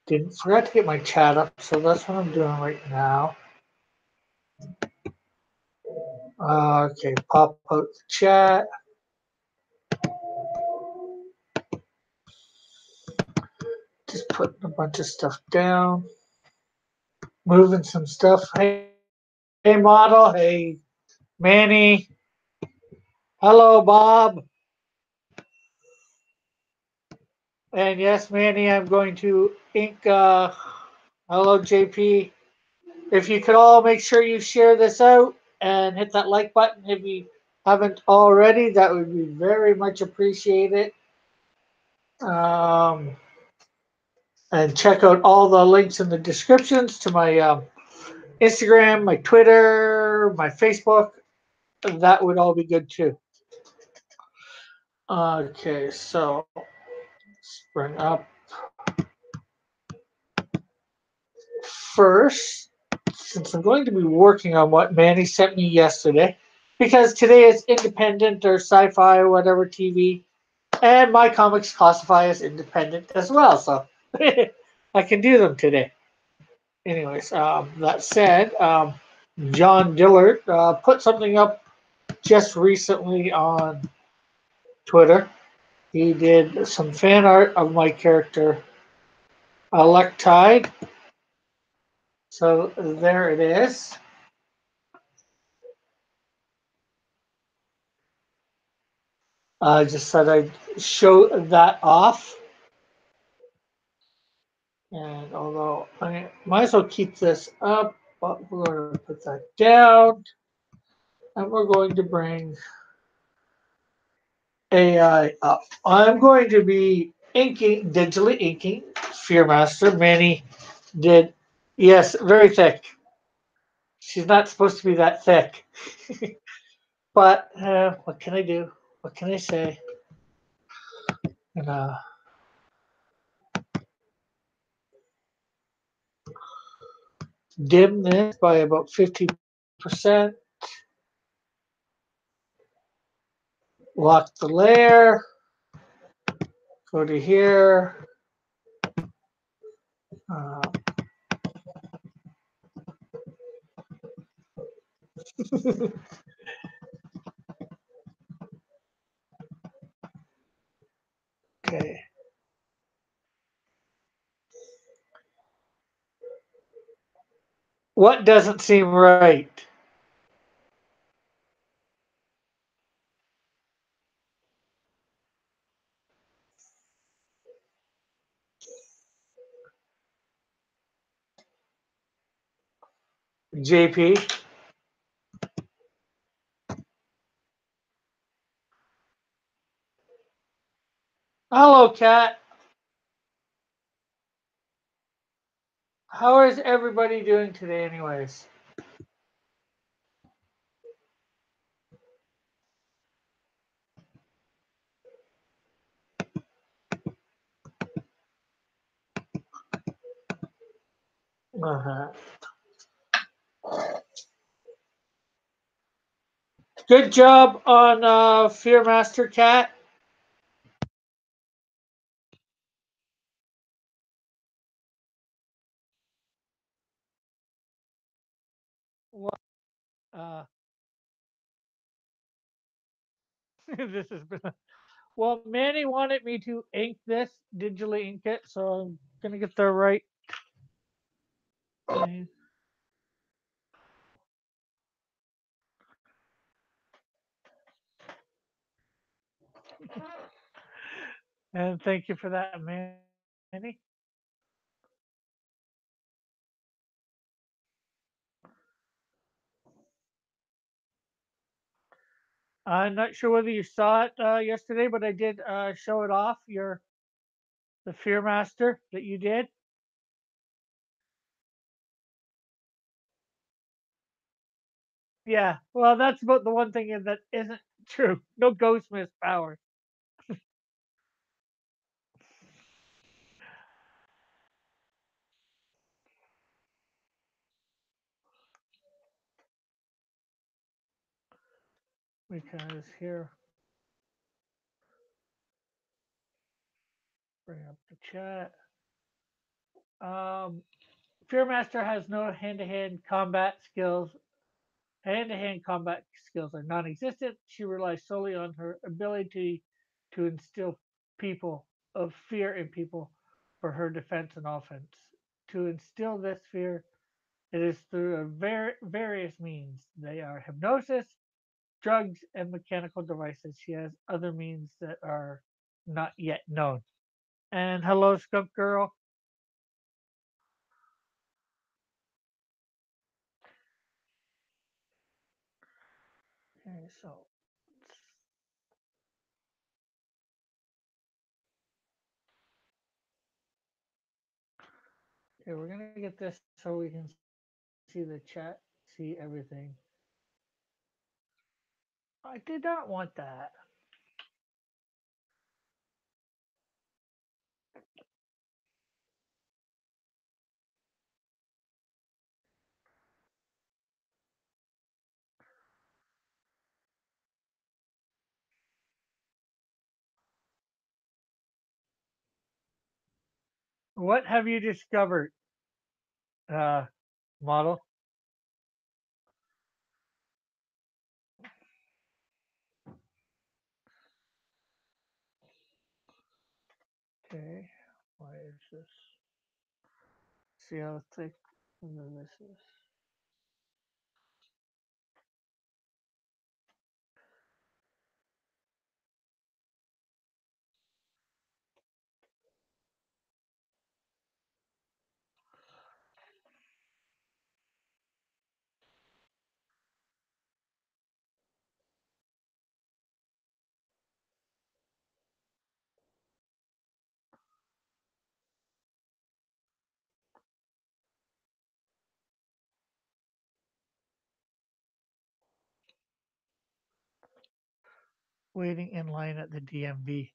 didn't forget to get my chat up, so that's what I'm doing right now. Okay, pop out the chat. Just putting a bunch of stuff down, moving some stuff. Hey, model. Hey, Manny. Hello, Bob. And yes, Manny, I'm going to ink. Hello, JP. If you could all make sure you share this out and hit that like button if you haven't already, that would be very much appreciated. Um, and check out all the links in the descriptions to my Instagram, my Twitter, my Facebook. That would all be good too. Okay, so let's bring up first, since I'm going to be working on what Manny sent me yesterday, because today is independent or sci-fi or whatever TV, and my comics classify as independent as well, so I can do them today. Anyways, that said, John Dillard put something up just recently on Twitter. He did some fan art of my character, Electide. So there it is. I just said I'd show that off. And although I might as well keep this up, but we're going to put that down. And we're going to bring AI up. I'm going to be digitally inking Fearmaster. Manny did, yes, very thick. She's not supposed to be that thick. But what can I do? What can I say? And, dim this by about 50%. Lock the layer. Go to here. Uh, okay. What doesn't seem right? JP. Hello, Kat. How is everybody doing today, anyways? Uh-huh. Good job on Fearmaster Cat. Well, uh, this has been. Well, Manny wanted me to ink this, digitally ink it, so I'm gonna get the right. Thing. And thank you for that, Manny. I'm not sure whether you saw it yesterday, but I did show it off. The Fearmaster that you did. Yeah, well, that's about the one thing that isn't true. No Ghostsmith power. Because here, bring up the chat. Um, Fearmaster has no hand-to-hand combat skills. Hand-to-hand combat skills are non-existent. She relies solely on her ability to instill people of fear in people for her defense and offense. To instill this fear, it is through various means. They are hypnosis, drugs, and mechanical devices. She has other means that are not yet known. And hello, Skunk Girl. Okay, so okay, we're gonna get this so we can see the chat, see everything. I did not want that. What have you discovered, uh, model? Okay, why is this? See how thick this is. Waiting in line at the DMV.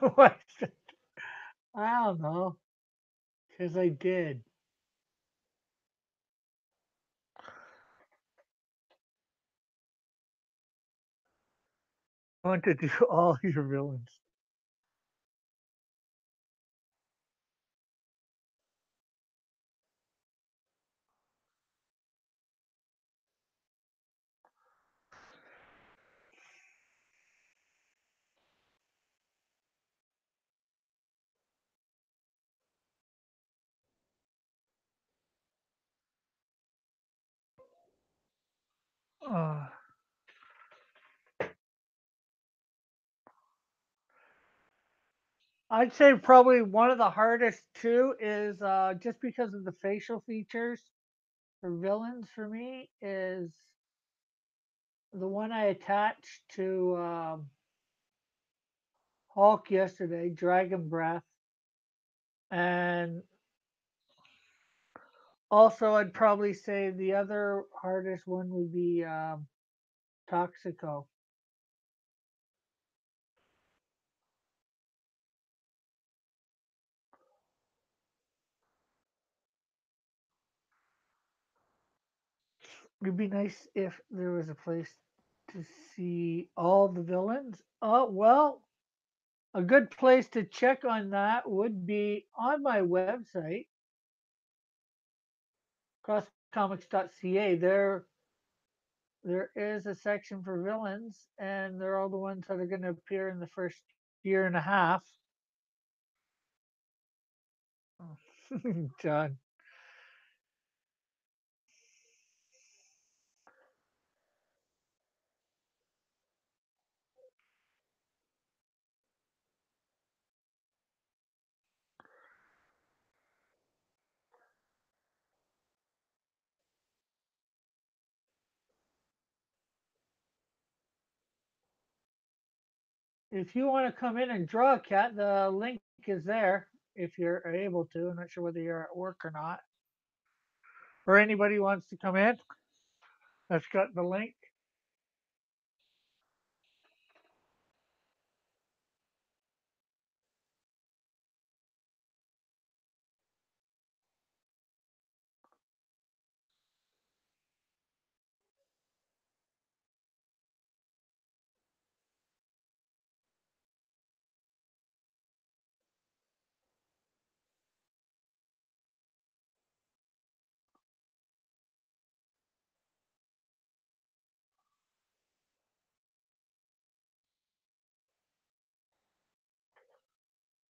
What? I don't know, because I did. I want to do all your villains. Uh, I'd say probably one of the hardest too is just because of the facial features for villains for me is the one I attached to Hulk yesterday, Dragon Breath, and also I'd probably say the other hardest one would be Toxico. It'd be nice if there was a place to see all the villains. Oh well, a good place to check on that would be on my website, crosscomics.ca. There is a section for villains, and they're all the ones that are going to appear in the first year and a half. John, if you want to come in and draw a cat, the link is there if you're able to. I'm not sure whether you're at work or not. or anybody wants to come in that's got the link.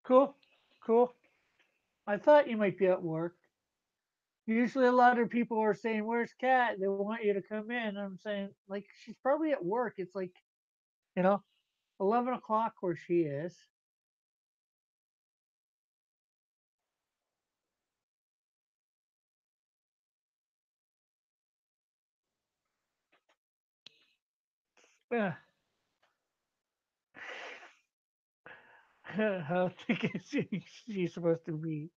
Cool, cool. I thought you might be at work. Usually, a lot of people are saying, "Where's Kat?" They want you to come in. I'm saying, like, she's probably at work. It's like, you know, 11 o'clock where she is. Yeah. How thick is she's supposed to be?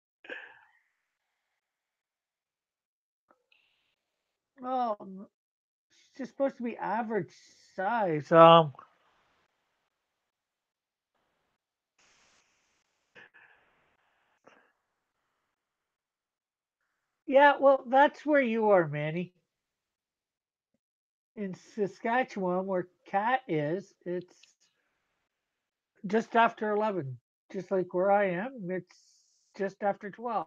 Oh, she's supposed to be average size. Yeah. Well, that's where you are, Manny. In Saskatchewan, where Cat is, it's just after 11. Just like where I am, it's just after 12.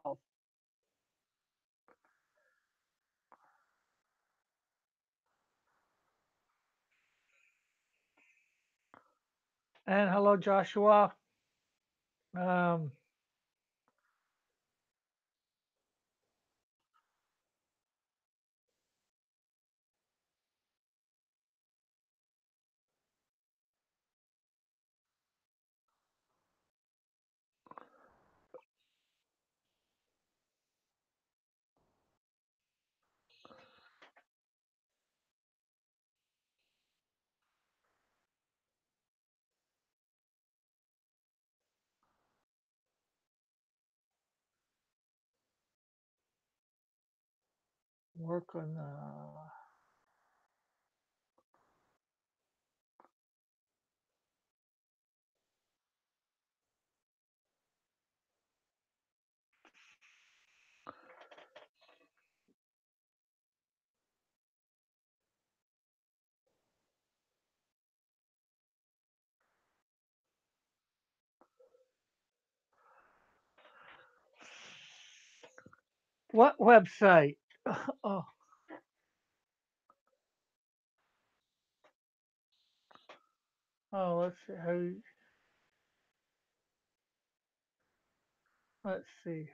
And hello, Joshua. Um, work on what website? Oh, oh, let's see. Let's see.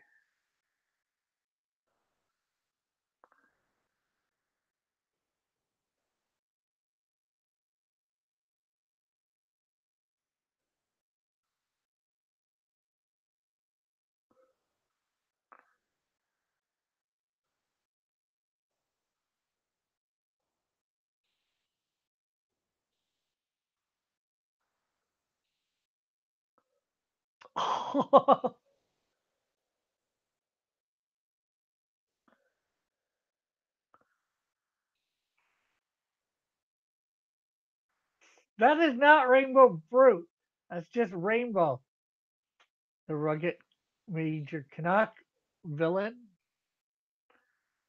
That is not rainbow fruit. That's just rainbow. The rugged Major Canuck villain,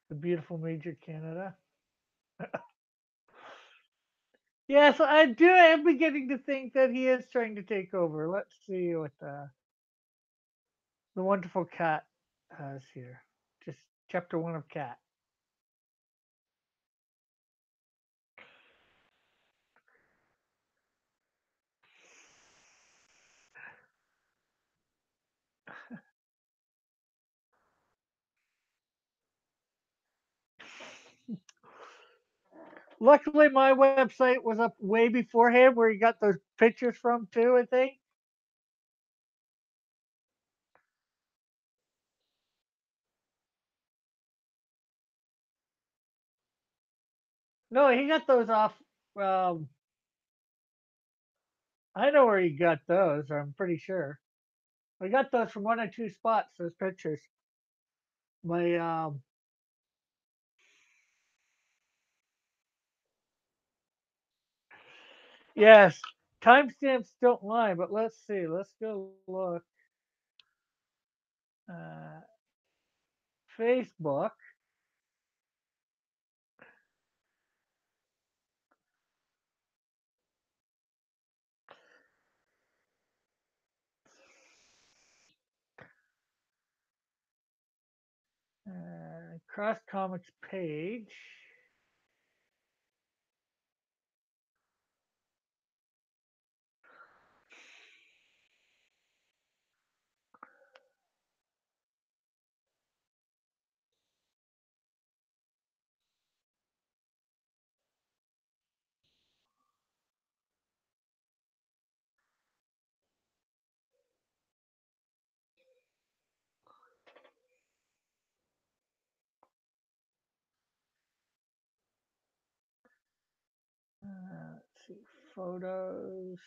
the beautiful Major Canada. Yes, I do. I'm beginning to think that he is trying to take over. Let's see what the wonderful cat has here. Just chapter one of Cat. Luckily, my website was up way beforehand, where you got those pictures from too. I think. No, he got those off. Um, I know where he got those. I'm pretty sure. I got those from one or two spots. Those pictures. My Yes, timestamps don't lie, but let's see. Let's go look. Uh, Facebook. Cross Comics page. Let's see, photos.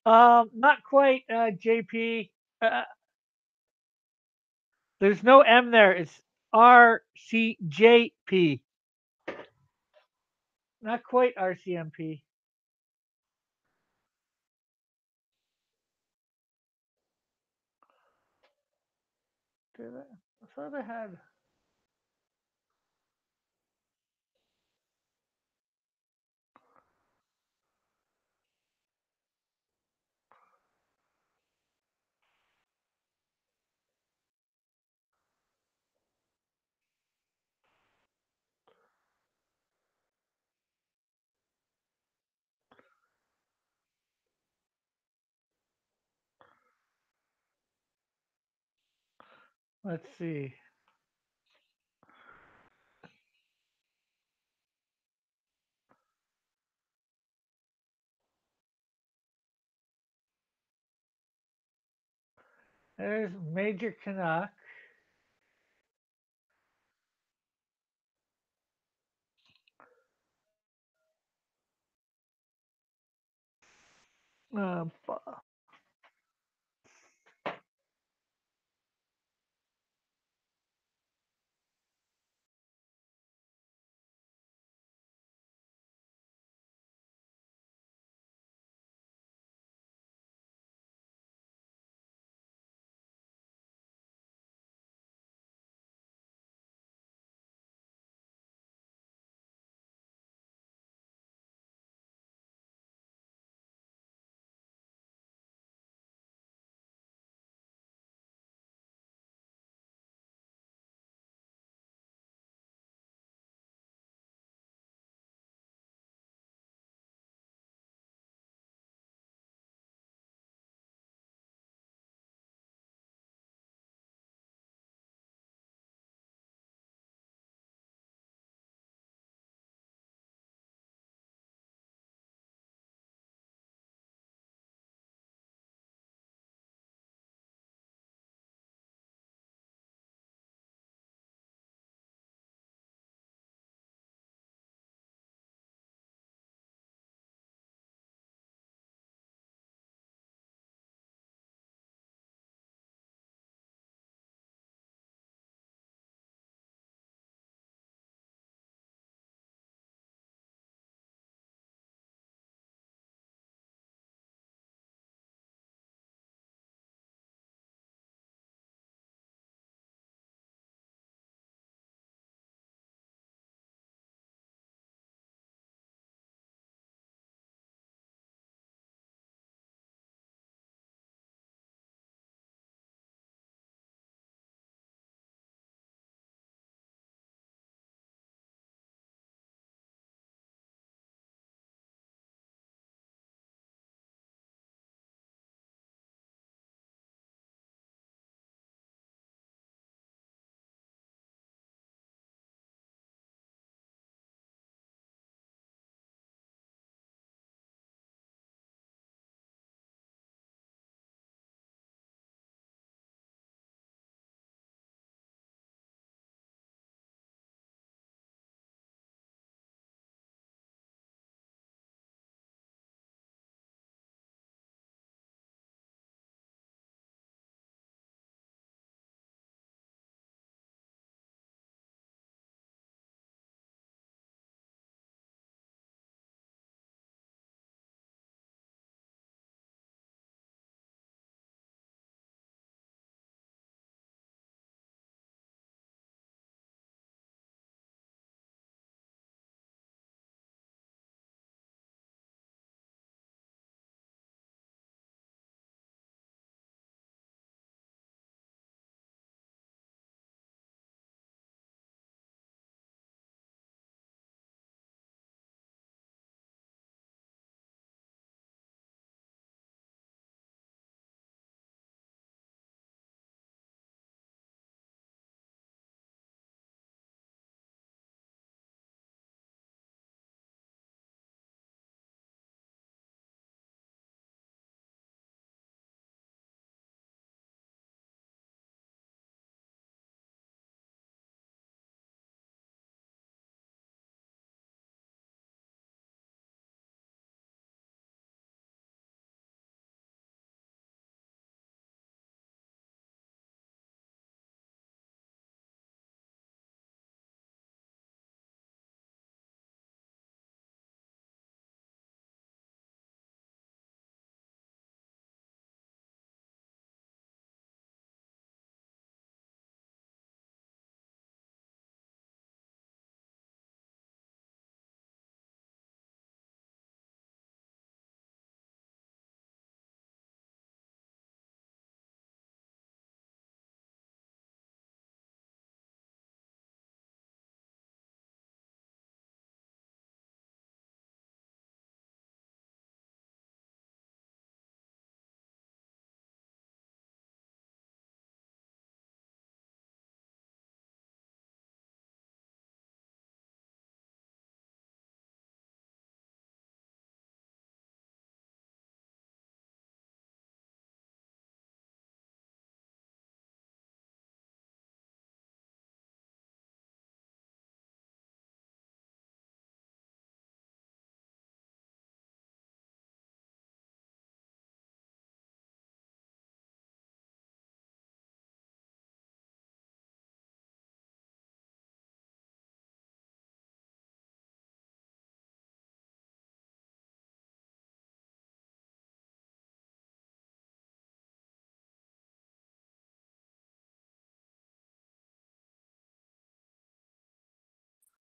Not quite, JP. There's no M there. It's RCJP. Not quite RCMP. Did I? I thought I had. Let's see. There's Major Canuck. Uh,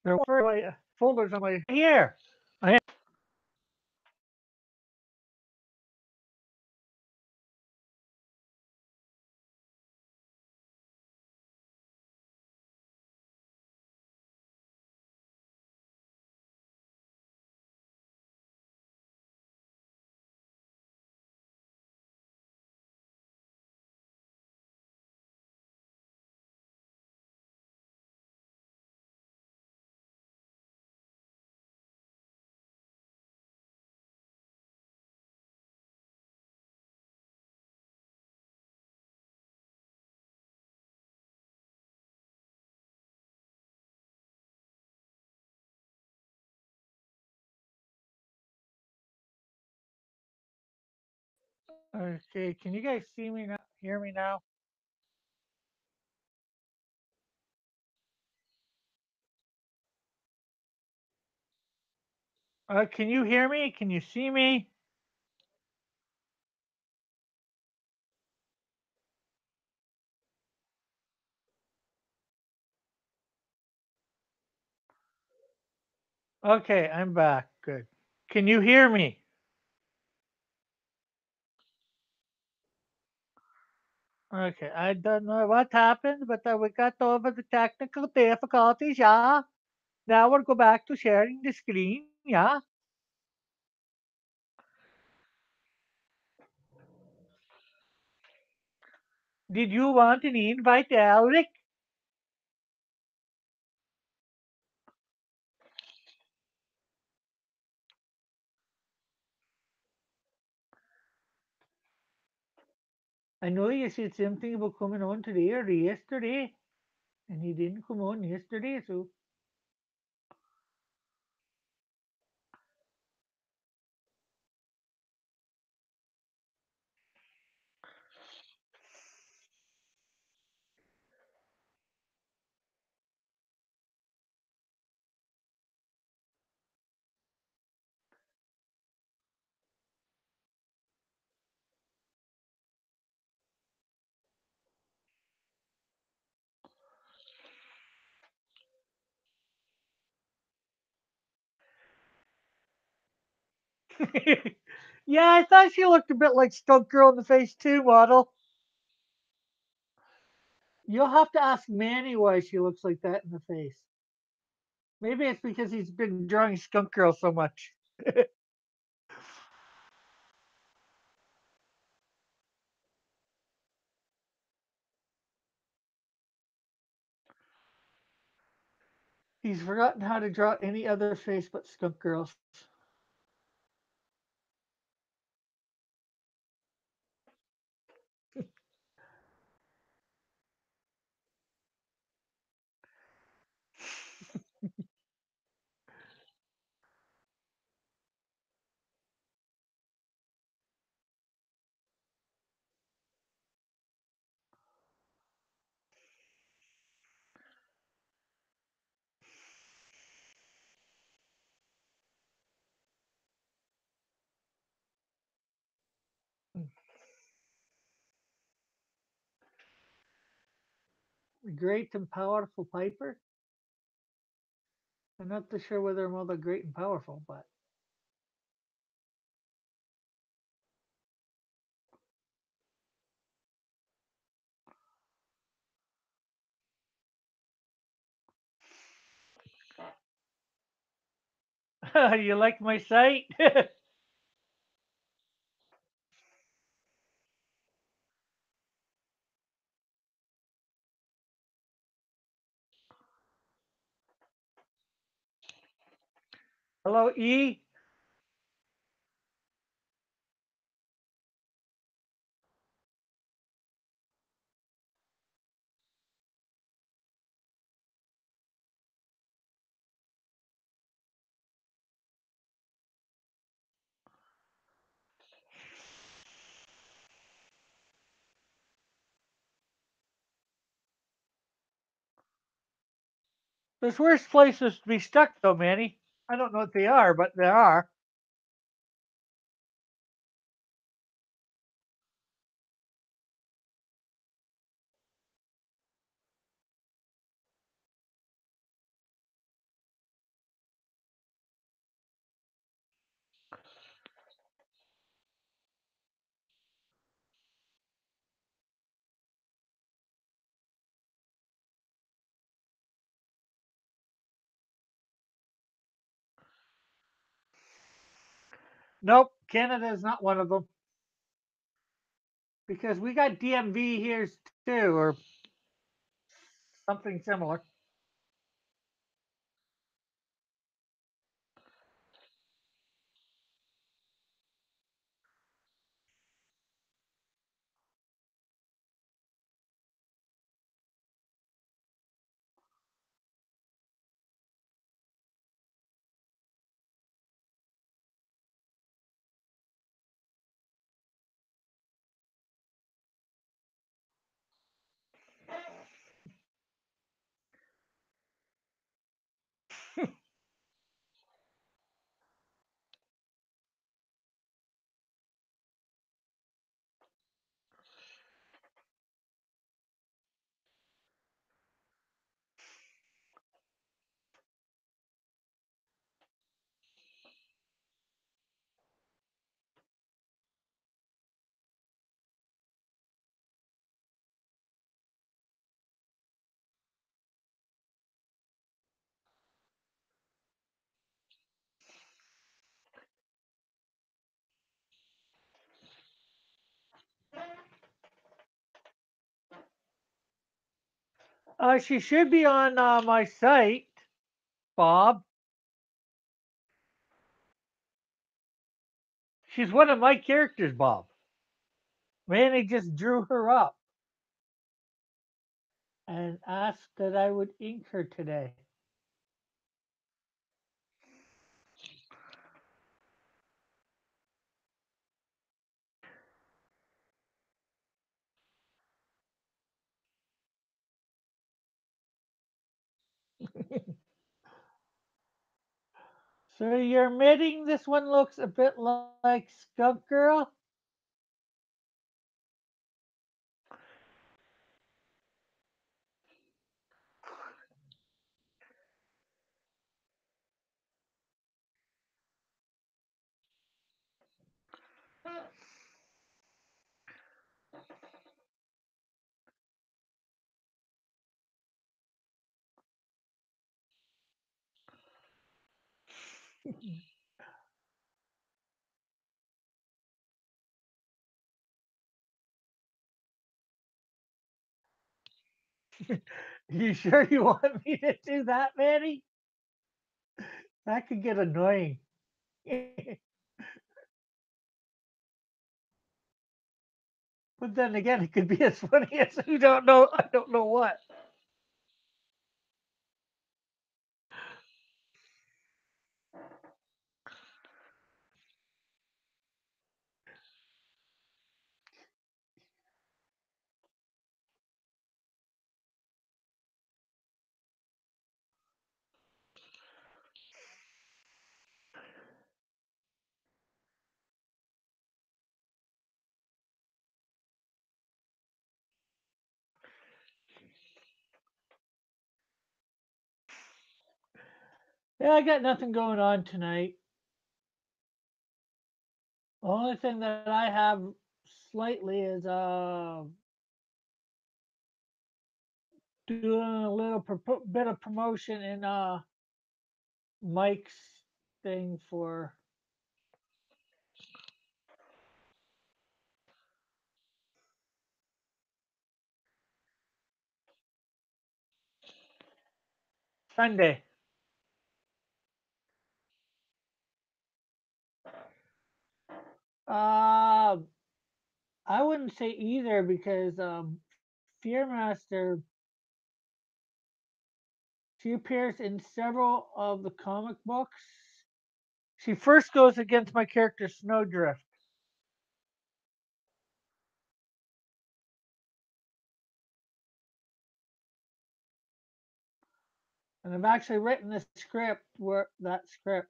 There were folders on my here. I okay. Can you guys see me now? Hear me now? Can you hear me? Can you see me? Okay, I'm back. Good. Can you hear me? Okay, I don't know what happened, but we got over the technical difficulties. Yeah. Now we'll go back to sharing the screen. Yeah. Did you want an invite, Alec? I know you said something about coming on today or yesterday, and he didn't come on yesterday, so yeah, I thought she looked a bit like Skunk Girl in the face too, model. You'll have to ask Manny why she looks like that in the face. Maybe it's because he's been drawing Skunk Girl so much. He's forgotten how to draw any other face but Skunk Girl's. Great and powerful Piper. I'm not too sure whether I'm all that great and powerful, but you like my site? Hello, E. There's worse places to be stuck, though, Manny. I don't know what they are, but there are. Nope, Canada is not one of them because we got DMV here too, or something similar. She should be on my site, Bob. She's one of my characters, Bob. Manny just drew her up and asked that I would ink her today. So you're admitting this one looks a bit like Skunk Girl? You sure you want me to do that, Manny? That could get annoying. But then again, it could be as funny as you don't know. I don't know what. Yeah, I got nothing going on tonight. The only thing that I have slightly is doing a little bit of promotion in Mike's thing for Sunday. Uh, I wouldn't say either because Fearmaster, she appears in several of the comic books. She first goes against my character Snowdrift. And I've actually written the script where that script.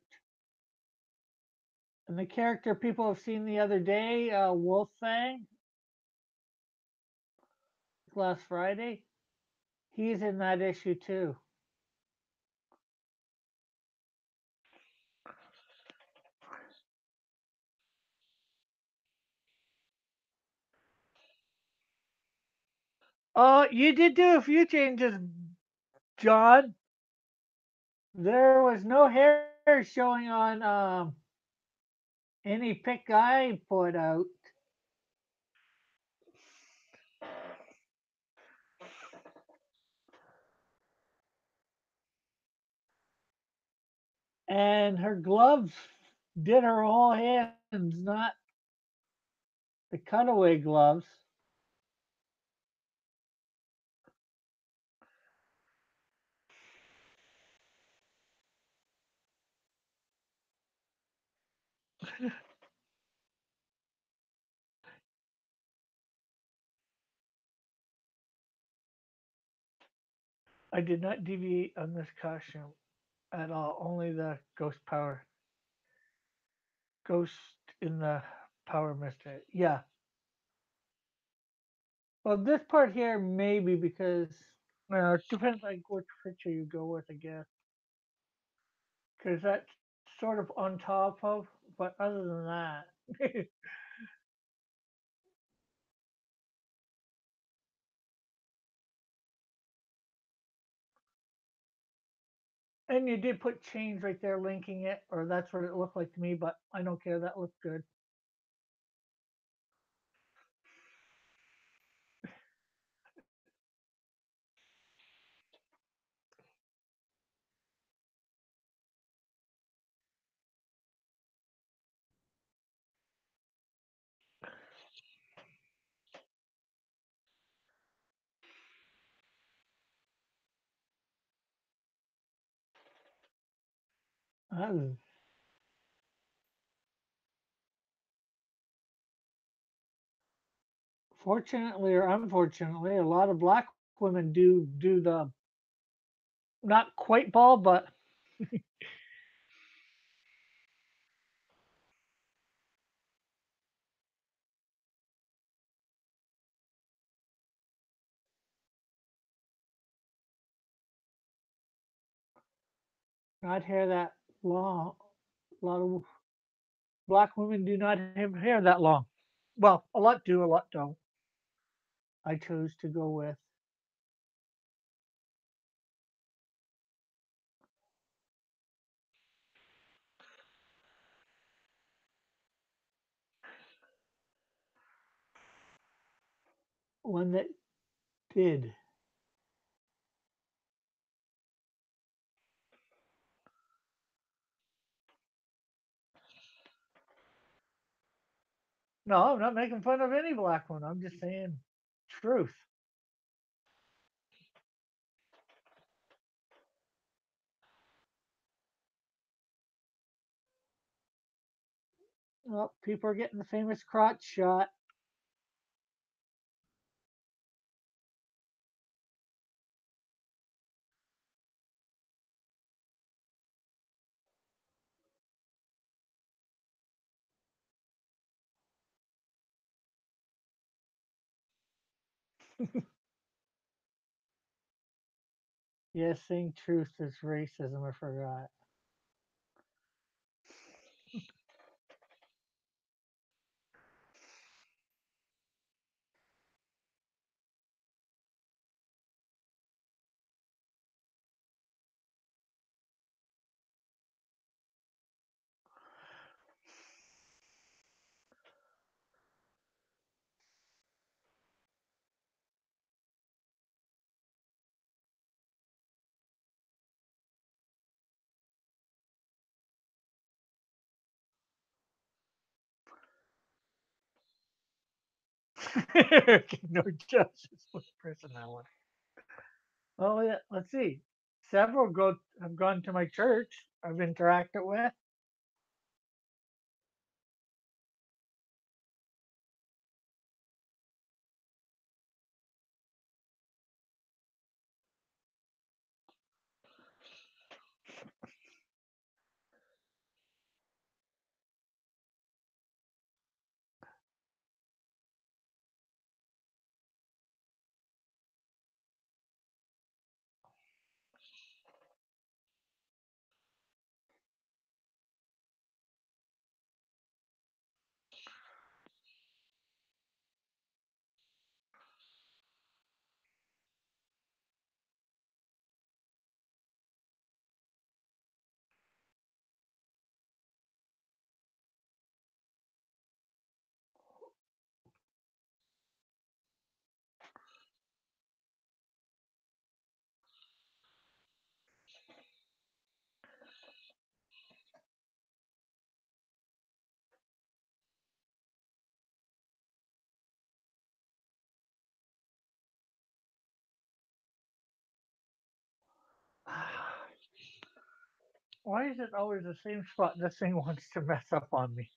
And the character people have seen the other day, Wolfang, last Friday, he's in that issue too. Oh, you did do a few changes, John. There was no hair showing on Any pick I put out, and her gloves did her whole hands, not the cutaway gloves. I did not deviate on this costume at all. Only the ghost in the power mystery. Yeah. Well, this part here maybe because it depends like which picture you go with, I guess. Because that's sort of on top of. But other than that, and you did put chains right there linking it, or that's what it looked like to me. But I don't care. That looked good. Uh, Fortunately or unfortunately, a lot of black women do the not quite ball, but not hair that long. A lot of black women do not have hair that long. Well, a lot do, a lot don't. I chose to go with one that did. No, I'm not making fun of any black one. I'm just saying truth. Well, people are getting the famous crotch shot. Yes, saying truth is racism. I forgot. No justice for the person that one. Oh yeah, let's see. Several go have gone to my church. I've interacted with. Why is it always the same spot this thing wants to mess up on me?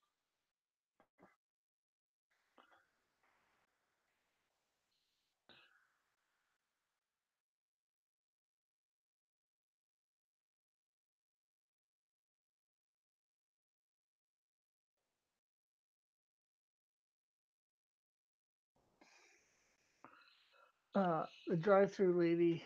The drive-through lady.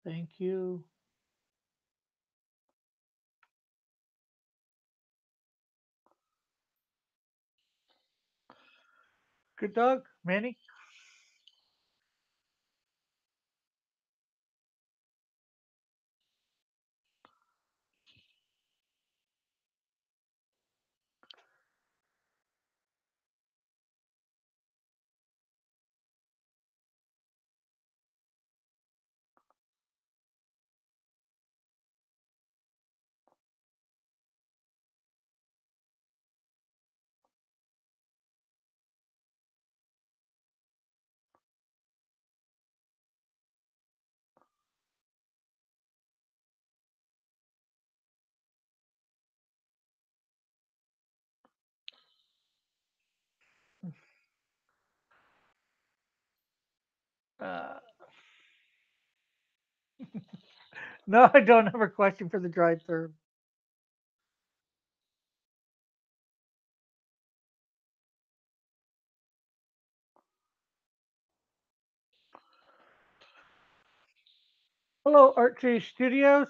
Thank you. Good dog, Manny. Uh, no, I don't have a question for the drive-through. Hello, Archie Studios.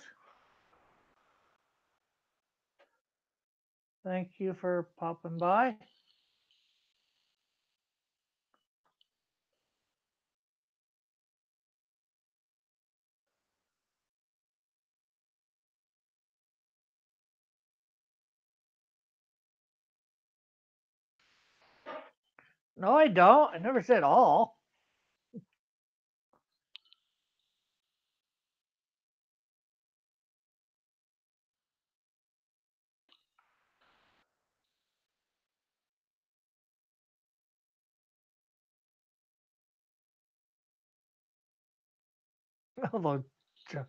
Thank you for popping by. No, I don't. I never said all. Hello, Jeff.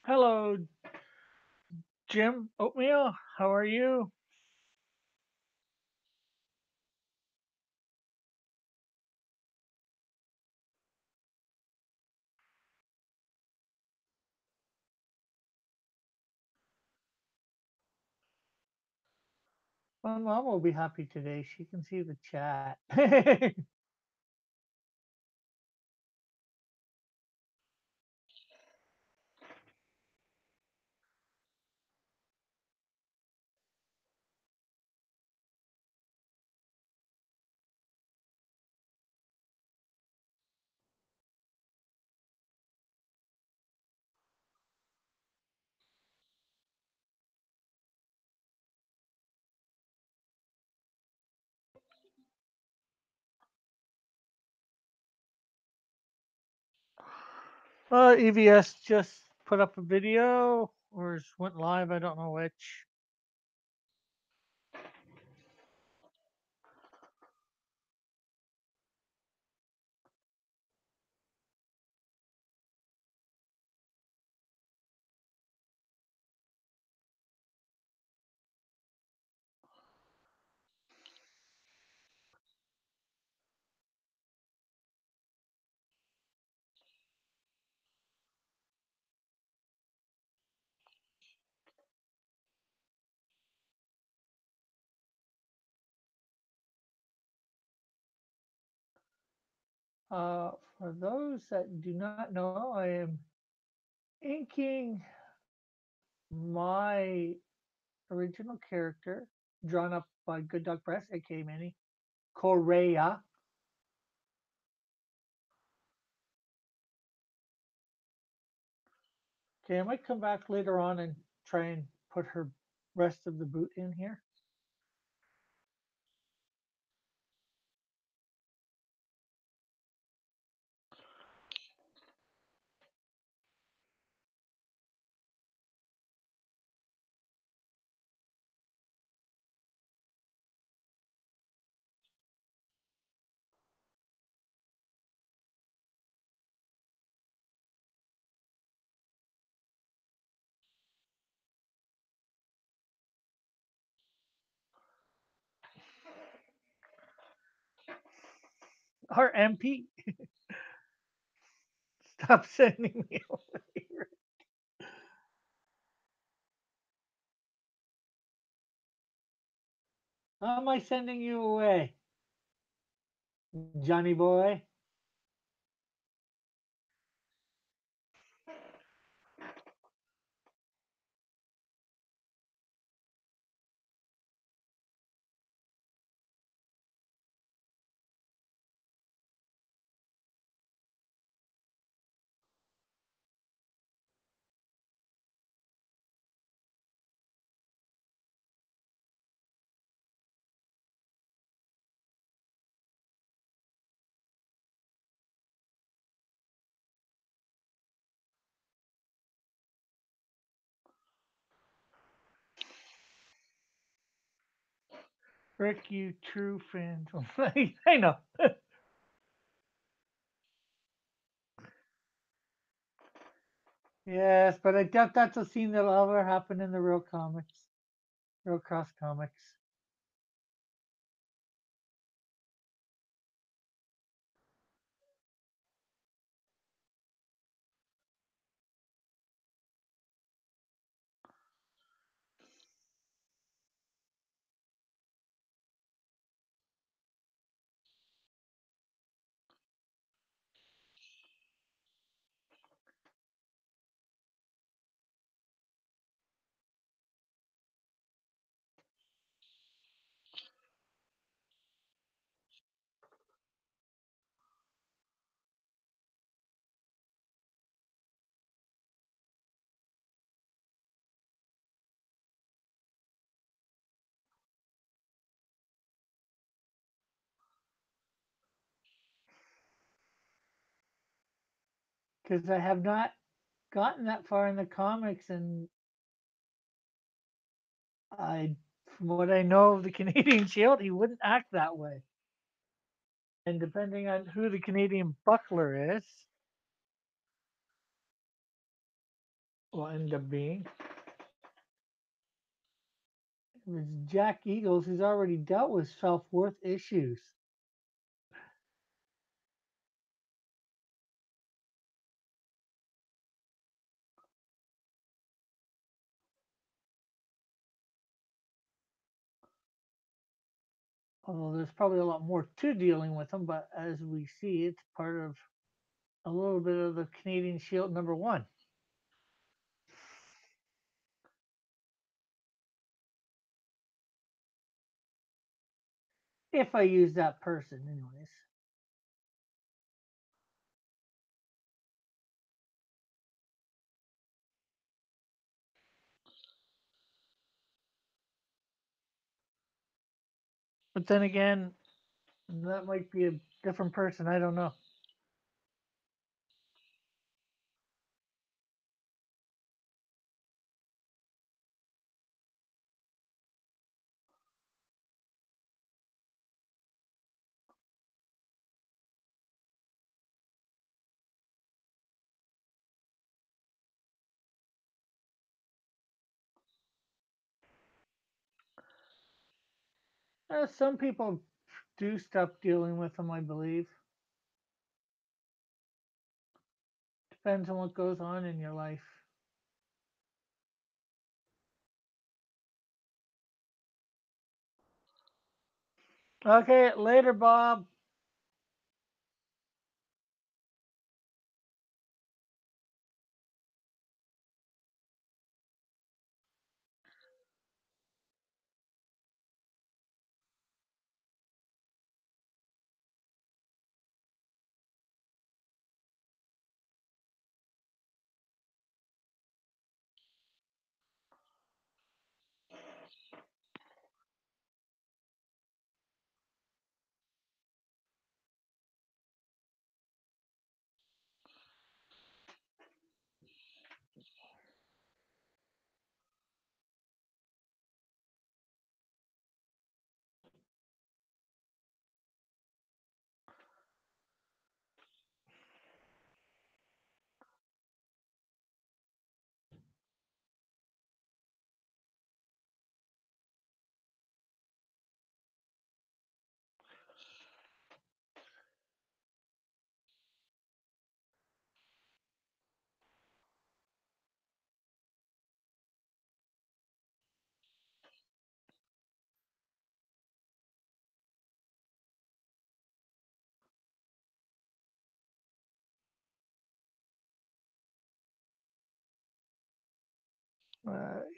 Hello, Jim Oatmeal. How are you? My mom will be happy today. She can see the chat. EVS just put up a video or went live. I don't know which. For those that do not know, I am inking my original character, drawn up by Good Dog Press, aka Manny Correa. Okay, I might come back later on and try and put her rest of the boot in here. Our MP, stop sending me away. How am I sending you away, Johnny boy? Rick, you true friend. I know. Yes, but I doubt that's a scene that'll ever happen in the real comics, real cross comics. Because I have not gotten that far in the comics, and from what I know of the Canadian Shield, he wouldn't act that way. And depending on who the Canadian Buckler is, will end up being. If it's Jack Eagles, who's already dealt with self-worth issues. Although there's probably a lot more to dealing with them, but as we see, it's part of a little bit of the Canadian Shield #1. If I use that person, anyways. But then again, that might be a different person. I don't know. Some people do stuff dealing with them, I believe. Depends on what goes on in your life. Okay, later, Bob.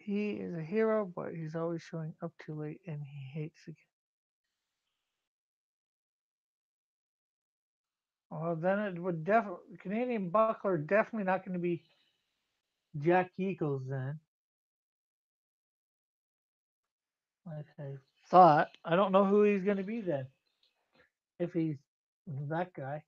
He is a hero, but he's always showing up too late, and he hates the. Well, then it would definitely Canadian Buckler definitely not going to be Jack Eagles then. Like I thought. I don't know who he's going to be then. If he's that guy.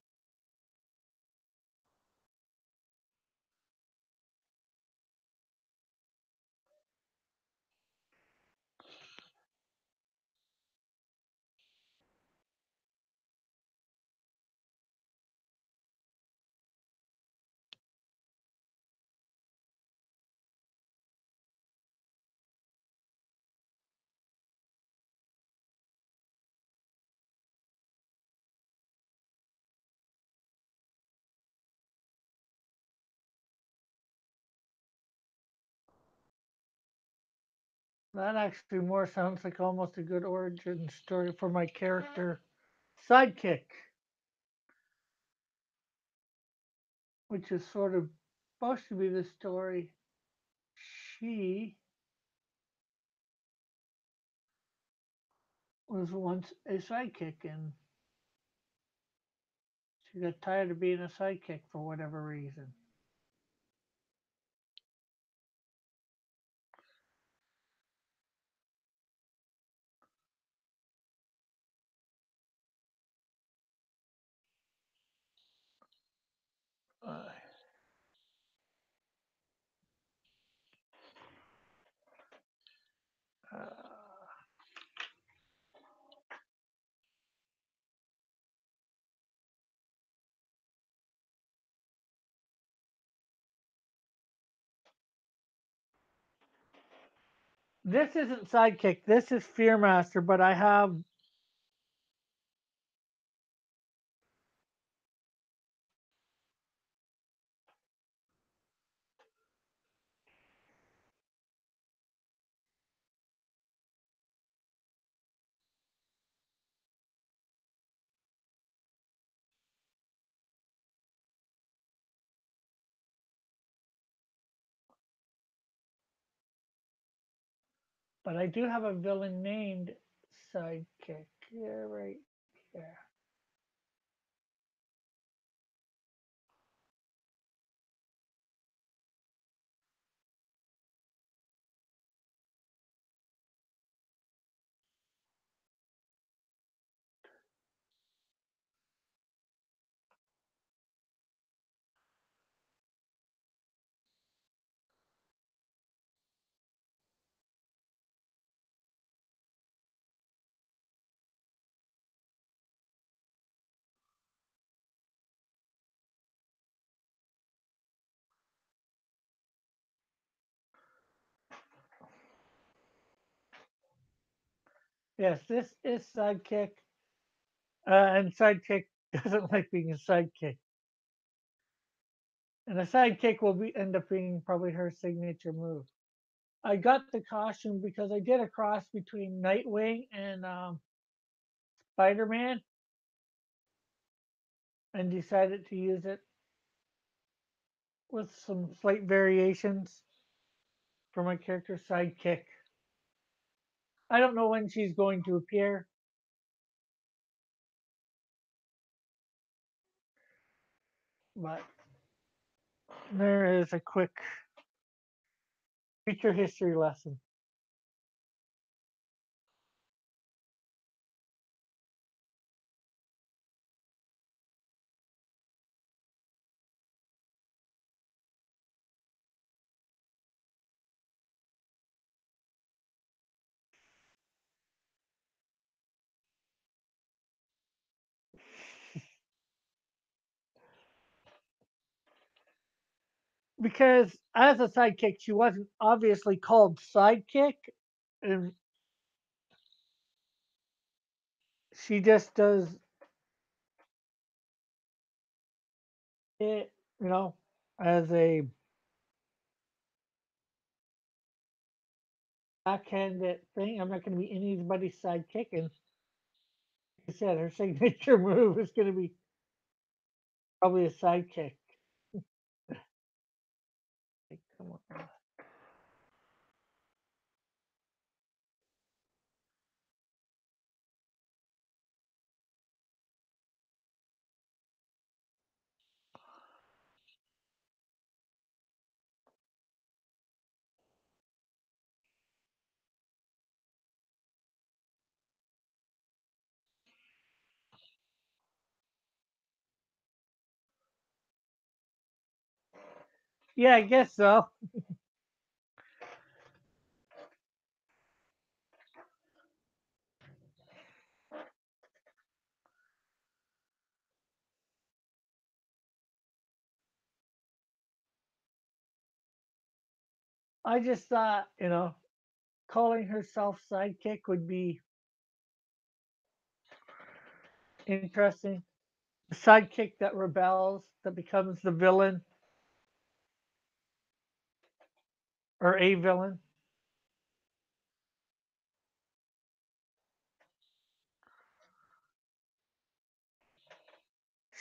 That actually more sounds like almost a good origin story for my character sidekick, which is sort of supposed to be the story. She was once a sidekick and she got tired of being a sidekick for whatever reason. Uh, uh, this isn't sidekick. This is Fearmaster, but I have. But I do have a villain named Sidekick. Yeah, right here. Yes, this is sidekick, and sidekick doesn't like being a sidekick. And a sidekick will end up being probably her signature move. I got the costume because I did a cross between Nightwing and Spider Man and decided to use it with some slight variations for my character sidekick. I don't know when she's going to appear, but there is a quick feature history lesson. Because as a sidekick, she wasn't obviously called sidekick, and she just does it, you know, as a backhanded thing. I'm not going to be anybody's sidekick. And like I said, her signature move is going to be probably a sidekick. Like, come on. Yeah, I guess so. I just thought, calling herself sidekick would be interesting. The sidekick that rebels, that becomes the villain or a villain.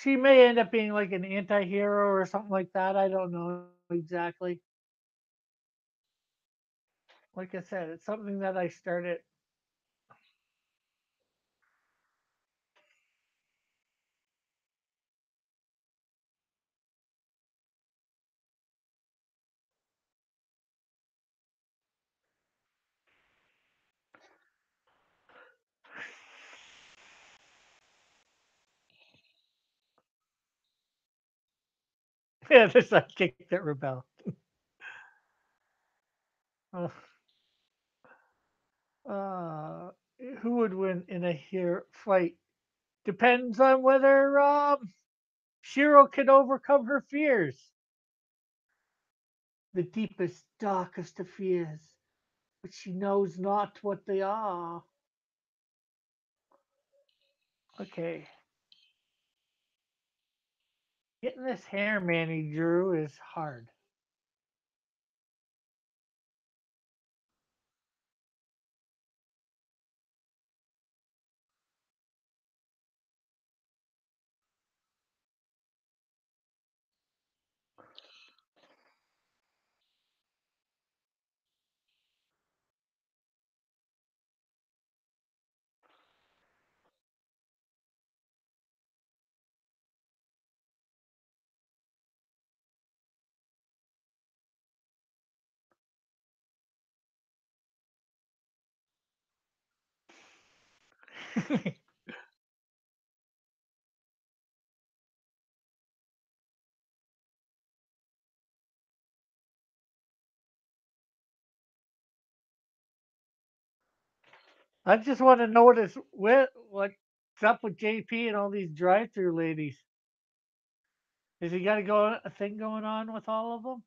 She may end up being like an anti-hero or something like that. I don't know exactly. Like I said, it's something that I started. Yeah, the sidekick that rebelled. Uh, uh, who would win in a here fight? Depends on whether Shiro can overcome her fears. The deepest, darkest of fears, but she knows not what they are. Okay. Getting this hair Manny drew is hard. I just want to know what's up with JP and all these drive-through ladies. Has he got a thing going on with all of them?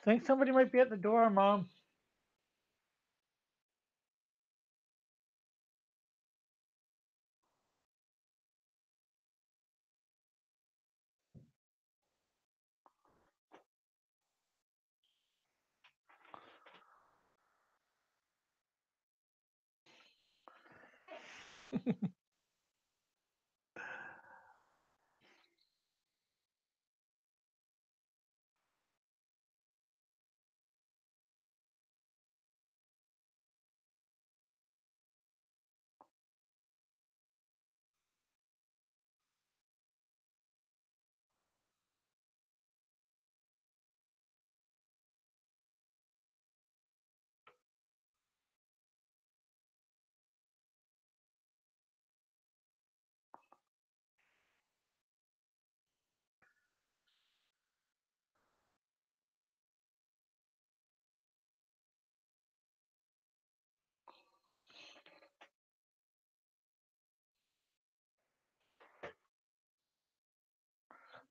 Think somebody might be at the door, Mom.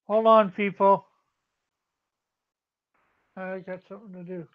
Hold on, people. I got something to do.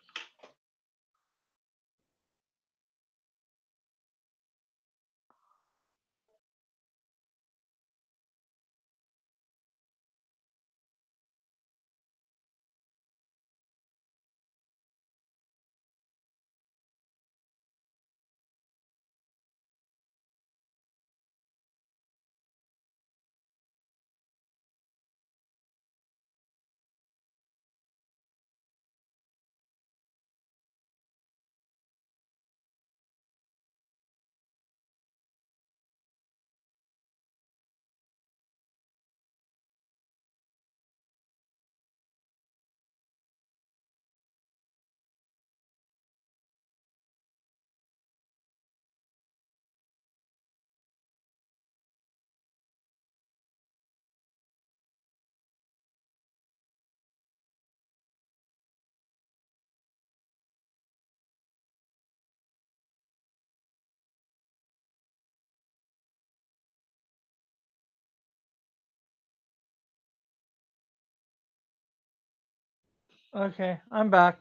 Okay, I'm back.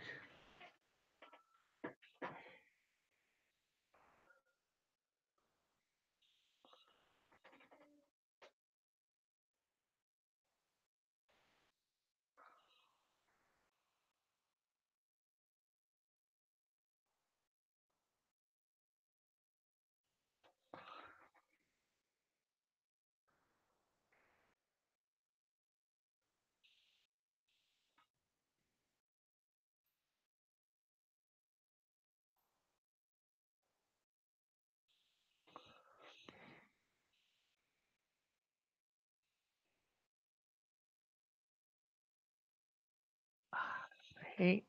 Hey,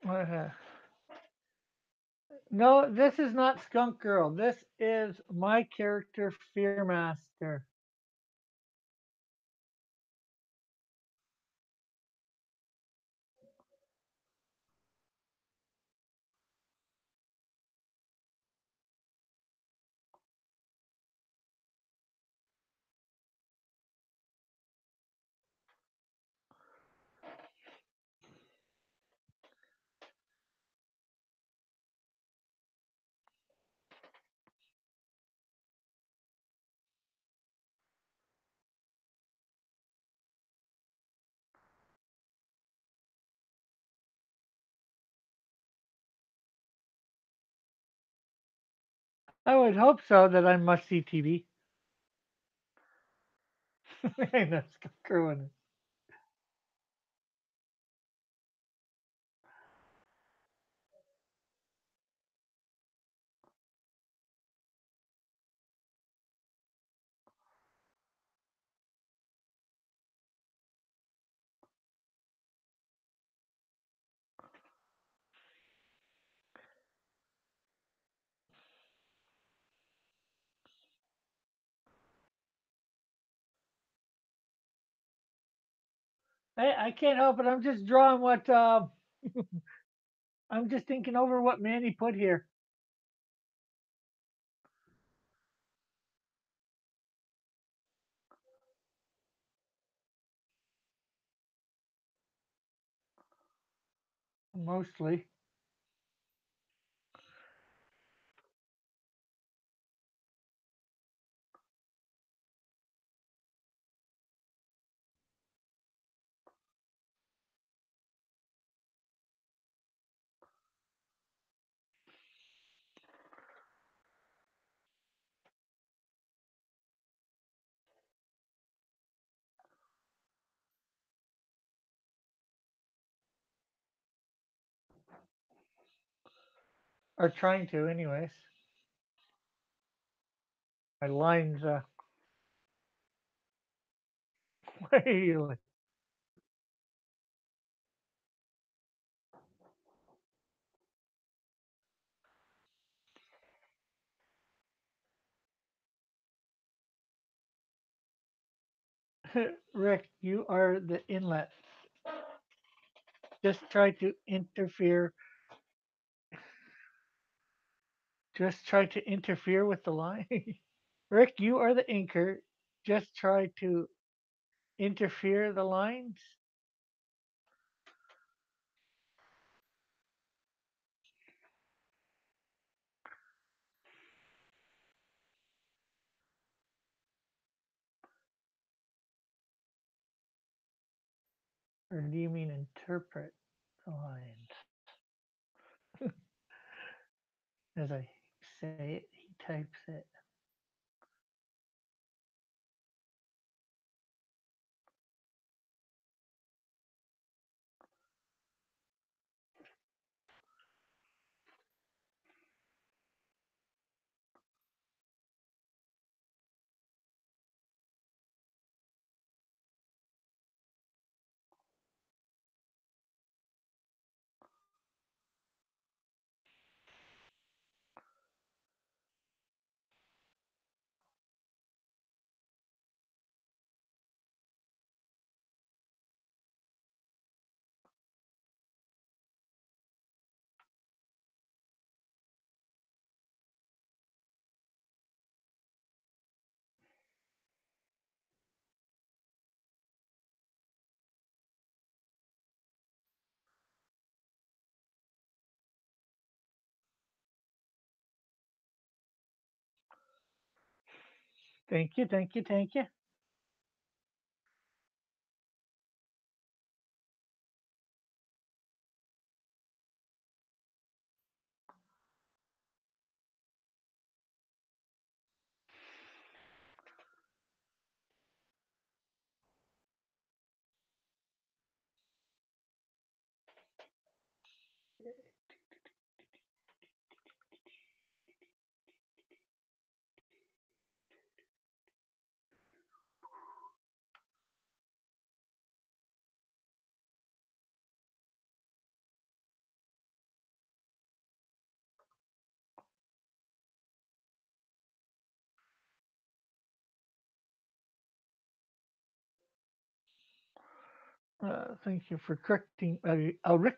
okay. No, this is not Skunk Girl. This is my character, Fearmaster. I would hope so that I must see TV. I know Skunk Girl in it. I can't help it. I'm just drawing what I'm just thinking over what Manny put here. Mostly. Or trying to, anyways. My lines, way. Rick, you are the inlet. Just try to interfere. Just try to interfere with the line. Rick, you are the inker. Just try to interfere the lines. Or do you mean interpret the lines? As I say it, he types it. Thank you, thank you, thank you. Thank you for correcting Rick.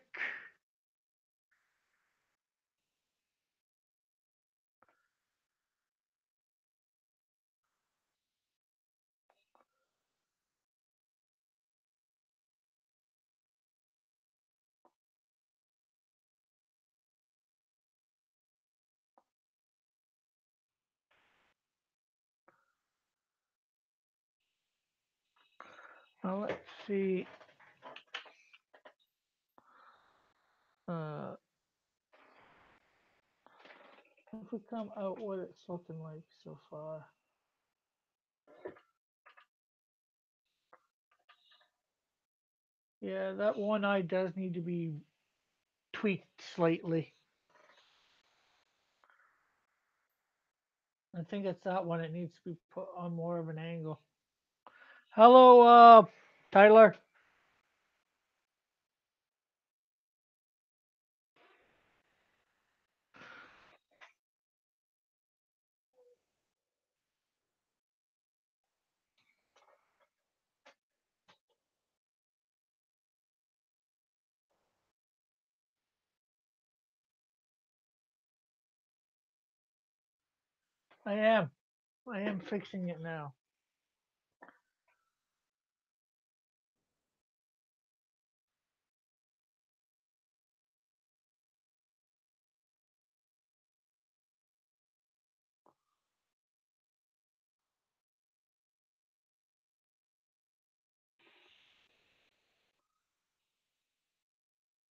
Well, let's see. Uh, if we come out what it's looking like so far. Yeah, that one eye does need to be tweaked slightly. I think it's that one. It needs to be put on more of an angle. Hello, Tyler. I am. I am fixing it now.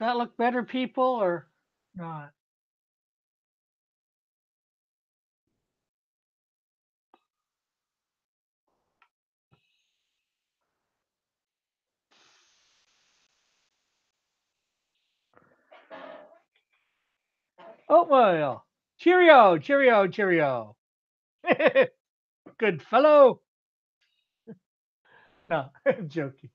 That look better, people, or not? Oatmeal. Cheerio, cheerio, cheerio. Good fellow. No, I'm joking.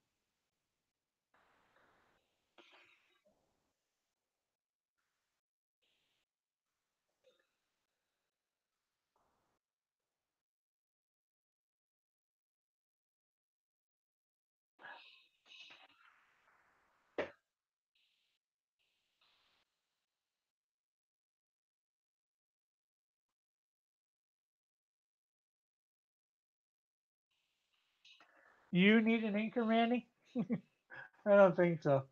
You need an anchor, Manny? I don't think so.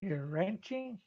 You're wrenching?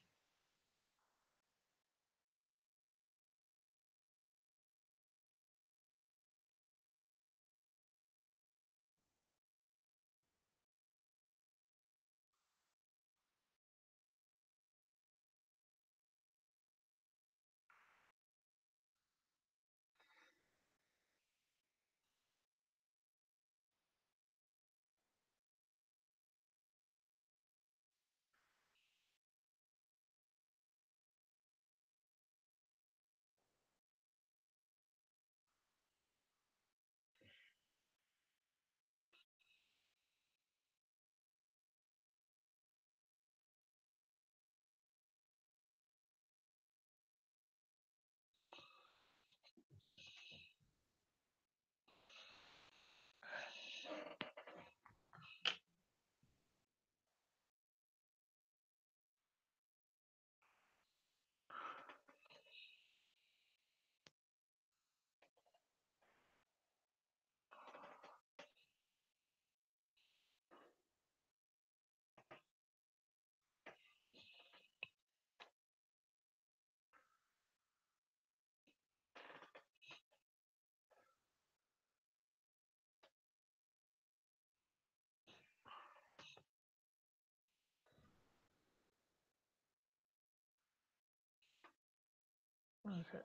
Okay.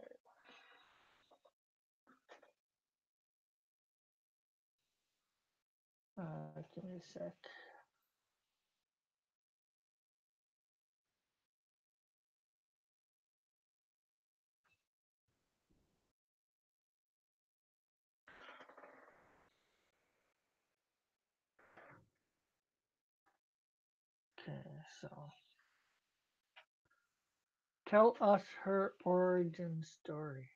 Give me a sec. Okay, so tell us her origin story.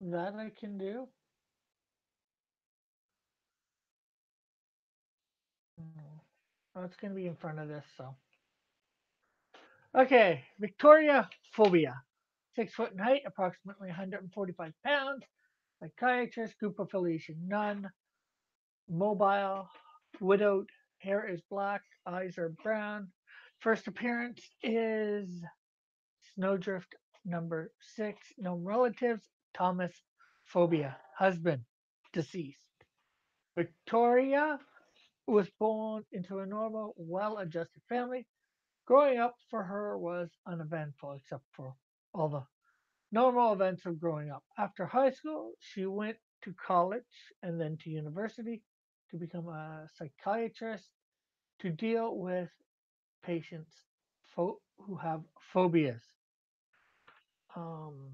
That I can do? Hmm. Oh, it's going to be in front of this, so. Okay, Victoria Phobia. 6 foot in height, approximately 145 pounds. Psychiatrist, group affiliation none. Mobile, widowed, hair is black, eyes are brown. First appearance is Snowdrift number 6. No relatives. Thomas Phobia. Husband. Deceased. Victoria was born into a normal, well adjusted family. Growing up for her was uneventful, except for all the normal events of growing up. After high school, she went to college and then to university to become a psychiatrist to deal with patients who have phobias. Um,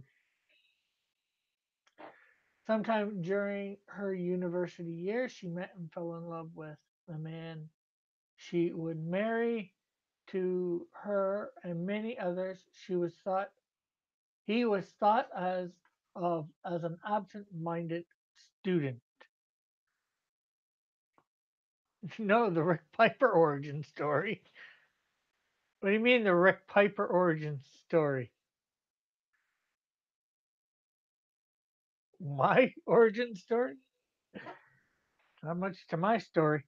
Sometime during her university years, she met and fell in love with the man she would marry. To her and many others, he was thought as an absent-minded student. No, the Rick Piper origin story. What do you mean the Rick Piper origin story? My origin story? Not much to my story.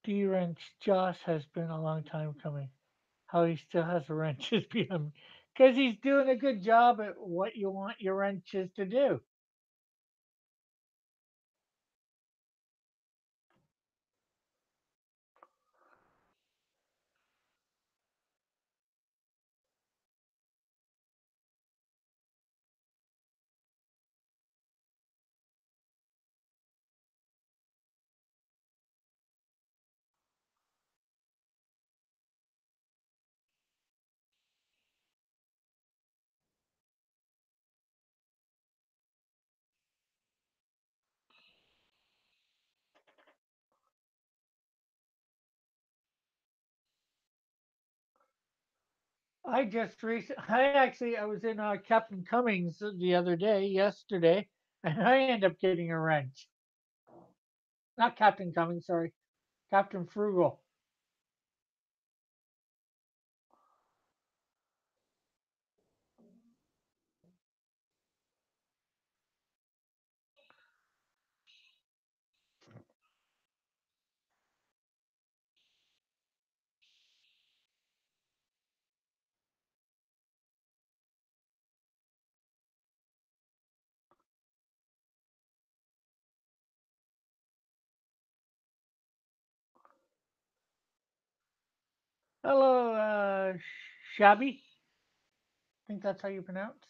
D wrench Josh has been a long time coming. How he still has wrenches behind me. Because he's doing a good job at what you want your wrenches to do. I was in Captain Cummings the other day, yesterday, and I ended up getting a wrench. Not Captain Cummings, sorry, Captain Frugal. Hello, Shabby. I think that's how you pronounce.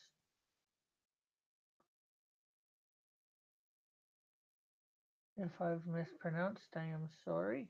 If I've mispronounced, I am sorry.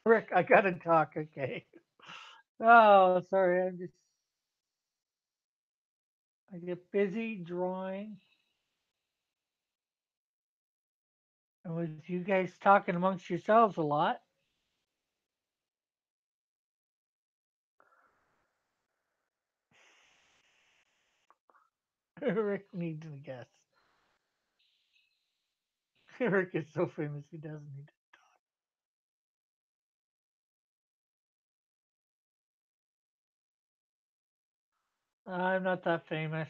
Rick, I gotta talk, okay? Oh, sorry, I get busy drawing, and with you guys talking amongst yourselves a lot, Rick needs a guess. Rick is so famous, he doesn't need it. I'm not that famous.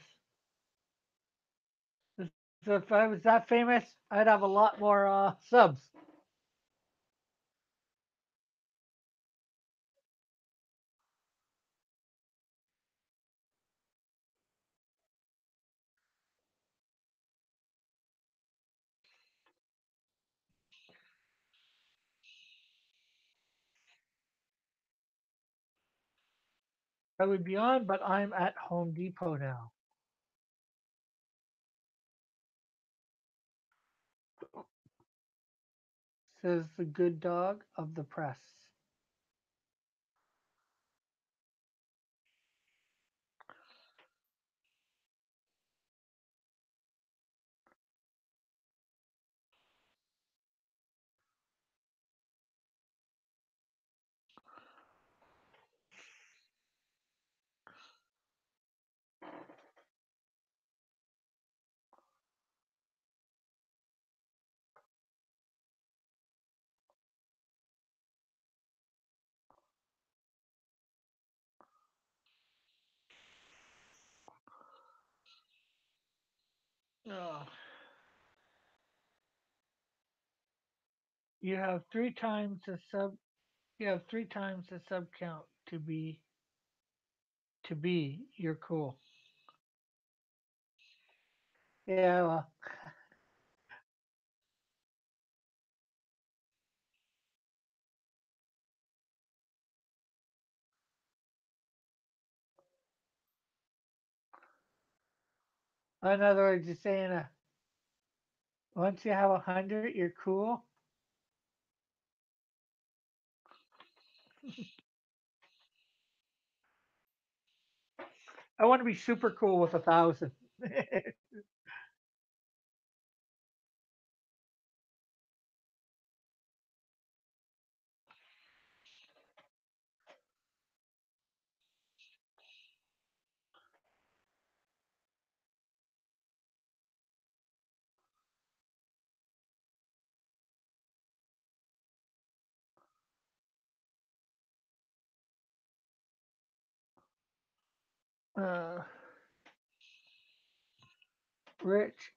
So if I was that famous, I'd have a lot more subs. I would be on, but I'm at Home Depot now. Says the good dog of the press. Oh. You have three times the sub. You have three times the sub count to be. To be. You're cool. Yeah. Well, in other words, you're saying once you have 100, you're cool. I want to be super cool with 1,000. uh, Rich,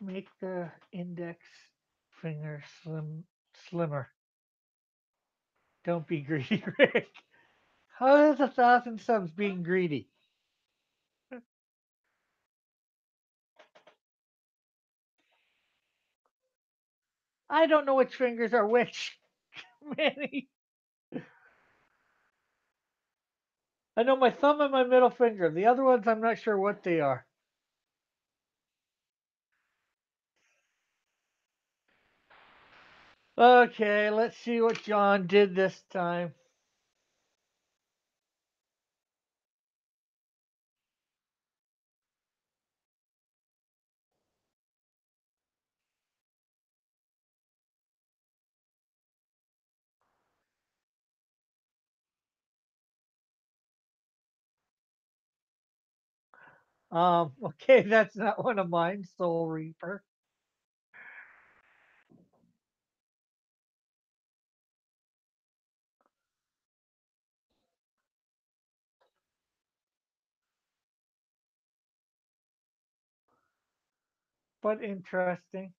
make the index finger slimmer. Don't be greedy, Rick. How is 1,000 subs being greedy? I don't know which fingers are which, Manny. I know my thumb and my middle finger. The other ones, I'm not sure what they are. Okay, let's see what John did this time. Okay, that's not one of mine, Soul Reaper. But interesting.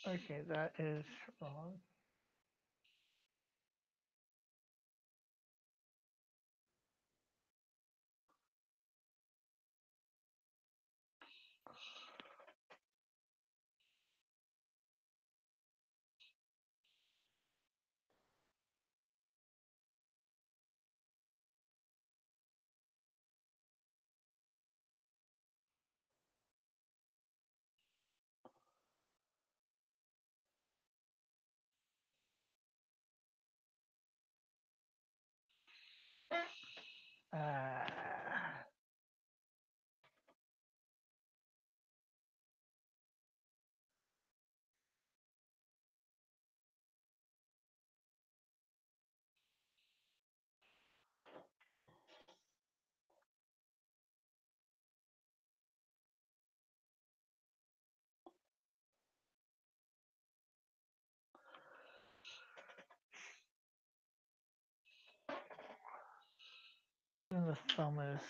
Okay, that is wrong. Uh, and the thumb is.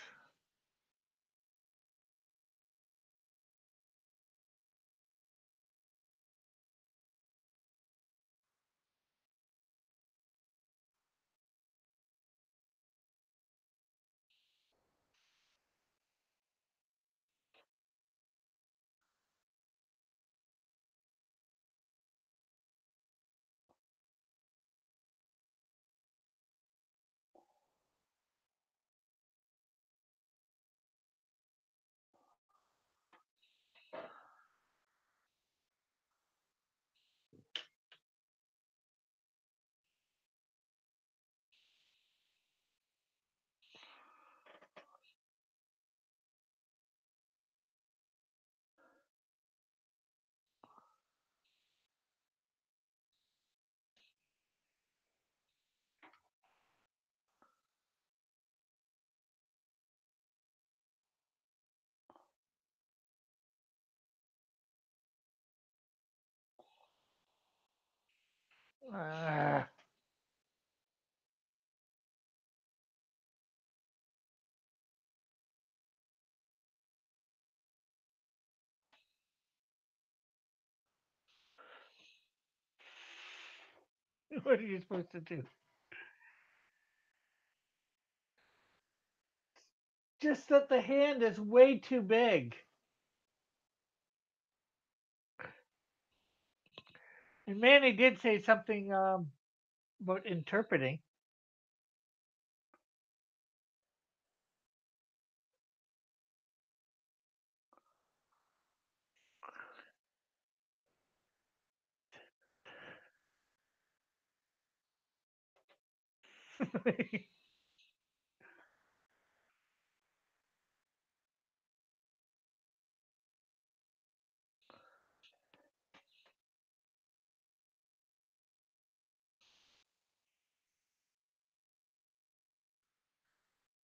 Uh, what are you supposed to do? Just that the hand is way too big. And Manny did say something about interpreting.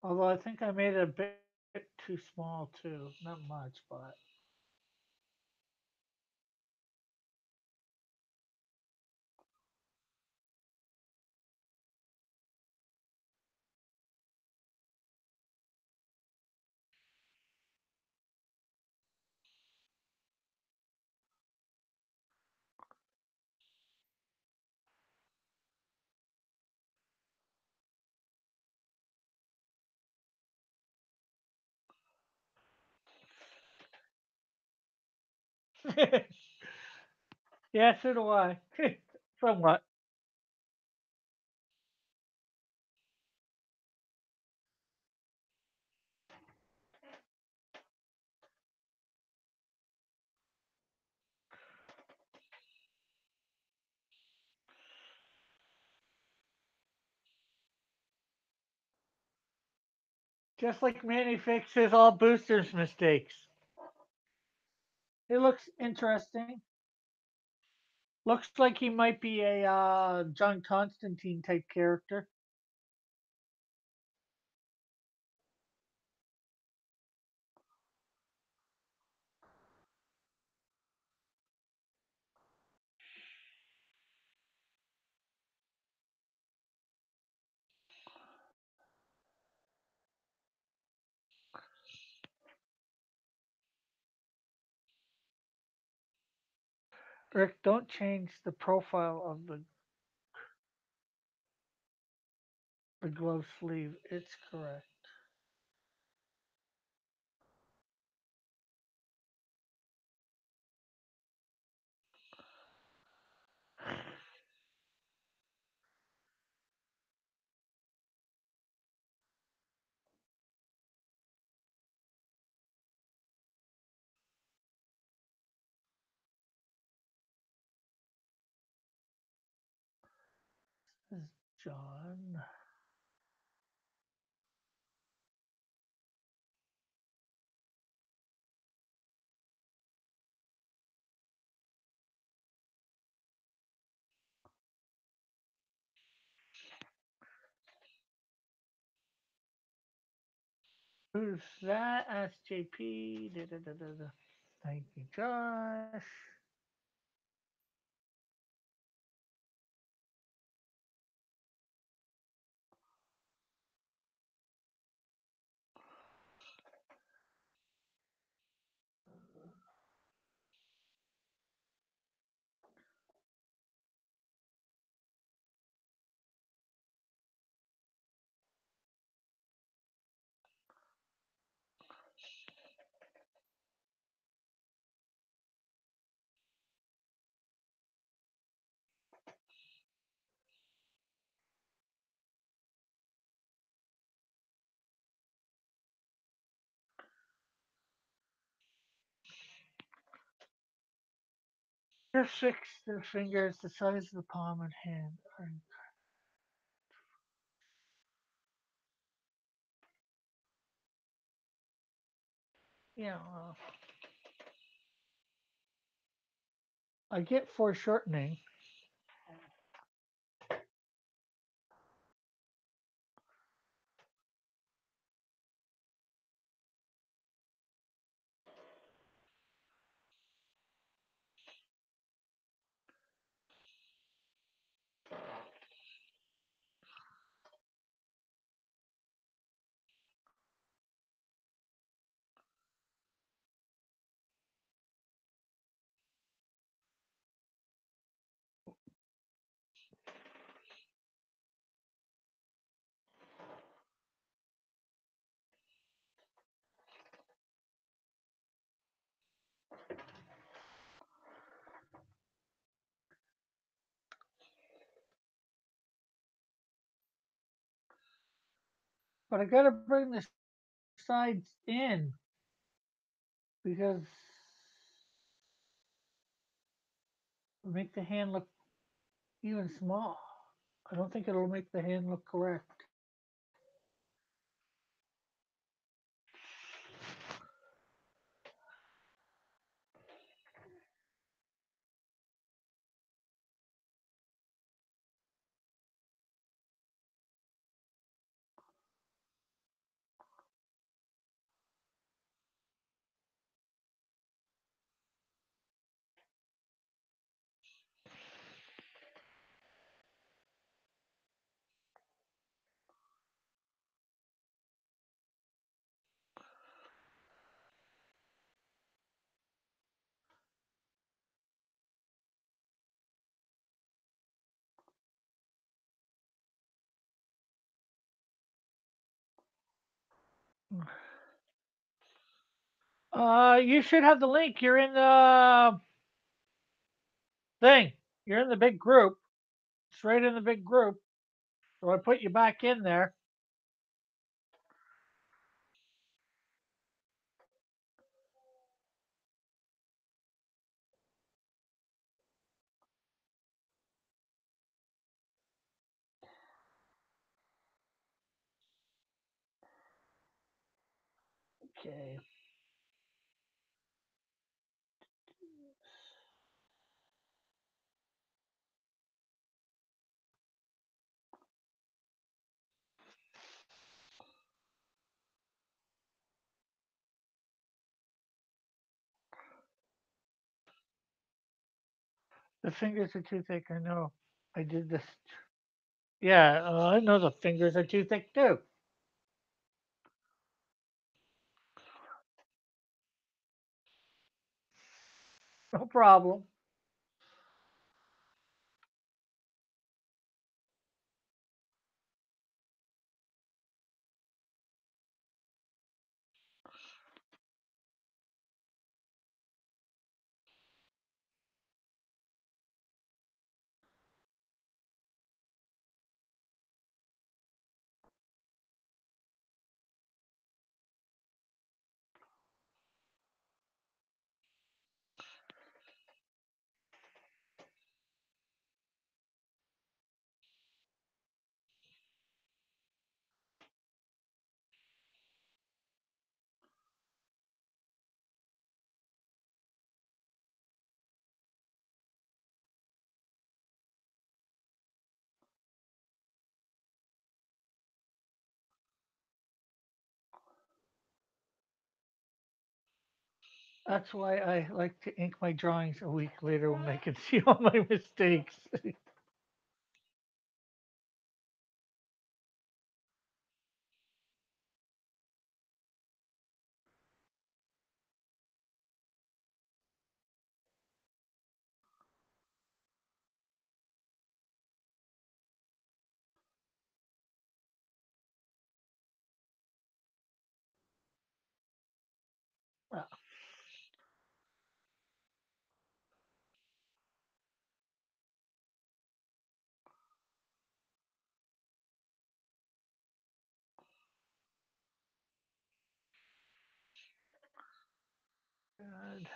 Although I think I made it a bit too small too. Not much, but yeah, so do I. Somewhat. Just like Manny fixes all boosters' mistakes. It looks interesting. Looks like he might be a John Constantine type character. Rick, don't change the profile of the glove sleeve. It's correct. This is John. Who's that? Ask JP. Da, da, da, da, da. Thank you, Josh. Just fix the fingers the size of the palm and hand. Yeah, I get foreshortening. But I gotta bring the sides in because make the hand look even small. I don't think it'll make the hand look correct. You should have the link. You're in the thing. You're in the big group. It's right in the big group. So I put you back in there. Okay. The fingers are too thick. I know. I did this. Yeah, I know the fingers are too thick too. No problem. That's why I like to ink my drawings a week later when I can see all my mistakes. Well, good.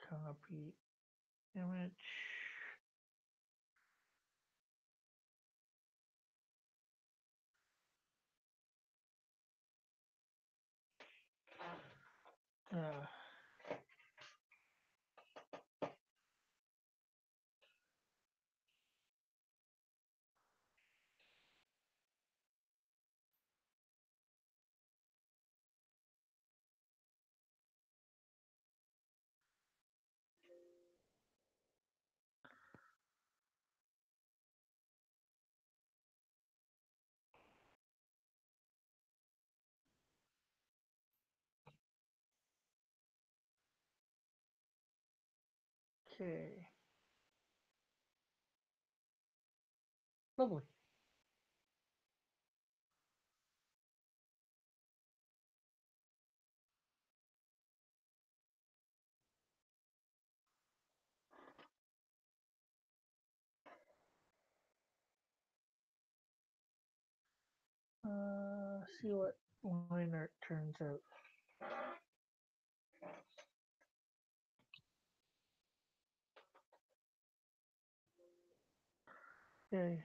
Copy image. Uh, Okay. Lovely. See what line art turns out. Okay.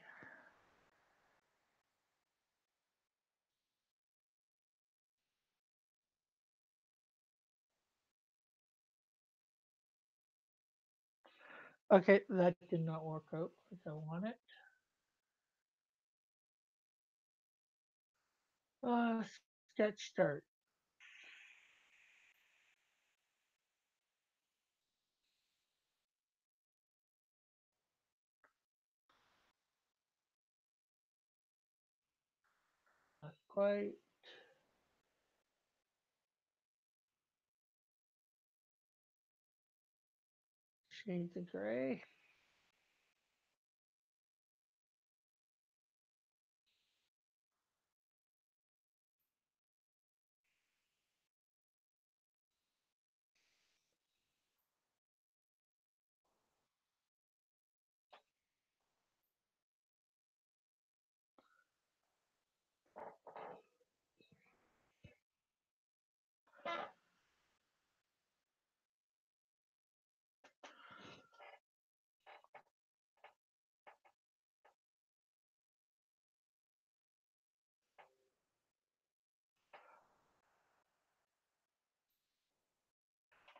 Okay, that did not work out as I want it. Uh, Sketch start. Not quite. Shades of gray.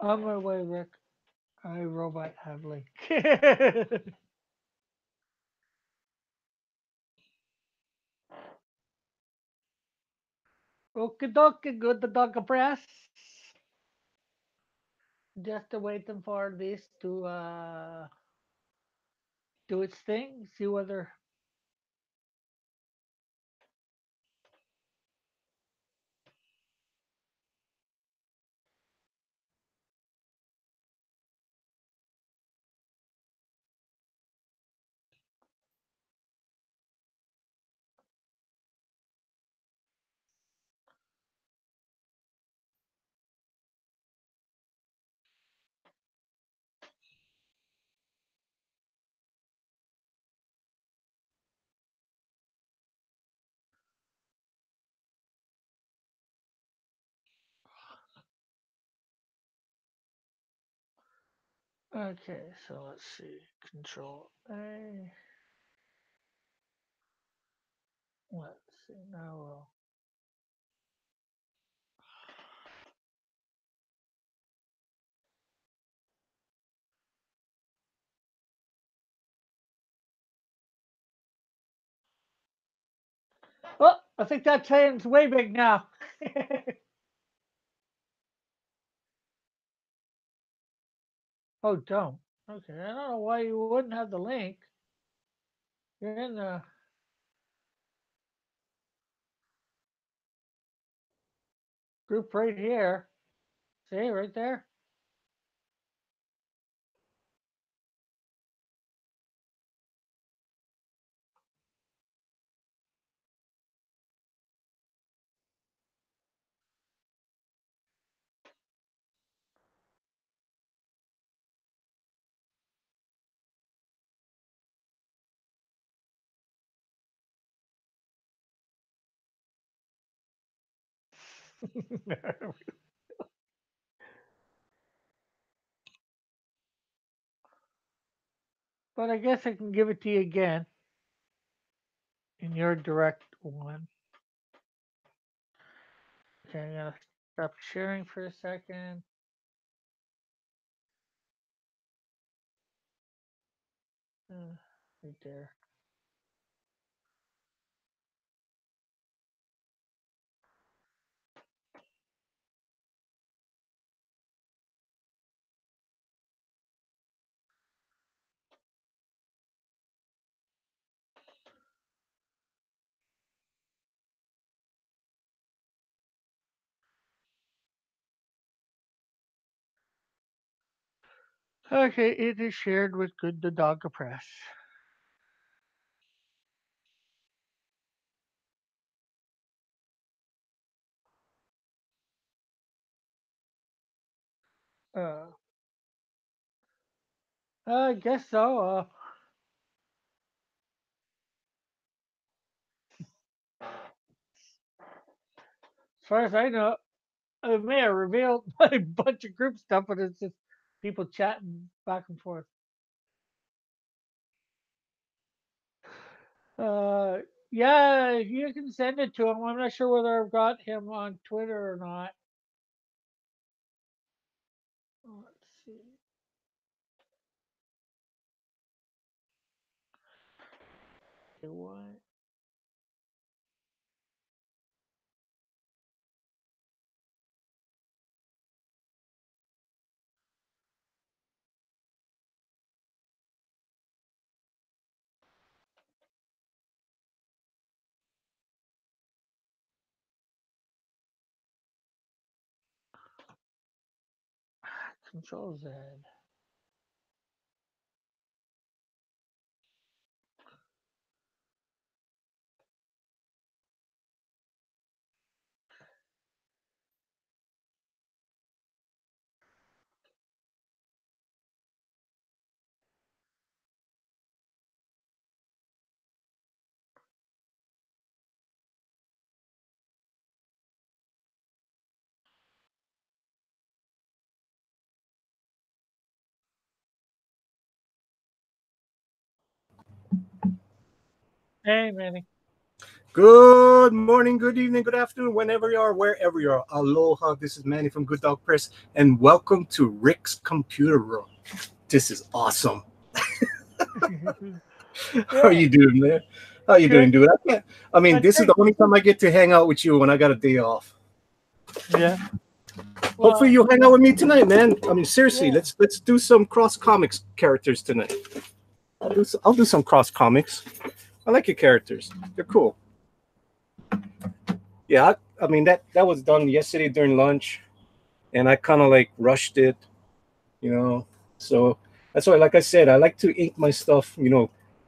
On my way, Rick. I robot have link. Okie dokie, good the dog press. Just waiting for this to do its thing. See whether. Okay, so let's see. Control A. Let's see. Now we'll. Oh, I think that thing's way big now. Oh, don't. Okay, I don't know why you wouldn't have the link. You're in the group right here. See, right there. But I guess I can give it to you again in your direct one. Okay, I'm gonna stop sharing for a second. Right there. Okay, it is shared with Good the Dog Press. Uh, I guess so. As far as I know, I may have revealed a bunch of group stuff, but it's just people chatting back and forth. Uh, yeah, you can send it to him. I'm not sure whether I've got him on Twitter or not. Let's see. Okay, what? Control Z. Hey, Manny. Good morning, good evening, good afternoon, whenever you are, wherever you are. Aloha, this is Manny from Good Dog Press, and welcome to Rick's Computer Room. This is awesome. How are Yeah, you doing, man? How you doing, good. dude? I mean, But this is hey, the only time I get to hang out with you when I got a day off. yeah. Hopefully, Well, you'll hang out with me tonight, man. I mean, seriously, yeah. let's do some cross comics characters tonight. I'll do some cross comics. I like your characters; they're cool. Yeah, I mean that was done yesterday during lunch, and I kind of like rushed it, you know. So that's why, like I said, I like to ink my stuff,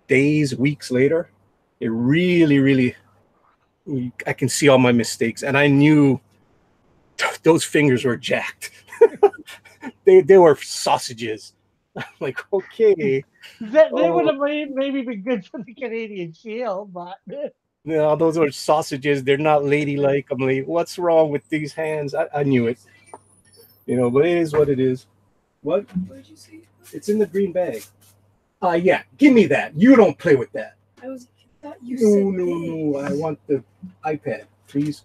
days, weeks later. It really, really, I can see all my mistakes, and I knew those fingers were jacked. They were sausages. I'm like, okay, That they would oh have maybe been good for the Canadian Shield, but no, those are sausages. They're not ladylike. I'm like, what's wrong with these hands? I knew it, but it is what it is. What did you say? It's in the green bag. Yeah, give me that. You don't play with that. Thought you said no. I want the iPad, please.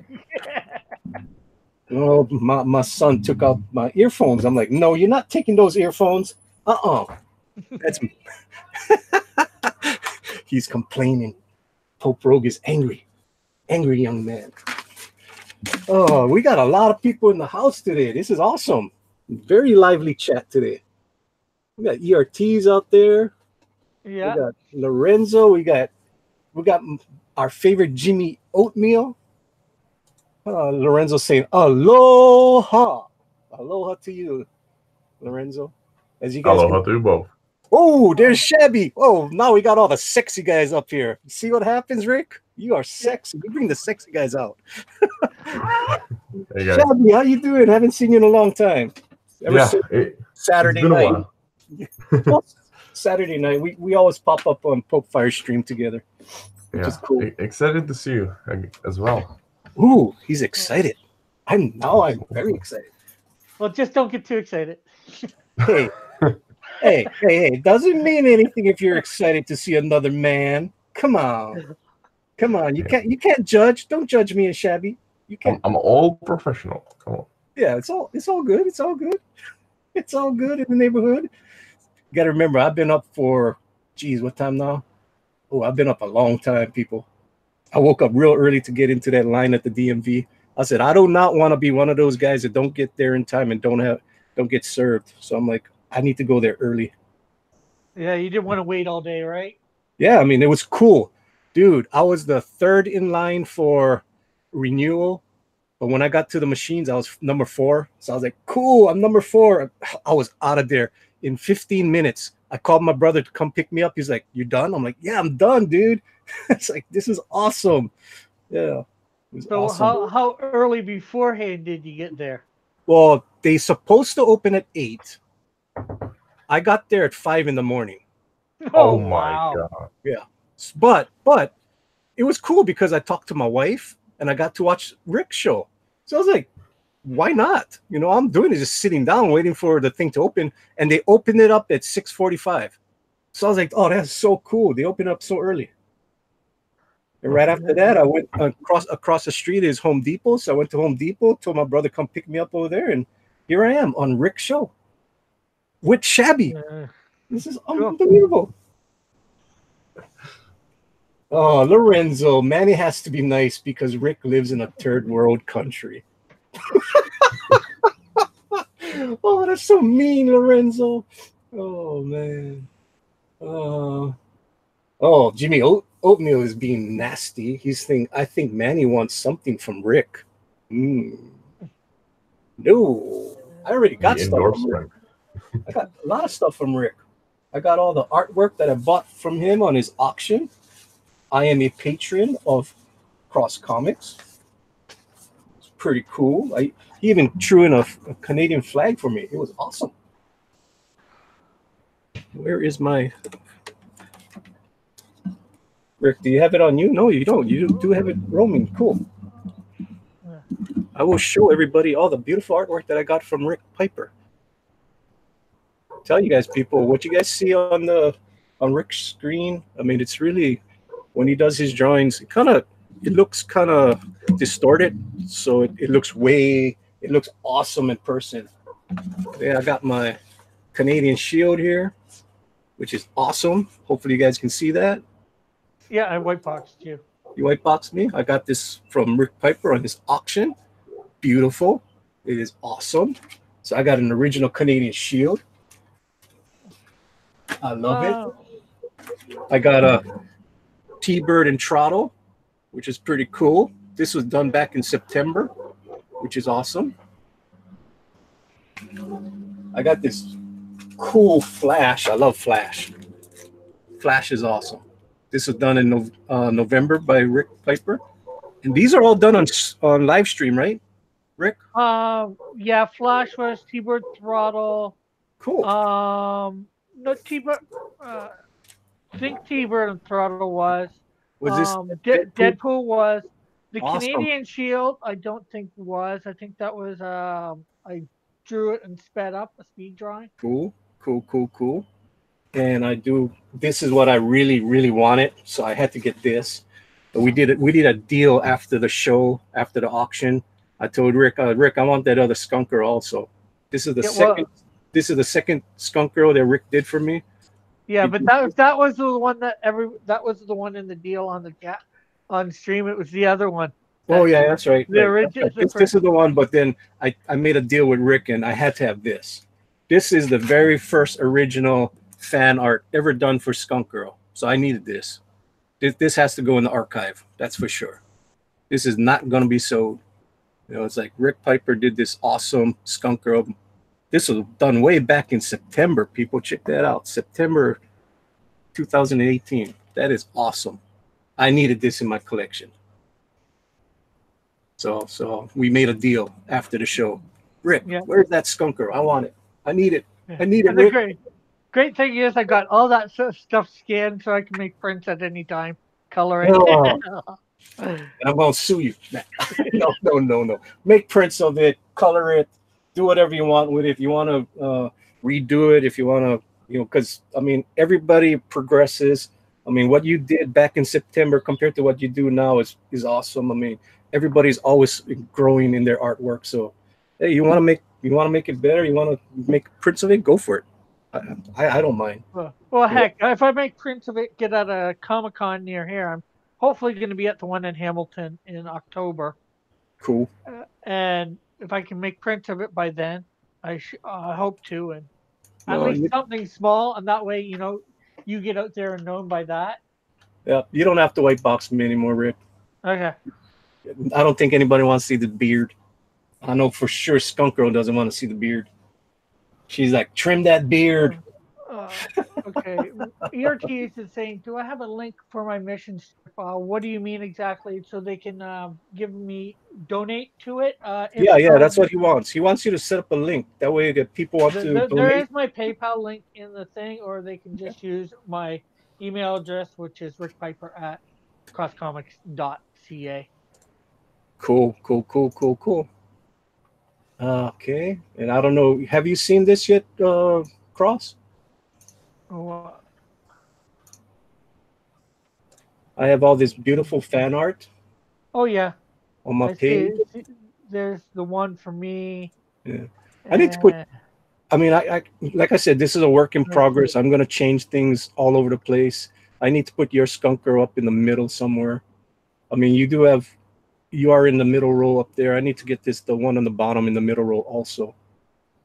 Oh, my son took out my earphones. I'm like, no, you're not taking those earphones. That's he's complaining. Pope Rogue is angry young man. Oh, we got a lot of people in the house today. This is awesome. Very lively chat today. We got ERTs out there. We yeah. got Lorenzo. We got our favorite Jimmy Oatmeal. Lorenzo saying aloha. Aloha to you, Lorenzo. As you guys can. Aloha to you both. Oh, there's Shabby. Oh, now we got all the sexy guys up here. See what happens, Rick? You are sexy. You bring the sexy guys out. Hey guys. Shabby, how you doing? Haven't seen you in a long time. Ever since It's Saturday been a night. while. Saturday night, we always pop up on Pope Fire stream together, which is cool. Excited to see you as well. Ooh, he's excited. I'm very excited. Well, just don't get too excited. Hey, hey! Doesn't mean anything if you're excited to see another man. Come on. You can't judge. Don't judge me and Shabby. You can't. I'm all professional. Come on. Yeah, it's all good. It's all good. It's all good in the neighborhood. You got to remember, I've been up for, geez, what time now? Oh, I've been up a long time, people. I woke up real early to get into that line at the DMV. I said, I do not want to be one of those guys that don't get there in time and don't get served. So I'm like, I need to go there early. Yeah, you didn't want to wait all day, right? Yeah, I mean, it was cool. Dude, I was the third in line for renewal. But when I got to the machines, I was number 4. So I was like, cool, I'm number 4. I was out of there in 15 minutes. I called my brother to come pick me up. He's like, "You done?" I'm like, "Yeah, I'm done, dude." It's like, this is awesome. Yeah. It was So awesome. how early beforehand did you get there? Well, they supposed to open at 8. I got there at 5 in the morning. Oh my god. Yeah. But it was cool because I talked to my wife and I got to watch Rick's show. So I was like, why not? You know, I'm doing it just sitting down waiting for the thing to open, and they opened it up at 6:45. So I was like, oh, that's so cool. They opened up so early. And right after that, I went across the street is Home Depot. So I went to Home Depot, told my brother come pick me up over there, and here I am on Rick's show with Shabby. This is unbelievable. Oh, Lorenzo, Manny has to be nice because Rick lives in a third world country. Oh, that's so mean, Lorenzo. Oh, man. Jimmy Oatmeal is being nasty. He's thinking, I think Manny wants something from Rick. No, I already got The stuff from Rick. I got a lot of stuff from Rick. I got all the artwork that I bought from him on his auction. I am a patron of Cross Comics. It's pretty cool. He even threw in a Canadian flag for me. It was awesome. Where is my... Rick, do you have it on you? No, you don't. You do have it roaming. Cool. I will show everybody all the beautiful artwork that I got from Rick Piper. Tell you guys, people, what you guys see on Rick's screen. I mean, it's really, when he does his drawings, it looks kind of distorted. So it looks awesome in person. Yeah, I got my Canadian Shield here, which is awesome. Hopefully you guys can see that. Yeah, I white boxed you. You white boxed me. I got this from Rick Piper on his auction. Beautiful. It is awesome. So I got an original Canadian Shield. I love it. I got a T-Bird and Trottle, which is pretty cool. This was done back in September, which is awesome. I got this cool Flash. I love Flash. Flash is awesome. This was done in November by Rick Piper. And these are all done on live stream, right, Rick? Yeah, Flash was T-Bird Throttle. Cool. No, T-Bird. I think T-Bird and Throttle was. Was this Deadpool was. The awesome. Canadian Shield, I don't think was. I think that was I drew it and sped up a speed drawing. Cool. And this is what I really, really wanted, so I had to get this. But we did a deal after the show, after the auction. I told Rick, Rick, I want that other Skunk Girl also. This is the second. This is the second Skunk Girl that Rick did for me. Yeah, but that was the one that was the one in the deal on stream. It was the other one. Oh yeah, that's right. The original. This is the one, but then I made a deal with Rick, and I had to have this. This is the very first original fan art ever done for Skunk Girl, so I needed this. This has to go in the archive. That's for sure. This is not going to be sold. You know, it's like Rick Piper did this awesome Skunk Girl. This was done way back in September. People, check that out. September 2018. That is awesome. I needed this in my collection. So we made a deal after the show. Rick, where's that Skunk Girl? I want it. I need it. I need it, Rick. Great thing is I got all that stuff scanned so I can make prints at any time. Coloring. Oh. And I'm going to sue you. No. Make prints of it. Color it. Do whatever you want with it. If you want to redo it, if you want to, because, I mean, everybody progresses. I mean, what you did back in September compared to what you do now is awesome. I mean, everybody's always growing in their artwork. So, hey, you want to make it better? You want to make prints of it? Go for it. I don't mind. Well, heck, if I make prints of it, get at a Comic-Con near here, I'm hopefully going to be at the one in Hamilton in October. Cool. And if I can make prints of it by then, I hope to, and at least something small, and that way, you get out there and known by that. Yeah, you don't have to white box me anymore, Rick. Okay. I don't think anybody wants to see the beard. I know for sure Skunk Girl doesn't want to see the beard. She's like, trim that beard. Okay. ERTs is saying, do I have a link for my mission strip? What do you mean exactly? So they can donate to it? If Yeah, so, that's what he wants. He wants you to set up a link. That way that people want to there donate. is my PayPal link in the thing, or they can just use my email address, which is rickpiper@crosscomics.ca. Cool. Okay. And I don't know, have you seen this yet, Cross? Oh, I have all this beautiful fan art oh yeah. on my I page. see. There's the one for me. Yeah. I need to put, and- I mean, I like I said, this is a work in progress. I'm going to change things all over the place. I need to put your Skunk Girl up in the middle somewhere. I mean, you are in the middle row up there. I need to get the one on the bottom in the middle row also.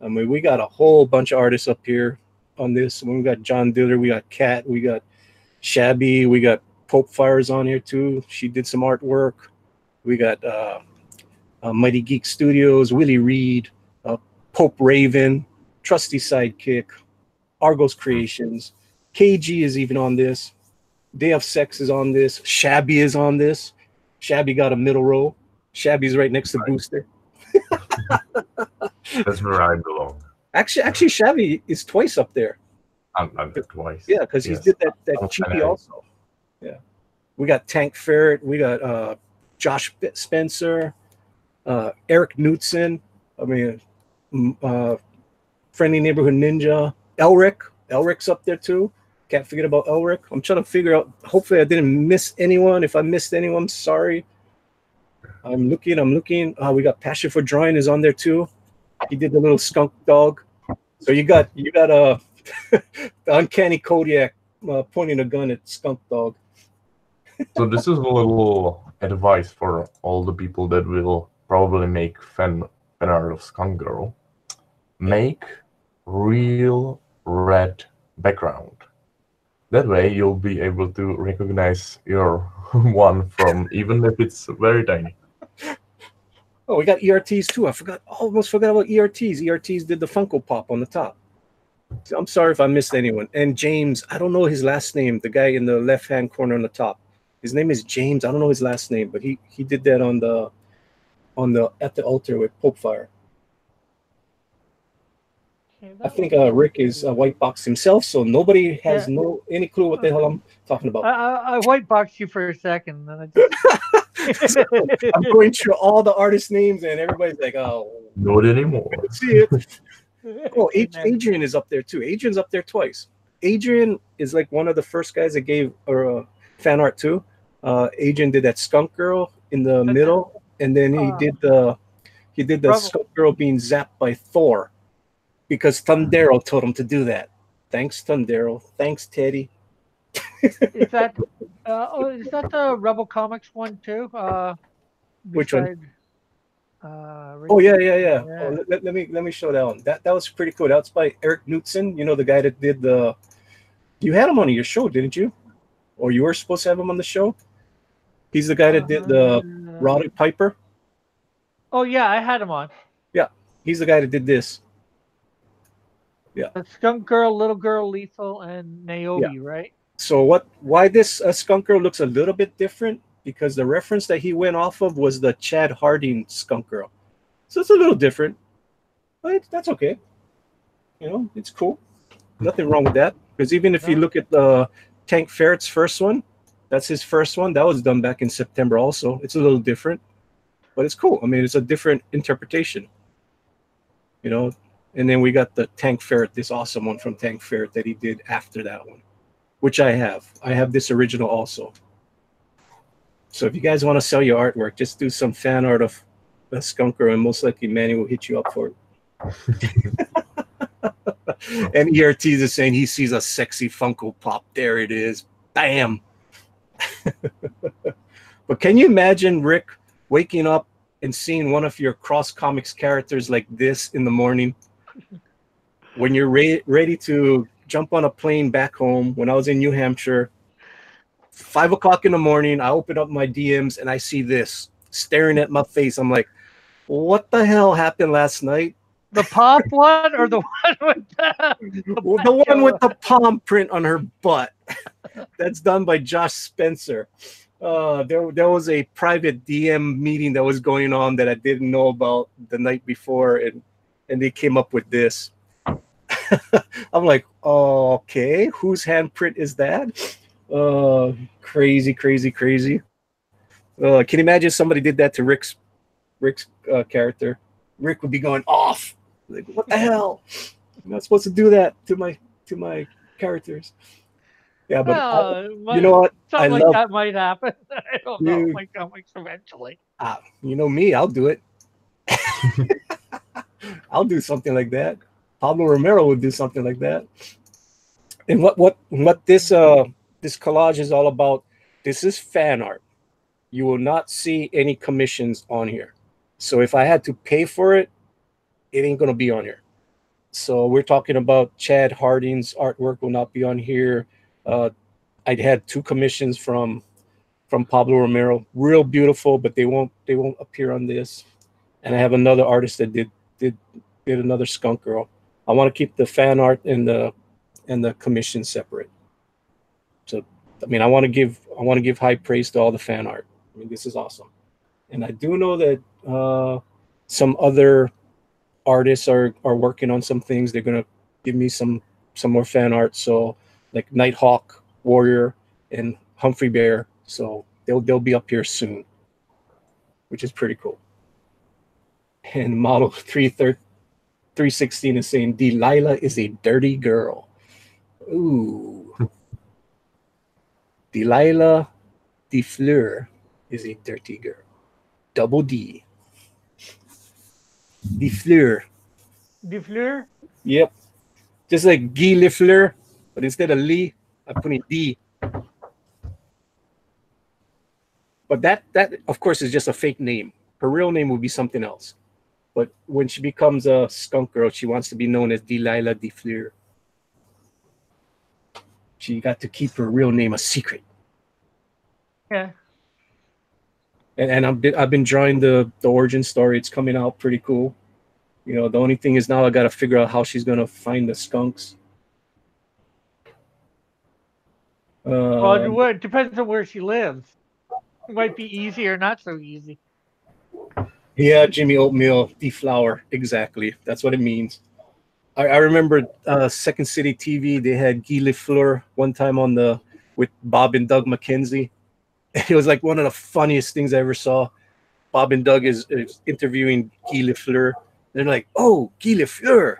I mean, we got a whole bunch of artists up here on this. We got John Diller, we got Kat, we got Shabby, we got Pope Fires on here too. She did some artwork. We got Mighty Geek Studios, Willie Reed, Pope Raven, Trusty Sidekick, Argos Creations. KG is even on this. Day of Sex is on this. Shabby is on this. Shabby got a middle row. Shabby's right next to Booster. That's where I belong. Actually, Shabby is twice up there. I'm there twice. Yeah, because he did that cheapy also. Yeah, we got Tank Ferret. We got Josh Spencer, Eric Knudsen. I mean, Friendly Neighborhood Ninja. Elric's up there too. Can't forget about Elric. I'm trying to figure out. Hopefully, I didn't miss anyone. If I missed anyone, sorry. I'm looking. We got Passion for Drawing is on there too. He did the little skunk dog. So you got the uncanny Kodiak pointing a gun at skunk dog. So this is a little advice for all the people that will probably make fan art of Skunk Girl. Make real red background. That way you'll be able to recognize your one from, even if it's very tiny. Oh, we got ERTs too. Almost forgot about ERTs. ERTs did the Funko Pop on the top. I'm sorry if I missed anyone. And James, I don't know his last name. The guy in the left-hand corner on the top. His name is James. I don't know his last name, but he did that at the altar with Pope Fire. I think Rick is a white box himself, so nobody has any clue what the hell I'm talking about. I white boxed you for a second. And I'm going through all the artist names, and everybody's like, "Oh, not anymore." See it. Oh, Adrian is up there too. Adrian's up there twice. Adrian is like one of the first guys that gave fan art too. Adrian did that Skunk Girl in the middle, and then he did the Skunk Girl being zapped by Thor, because Thundero told him to do that. Thanks, Thundero. Thanks, Teddy. Is that the Rebel Comics one too? Which one? Oh yeah. Oh, let me show that one. That was pretty cool. That's by Eric Knudsen. You know, the guy that did the. You had him on your show, didn't you? Or you were supposed to have him on the show. He's the guy that did the Roddy Piper. Oh yeah, I had him on. Yeah, he's the guy that did this. Yeah. The Skunk Girl, Little Girl, Lethal, and Naomi, right? So why this Skunk Girl looks a little bit different? Because the reference that he went off of was the Chad Harding Skunk Girl. So it's a little different. But that's okay. You know, it's cool. Nothing wrong with that. Because even if you look at the Tank Ferret's first one, that's his first one. That was done back in September also. It's a little different. But it's cool. I mean, it's a different interpretation. You know, and then we got the Tank Ferret, this awesome one from Tank Ferret that he did after that one, which I have. I have this original also. So if you guys want to sell your artwork, just do some fan art of the Skunk Girl, and most likely Manny will hit you up for it. And ERT is saying he sees a sexy Funko Pop. There it is. Bam. But can you imagine, Rick, waking up and seeing one of your Cross Comics characters like this in the morning? When you're ready to jump on a plane back home, when I was in New Hampshire, 5 o'clock in the morning, I open up my DMs and I see this staring at my face. I'm like, what the hell happened last night? The pop one or the one with the The one with the palm print on her butt. That's done by Josh Spencer. There was a private DM meeting that was going on that I didn't know about the night before, and they came up with this. I'm like, okay, whose handprint is that? Crazy. Can you imagine if somebody did that to Rick's character? Rick would be going off. Like, what the hell? I'm not supposed to do that to my characters. Yeah, but you know what? Something like that might happen. I don't know. My comics eventually. You know me, I'll do it. I'll do something like that. Pablo Romero would do something like that. And what this collage is all about? This is fan art. You will not see any commissions on here. So if I had to pay for it, it ain't gonna be on here. So we're talking about Chad Harding's artwork will not be on here. I had 2 commissions from Pablo Romero, real beautiful, but they won't appear on this. And I have another artist that did another Skunk Girl. I want to keep the fan art and the commission separate. So I mean, I want to give high praise to all the fan art. I mean, this is awesome. And I do know that some other artists are working on some things. They're gonna give me some more fan art. So like Nighthawk, Warrior, and Humphrey Bear. So they'll be up here soon, which is pretty cool. And model 316 is saying Delilah is a dirty girl. Ooh. Delilah DeFleur is a dirty girl. Double D. DeFleur. DeFleur? Yep. Just like Guy Lafleur, but instead of Lee, I put in D. But that of course is just a fake name. Her real name would be something else. But when she becomes a Skunk Girl, she wants to be known as Delilah DeFleur. She got to keep her real name a secret. Yeah. And I've been drawing the origin story. It's coming out pretty cool. You know, the only thing is now I got to figure out how she's gonna find the skunks. Well, it depends on where she lives. It might be easy or not so easy. Yeah, Jimmy Oatmeal, deflower. Exactly. That's what it means. I remember Second City TV, they had Guy Lafleur one time with Bob and Doug McKenzie. It was like one of the funniest things I ever saw. Bob and Doug is interviewing Guy Lafleur. They're like, oh, Guy Lafleur.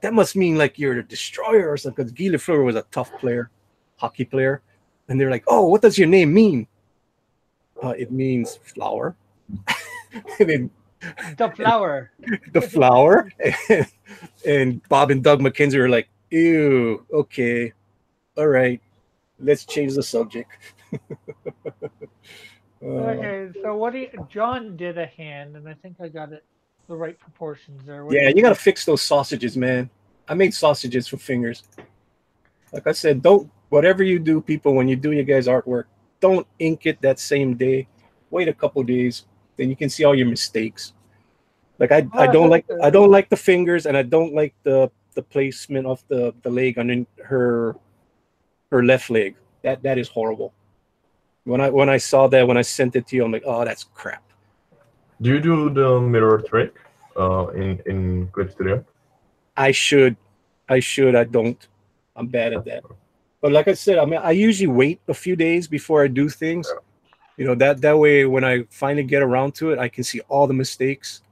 That must mean like you're a destroyer or something, because Guy Lafleur was a tough player, hockey player. And they're like, oh, what does your name mean? It means flower. And then, the flower. The flower. And Bob and Doug McKenzie were like, ew, okay. All right. Let's change the subject. Okay, so John did a hand, and I think I got it the right proportions there. Yeah, you got to fix those sausages, man. I made sausages for fingers. Like I said, whatever you do, people, when you do your guys' artwork, don't ink it that same day. Wait a couple days, then you can see all your mistakes. Like I don't like the fingers, and I don't like the placement of the leg on her left leg. That is horrible. When I saw that, when I sent it to you, I'm like, oh, that's crap. Do you do the mirror trick in Clip Studio? I should. I don't. I'm bad at that. But like I said, I mean, I usually wait a few days before I do things. Yeah. You know, that way when I finally get around to it, I can see all the mistakes.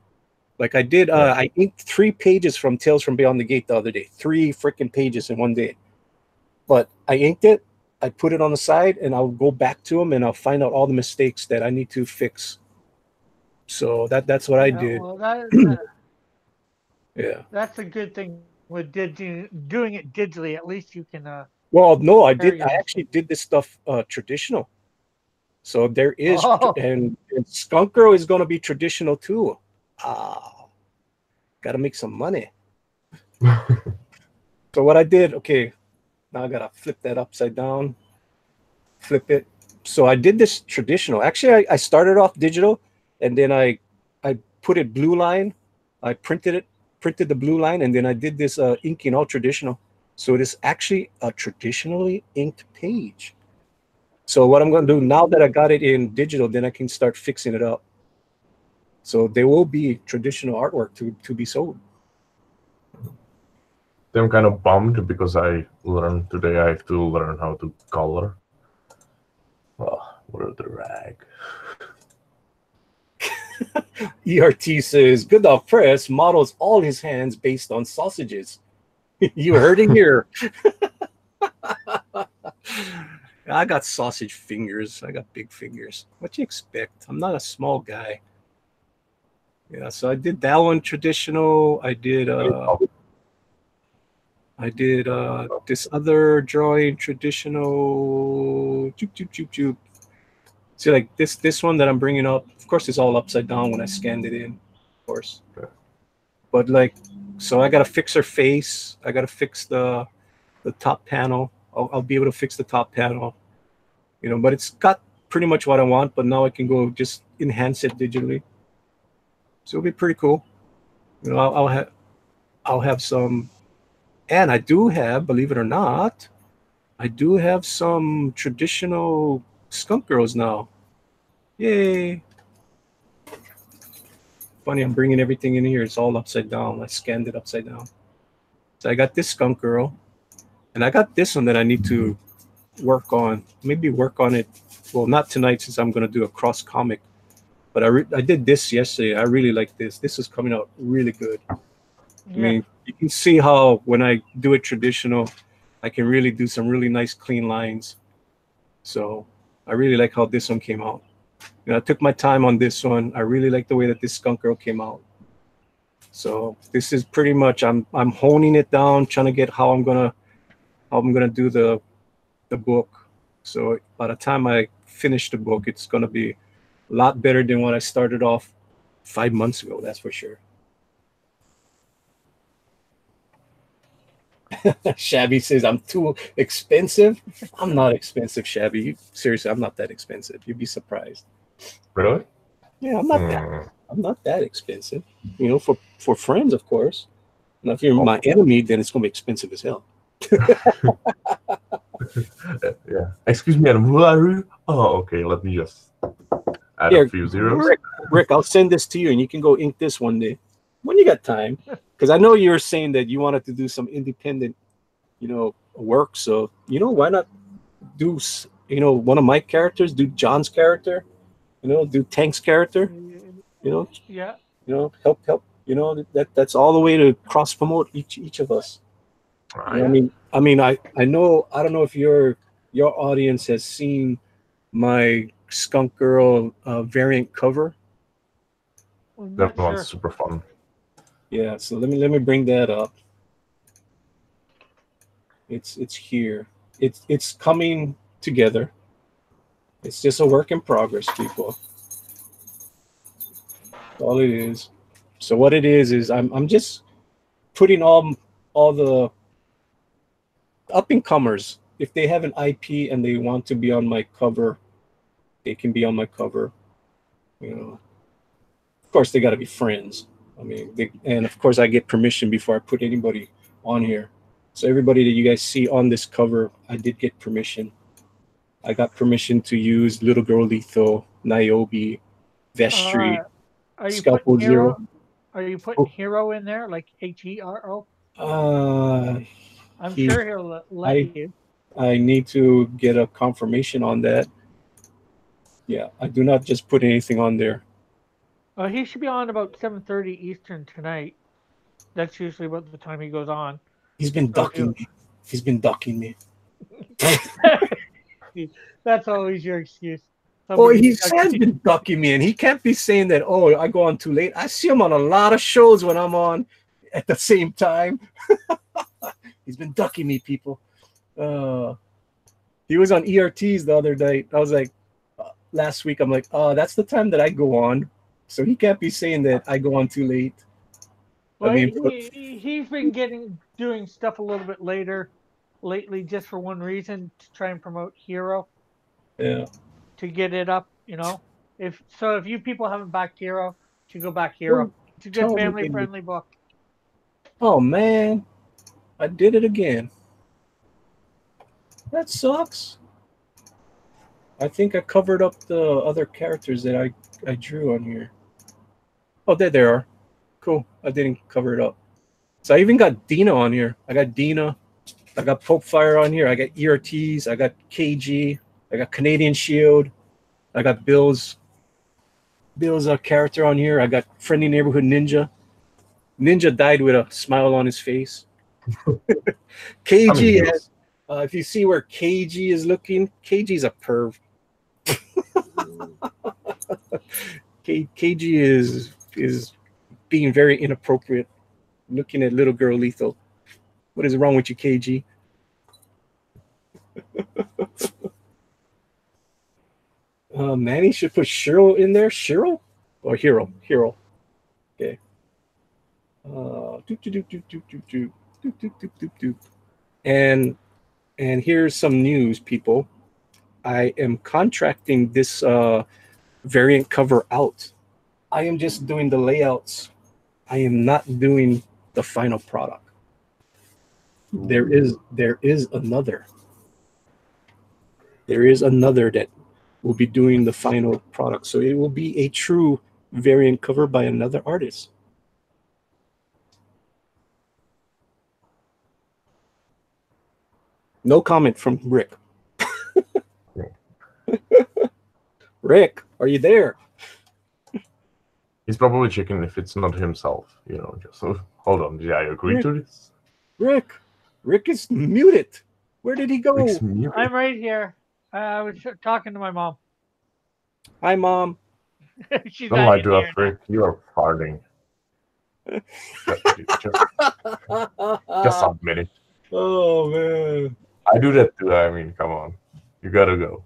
Like I did, I inked 3 pages from Tales from Beyond the Gate the other day. 3 freaking pages in one day. But I inked it, I put it on the side, and I'll go back to them and I'll find out all the mistakes that I need to fix. So that's what I did. Well, yeah. That's a good thing with doing it digitally. At least you can. Well, no, I actually did this stuff traditional. So there is, and Skunk Girl is going to be traditional too. Got to make some money. So what I did, okay, now I got to flip that upside down, flip it. So I did this traditional. Actually, I started off digital, and then I put it blue line. I printed the blue line, and then I did this inking all traditional. So it is actually a traditionally inked page. So what I'm going to do now that I got it in digital, then I can start fixing it up. So there will be traditional artwork to be sold. I'm kind of bummed because I learned today I have to learn how to color. Oh, what a drag. ERT says, Goodall Press models all his hands based on sausages. You heard it here. I got sausage fingers. I got big fingers. What you expect? I'm not a small guy. Yeah, so I did that one traditional. I did this other drawing traditional. Choop, choop, choop, choop. See, like this one that I'm bringing up, of course, it's all upside down when I scanned it in, of course. Okay. But like, so I gotta fix her face. I gotta fix the top panel. I'll be able to fix the top panel, you know. But it's got pretty much what I want. But now I can go just enhance it digitally. So it'll be pretty cool. You know, I'll have some, and I do have, believe it or not, I do have some traditional skunk girls now. Yay! Funny, I'm bringing everything in here. It's all upside down. I scanned it upside down. So I got this skunk girl, and I got this one that I need to work on. Maybe work on it. Well, not tonight since I'm going to do a cross comic. But I did this yesterday. I really like this. This is coming out really good. Yeah. I mean, you can see how when I do it traditional, I can really do some really nice clean lines. So I really like how this one came out. You know, I took my time on this one. I really like the way that this skunk girl came out. So this is pretty much I'm honing it down, trying to get how I'm gonna do the book. So by the time I finish the book, it's gonna be a lot better than what I started off 5 months ago. That's for sure. Shabby says I'm too expensive. I'm not expensive, Shabby. Seriously, I'm not that expensive. You'd be surprised. Really? Yeah, I'm not that expensive. You know, for friends, of course. Now, if you're my enemy, then it's gonna be expensive as hell. Yeah. Excuse me, and who are you? Oh, okay. Let me just add Here, a few zeros. Rick, I'll send this to you, and you can go ink this one day when you got time. Because I know you're saying that you wanted to do some independent, you know, work. So you know, why not do one of my characters, do John's character, you know, do Tank's character, you Yeah. know, help. You know, that's all the way to cross promote each of us. Right. You know, I mean, I know, I don't know if your audience has seen my Skunk Girl variant cover. I'm That not one's sure. super fun. Yeah, so let me bring that up. It's here. It's coming together. It's just a work in progress, people. All it is. So what it is I'm just putting all the up and comers. If they have an IP and they want to be on my cover, they can be on my cover. You know, of course they got to be friends. I mean, and of course I get permission before I put anybody on here. So everybody that you guys see on this cover, I did get permission. I got permission to use Little Girl Lethal, Niobe, Vestry, Are you Scalpel putting Hero? Zero. Are you putting Hero in there, like HERO? I'm He- sure he'll let you. I need to get a confirmation on that. Yeah, I do not just put anything on there. He should be on about 7:30 Eastern tonight. That's usually about the time he goes on. He's been So ducking me. He's been ducking me. That's always your excuse. Oh, Somebody he has been ducking me, and he can't be saying that, oh, I go on too late. I see him on a lot of shows when I'm on at the same time. He's been ducking me, people. He was on ERTs the other night. I was like, last week, I'm like, oh, that's the time that I go on. So he can't be saying that I go on too late. Well, I mean, he's been doing stuff a little bit later lately, just for one reason, to try and promote Hero, yeah. to get it up. You know, If you people haven't backed Hero, you should go back Hero. It's a good Tell me, family-friendly book. Oh man, I did it again. That sucks. I think I covered up the other characters that I drew on here. Oh, there they are. Cool. I didn't cover it up. So I even got Dina on here. I got Dina. I got Pope Fire on here. I got ERTs. I got KG. I got Canadian Shield. I got Bill's character on here. I got Friendly Neighborhood Ninja. Ninja died with a smile on his face. KG has, if you see where KG is looking, KG's a perv. KG is being very inappropriate, looking at little girl Lethal. What is wrong with you, KG? Manny should put Shiro in there. Shiro or Hero? Hero. Okay. And here's some news, people. I am contracting this variant cover out. I am just doing the layouts. I am not doing the final product. There is another. There is another that will be doing the final product. So it will be a true variant cover by another artist. No comment from Rick. Rick, are you there? He's probably checking if it's not himself, just so hold on. Did I agree to this? Rick is muted. Where did he go? I'm right here. I was talking to my mom. Hi, Mom. She's Don't lie to us, Rick. You are farting. Just admit it. Oh, man. I do that too. I mean, come on. You gotta go.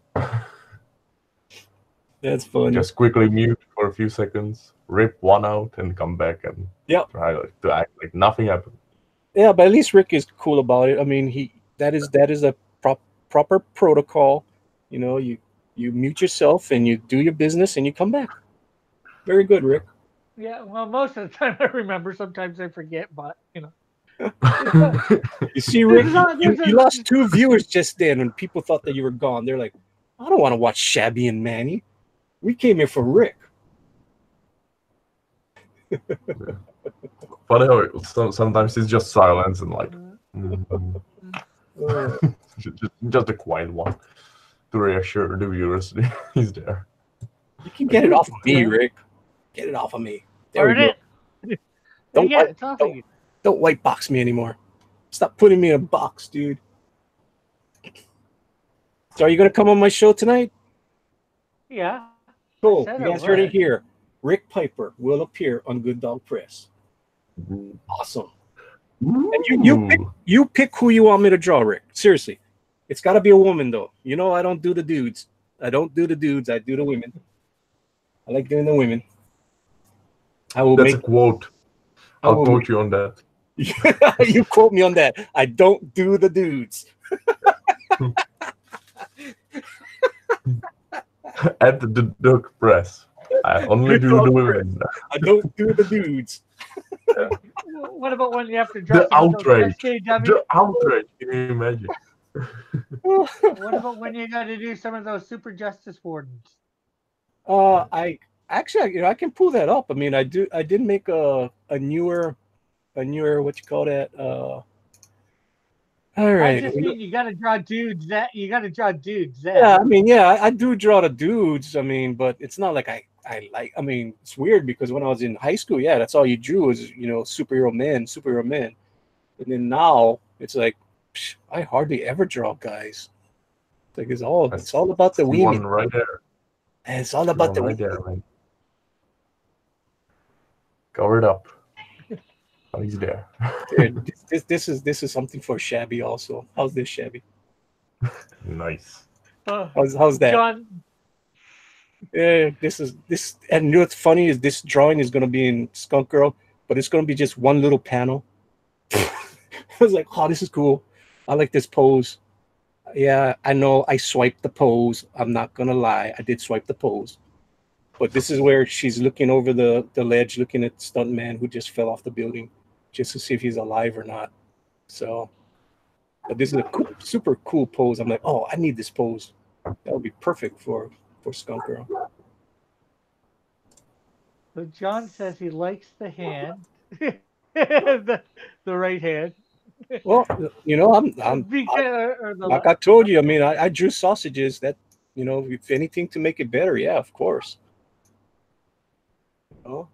That's funny. Just quickly mute for a few seconds, rip one out, and come back and try to act like nothing happened. Yeah, but at least Rick is cool about it. I mean, that is a proper protocol. You mute yourself and you do your business and you come back. Very good, Rick. Yeah, well, most of the time I remember. Sometimes I forget, but You see, Rick, you lost 2 viewers just then when people thought that you were gone. They're like, I don't want to watch Shabby and Manny. We came here for Rick. Funny how sometimes it's just silence and like just a quiet one to reassure the viewers he's there. You can get it off of me, Rick. Get it off of me. There we go. Don't white box me anymore. Stop putting me in a box, dude. So are you going to come on my show tonight? Yeah. Cool. You guys heard it here. Rick Piper will appear on Good Dog Press. Awesome. And you pick who you want me to draw, Rick. Seriously. It's got to be a woman, though. I don't do the dudes. I do the women. I like doing the women. That's a quote. I'll quote you on that. You quote me on that. I don't do the dudes. At the Dog Press. I only do the women. I don't do the dudes. Yeah. What about when you have to dress the outrage? The outrage. Can you imagine? What about when you got to do some of those Super Justice Wardens? I actually, I can pull that up. I mean, I did make a newer, what you call that? All right. I just mean you got to draw dudes. Yeah, I mean, I do draw the dudes. I mean, but it's not like I like. I mean, it's weird because when I was in high school, that's all you drew is superhero men, and then now it's like I hardly ever draw guys. Like it's all about the women. One right there. And it's all about the women. There, man. Cover it up. Oh, he's there. Dude, this is something for Shabby also. How's this, Shabby? Nice. How's that? John. Yeah, this and what's funny is this drawing is gonna be in Skunk Girl, but it's gonna be just one little panel. I was like, oh, this is cool. I like this pose. Yeah, I know I swiped the pose. I'm not gonna lie, I did swipe the pose. But this is where she's looking over the ledge, looking at Stuntman who just fell off the building, just to see if he's alive or not. So, but this is a cool, super cool pose. I'm like, oh, I need this pose. That would be perfect for Skunk Girl. So John says he likes the hand, the right hand. Well, you know, like I told you, I mean, I drew sausages. That, you know, if anything to make it better, yeah, of course. Oh,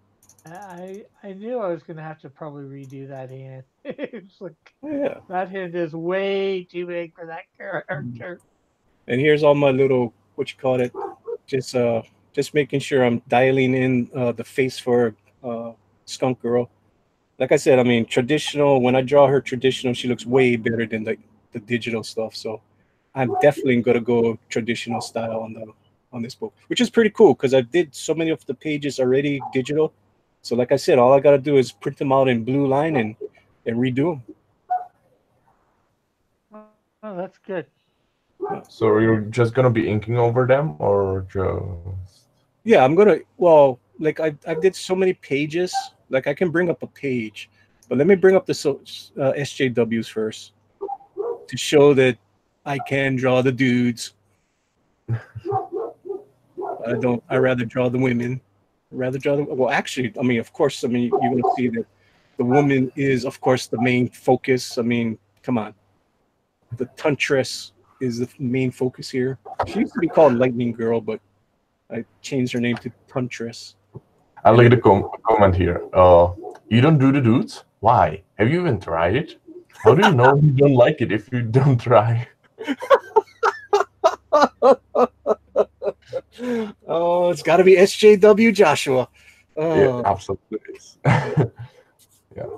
I knew I was gonna have to probably redo that hand. It's like yeah. that hand is way too big for that character. And here's all my little, what you call it, just making sure I'm dialing in the face for Skunk Girl. Like I said, I mean, traditional, when I draw her traditional, she looks way better than the digital stuff. So I'm definitely going to go traditional style on this book, which is pretty cool because I did so many of the pages already digital. So like I said, all I got to do is print them out in blue line and redo them. Oh, that's good. So you're just gonna be inking over them, or just? Yeah, I'm gonna. Well, like I did so many pages. Like I can bring up a page, but let me bring up the SJWs first to show that I can draw the dudes. I don't. I rather draw the women. Well, actually, I mean, of course. I mean, you're gonna see that the woman is, of course, the main focus. I mean, come on. The Tuntress is the main focus here. She used to be called Lightning Girl, but I changed her name to Tuntress. I like the comment here. You don't do the dudes? Why? Have you even tried it? How do you know you don't like it if you don't try? Oh, it's got to be SJW Joshua. Oh. Yeah, absolutely.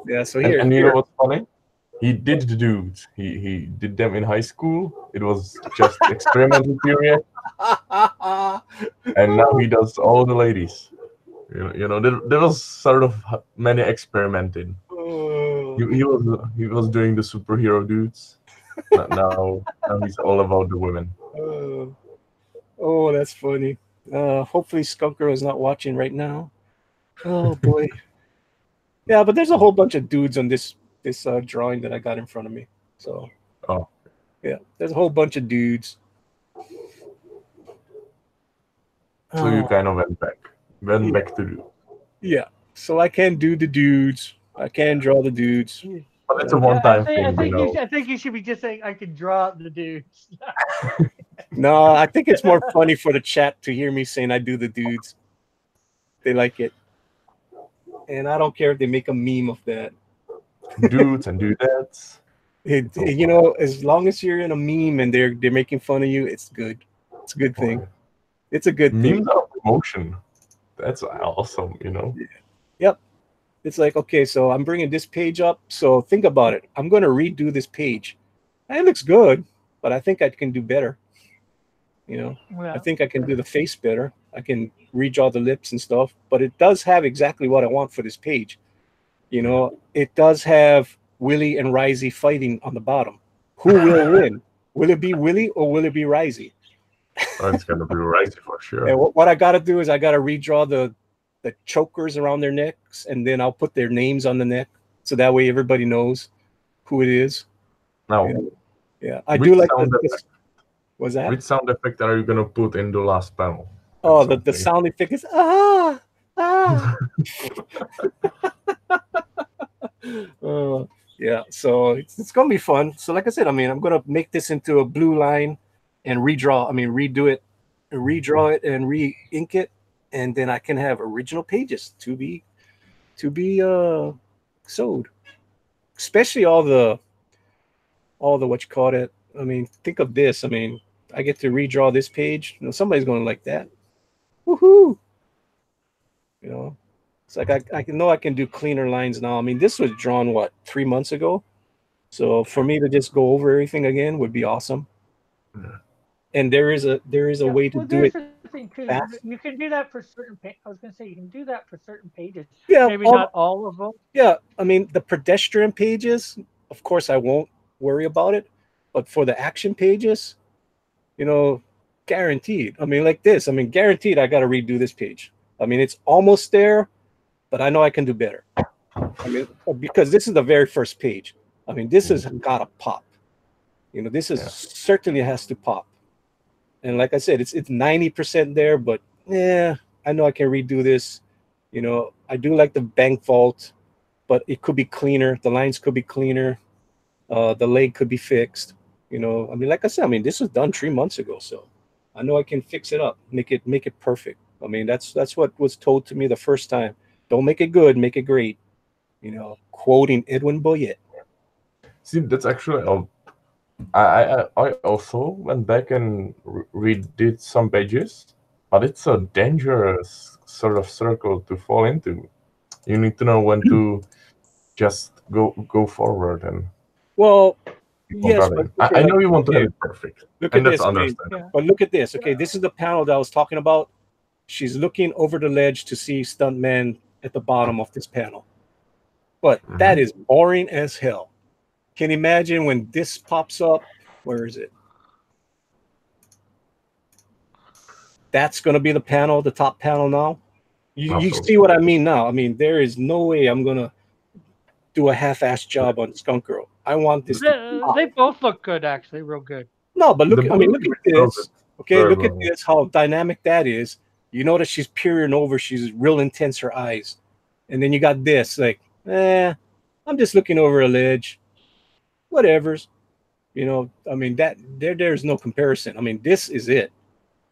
Yeah. So here, and you know what's funny? He did the dudes. He did them in high school. It was just experimental period, and now he does all the ladies. You know, there was sort of many experimenting. He was doing the superhero dudes. Now he's all about the women. Oh, that's funny. Hopefully Skunk Girl is not watching right now. Oh boy. Yeah, but there's a whole bunch of dudes on this drawing that I got in front of me. So yeah, there's a whole bunch of dudes. So you kind of went back to do. Yeah, so I can do the dudes. I can draw the dudes. But it's a one-time thing, I think you should be just saying I can draw the dudes. No, I think it's more funny for the chat to hear me saying I do the dudes. They like it, and I don't care if they make a meme of that. Dudes and dudettes. You know, as long as you're in a meme and they're making fun of you, it's good. It's a good thing. It's a good thing. Memes are promotion. That's awesome, you know. Yeah. Yep. It's like, okay, so I'm bringing this page up. So think about it. I'm going to redo this page. It looks good, but I think I can do better. You know, I think I can do the face better. I can redraw the lips and stuff, but it does have exactly what I want for this page. You know, it does have Willie and Risey fighting on the bottom. Who will win? Will it be Willie or will it be Risey? Oh, it's going to be Risey for sure. And what I got to do is I got to redraw the chokers around their necks, and then I'll put their names on the neck, so that way everybody knows who it is. Now, yeah, I do like what's that? Which sound effect are you going to put in the last panel? Oh, the sound effect is ah. Yeah, so it's gonna be fun. So like I said, I mean, I'm gonna make this into a blue line and redo it, and redraw it and re-ink it, and then I can have original pages to be sewed. Especially all the what you call it. I mean, think of this. I mean, I get to redraw this page. You know, somebody's gonna like that. Woohoo! You know, it's like I know I can do cleaner lines now. I mean, this was drawn 3 months ago, so for me to just go over everything again would be awesome. Yeah. And there is a way to do it. You can do that for certain. I was going to say you can do that for certain pages. Yeah, maybe not all of them. Yeah, I mean the pedestrian pages, of course, I won't worry about it, but for the action pages, you know, guaranteed. I mean, like this. I mean, guaranteed. I got to redo this page. I mean, it's almost there, but I know I can do better. I mean, because this is the very first page. I mean, this has got to pop. You know, this is certainly has to pop. And like I said, it's 90% there, but yeah, I know I can redo this. You know, I do like the bank vault, but it could be cleaner. The lines could be cleaner. The leg could be fixed. You know, I mean, like I said, I mean, this was done 3 months ago, so I know I can fix it up, make it perfect. I mean, that's what was told to me the first time. Don't make it good, make it great. You know, quoting Edwin Boyette. See, that's actually I also went back and redid some pages, but it's a dangerous sort of circle to fall into. You need to know when to just go forward and. Well, yes, but I know you want to have it perfect. Look and at that's this. understandable. But look at this. Okay, this is the panel that I was talking about. She's looking over the ledge to see Stuntman at the bottom of this panel. But that is boring as hell. Can you imagine when this pops up? Where is it? That's going to be the panel, the top panel now. You see what I mean now. I mean, there is no way I'm going to do a half-assed job on Skunk Girl. I want this. They both look good, actually, real good. No, but look. I mean, look at this. Okay, Very look at this. How dynamic that is. You notice she's peering over. She's real intense. Her eyes, and then you got this. Like, I'm just looking over a ledge. Whatever's. You know, I mean that there's no comparison. I mean, this is it.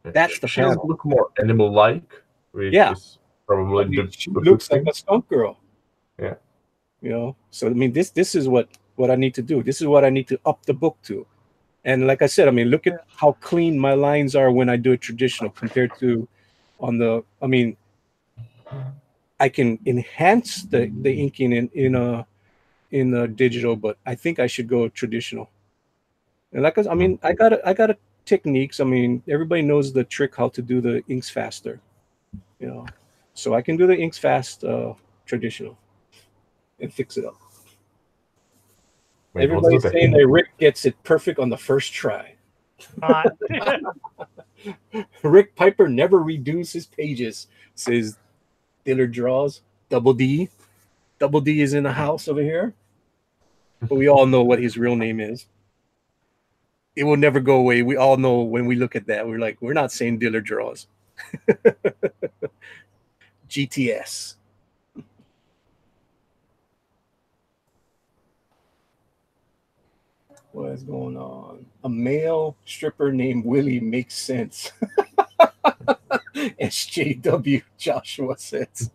That's the She does panel. look more animal-like. Which is probably I mean, she looks like a skunk girl. Yeah. You know, so I mean, this is what I need to do. This is what I need to up the book to. And like I said, I mean, look at how clean my lines are when I do it traditional compared to on the. I mean, I can enhance the inking in a digital, but I think I should go traditional. And like I mean, I got a techniques. I mean, everybody knows the trick how to do the inks faster. You know, so I can do the inks fast traditional and fix it up. Wait, Everybody's saying that Rick gets it perfect on the first try. Rick Piper never redos his pages, says Dillard Draws. Double D. Double D is in the house over here. But we all know what his real name is. It will never go away. We all know when we look at that, we're like, we're not saying Dillard Draws. GTS. What is going on? A male stripper named Willie makes sense. SJW Joshua says.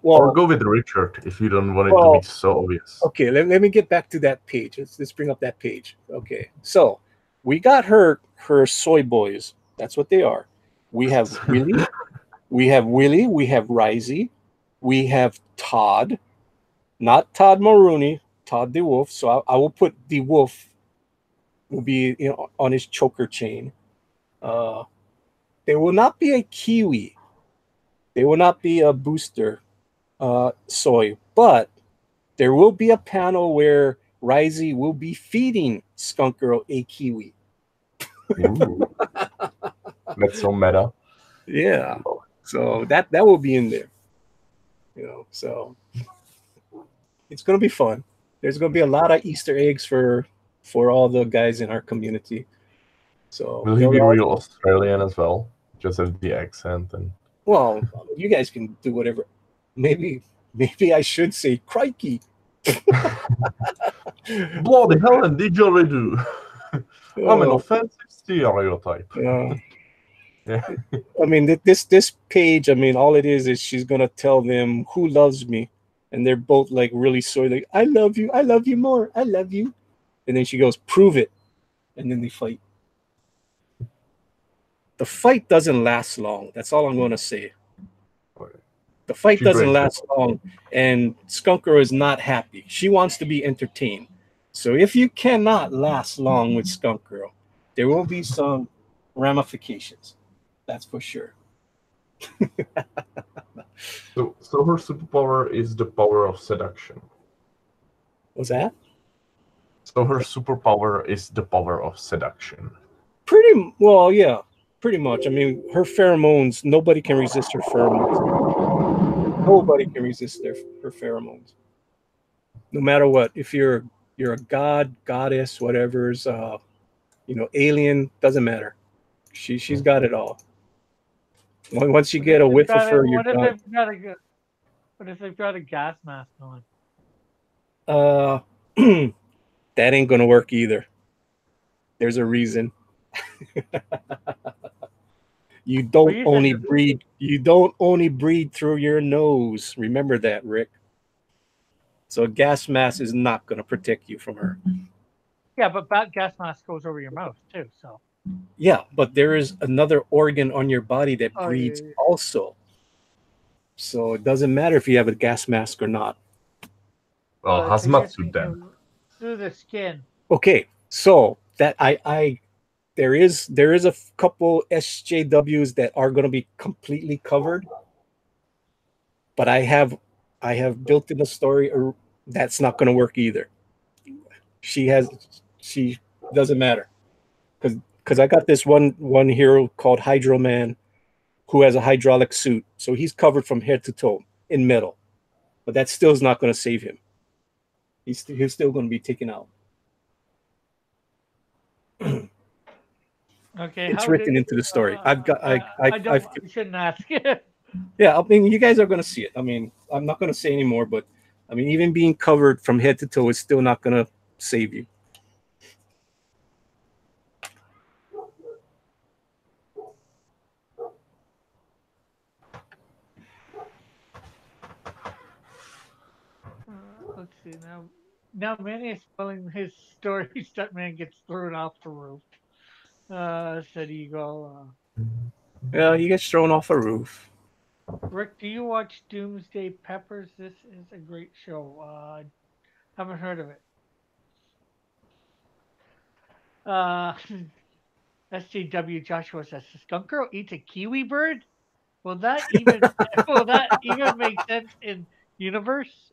Well, or go with Richard if you don't want it to be so obvious. Okay, let me get back to that page. Let's bring up that page. Okay, so we got her soy boys. That's what they are. We have Willie. We have Risey. We have Todd. Not Todd Mulrooney. Todd the Wolf. So I will put the Wolf will be on his choker chain. There will not be a Kiwi. There will not be a booster soy, but there will be a panel where Risey will be feeding Skunk Girl a Kiwi. That's so meta. Yeah. So that will be in there. So it's gonna be fun. There's gonna be a lot of Easter eggs for all the guys in our community. So will he be real Australian as well? Just have the accent and. Well, you guys can do whatever. Maybe I should say crikey. Bloody hell, and did you already do? I'm an offensive stereotype. Yeah. I mean, this page. I mean, all it is she's gonna tell them who loves me, and they're both like really sort of like, I love you more, I love you, and then she goes, prove it, and then they fight. The fight doesn't last long. That's all I'm going to say. The fight doesn't last long, and Skunk Girl is not happy. She wants to be entertained. So if you cannot last long with Skunk Girl, there will be some ramifications. That's for sure. So her superpower is the power of seduction. What's that? So her superpower is the power of seduction. Pretty well, yeah, pretty much. I mean, her pheromones. Nobody can resist her pheromones. Nobody can resist her pheromones. No matter what. If you're a god, goddess, whatever's alien, doesn't matter. She's got it all. Once you get a whiff of her, you're What if done. they've got a what if they've got a gas mask on? Uh, that ain't gonna work either. There's a reason. You don't you only said- breathe. You don't only breathe through your nose. Remember that, Rick. So a gas mask is not going to protect you from her. Yeah, but that gas mask goes over your mouth too. So Yeah, but there is another organ on your body that Oh, breathes yeah. also. So it doesn't matter if you have a gas mask or not. Well, so hazmat you're suit then. thinking through the skin. Okay, so that there is a couple SJWs that are going to be completely covered, but I have built in a story that's not going to work either. She doesn't matter because I got this one hero called Hydro Man who has a hydraulic suit, so he's covered from head to toe in metal, but that still is not going to save him. He's still going to be taken out. Okay, It's how written did- into the story. I shouldn't ask. Yeah, I mean, you guys are going to see it. I mean, I'm not going to say anymore, but I mean, even being covered from head to toe is still not going to save you. Let's see now. Now Manny is telling his story. Stuntman gets thrown off the roof. Said Eagle. Yeah, he gets thrown off a roof. Rick, do you watch Doomsday Peppers? This is a great show. Haven't heard of it. SJW Joshua says, "The skunk girl eats a kiwi bird. Will that even make sense in universe?"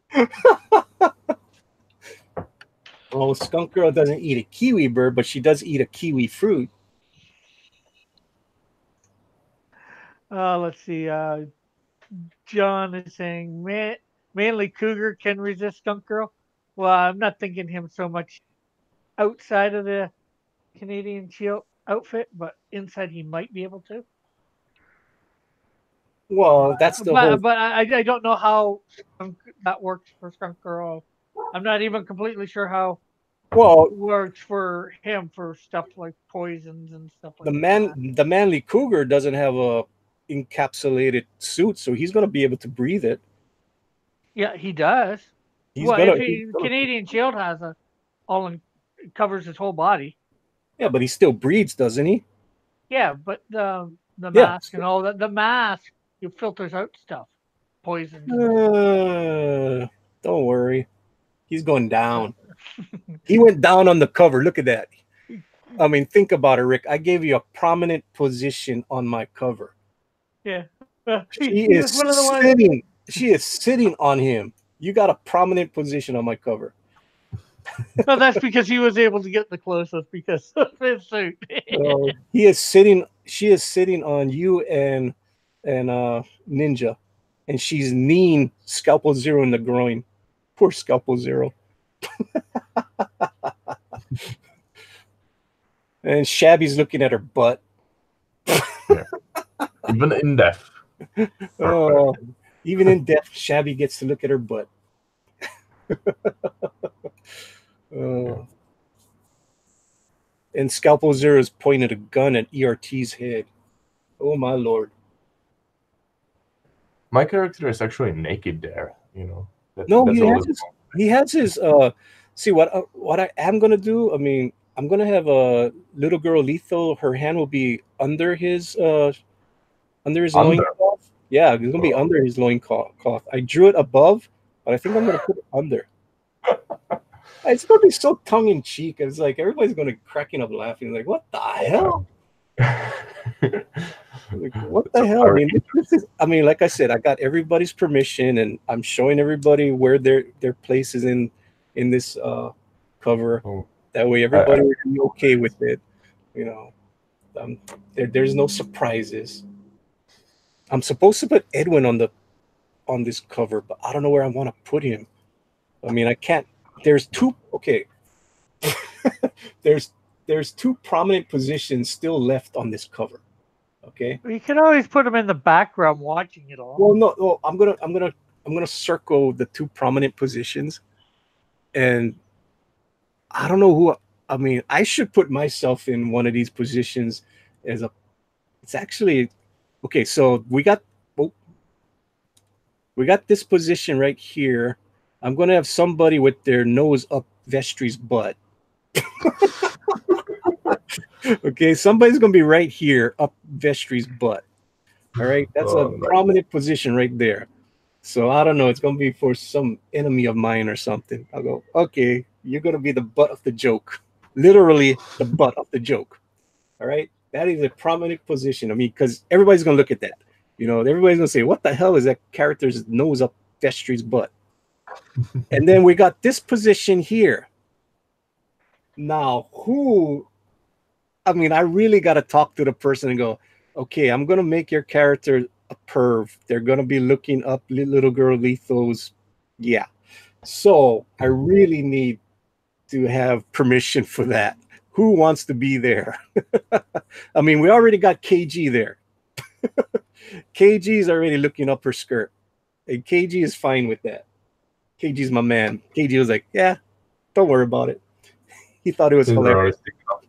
Well, Skunk Girl doesn't eat a kiwi bird, but she does eat a kiwi fruit. Let's see. John is saying, Manly Cougar can resist Skunk Girl. Well, I'm not thinking him so much outside of the Canadian Shield outfit, but inside he might be able to. Well, that's the whole. But I don't know how that works for Skunk Girl. I'm not even completely sure how Well, it works for him for stuff like poisons and stuff like that. the Manly Cougar doesn't have a encapsulated suit, so he's going to be able to breathe it. Yeah, he does. He's well, gonna, if Canadian Shield has covers his whole body. Yeah, but he still breathes, doesn't he? Yeah, but the mask and all that, the mask it filters out stuff, poisons. Don't worry, he's going down. He went down on the cover. Look at that. I mean, think about it, Rick. I gave you a prominent position on my cover. Yeah, she is sitting. She is sitting on him. You got a prominent position on my cover. Well, that's because he was able to get the closest because of his suit. He is sitting. She is sitting on you and Ninja, and she's kneeing Scalpel Zero in the groin. Poor Scalpel Zero. And Shabby's looking at her butt. Yeah. Even in death. Even in death, Shabby gets to look at her butt. And Scalpel Zero is pointing a gun at ERT's head. Oh my lord. My character is actually naked there, you know. No, he has his see what I am gonna do. I mean, I'm gonna have a little girl Lethal. Her hand will be under his loincloth. Yeah, it's gonna be under his loincloth. I drew it above, but I think I'm gonna put it under. It's gonna be so tongue in cheek. It's like everybody's gonna cracking up laughing. Like, what the hell? Like, what the hell? I mean, like I said, I got everybody's permission, and I'm showing everybody where their place is in this cover. That way, everybody will be okay with it, you know. There's no surprises. I'm supposed to put Edwin on this cover, but I don't know where I want to put him. I mean, I can't. There's two. Okay. there's two prominent positions still left on this cover. Okay. You can always put him in the background watching it all. Well, no. Well, I'm gonna circle the two prominent positions, and I don't know who. I mean, I should put myself in one of these positions as a. It's actually okay. So we got this position right here. I'm gonna have somebody with their nose up Vestry's butt. Okay, somebody's gonna be right here up Vestry's butt. All right, that's a prominent position right there. So I don't know. It's gonna be for some enemy of mine or something. I'll go, okay, you're gonna be the butt of the joke, literally the butt of the joke. All right, that is a prominent position. I mean, because everybody's gonna look at that. You know, everybody's gonna say, "What the hell is that character's nose up Vestry's butt?" And then we got this position here. Now, who? I mean, I really got to talk to the person and go, okay, I'm going to make your character a perv. They're going to be looking up little girl Lethal's. Yeah. So I really need to have permission for that. Who wants to be there? I mean, we already got KG there. KG is already looking up her skirt. And KG is fine with that. KG's my man. KG was like, yeah, don't worry about it. He thought it was hilarious.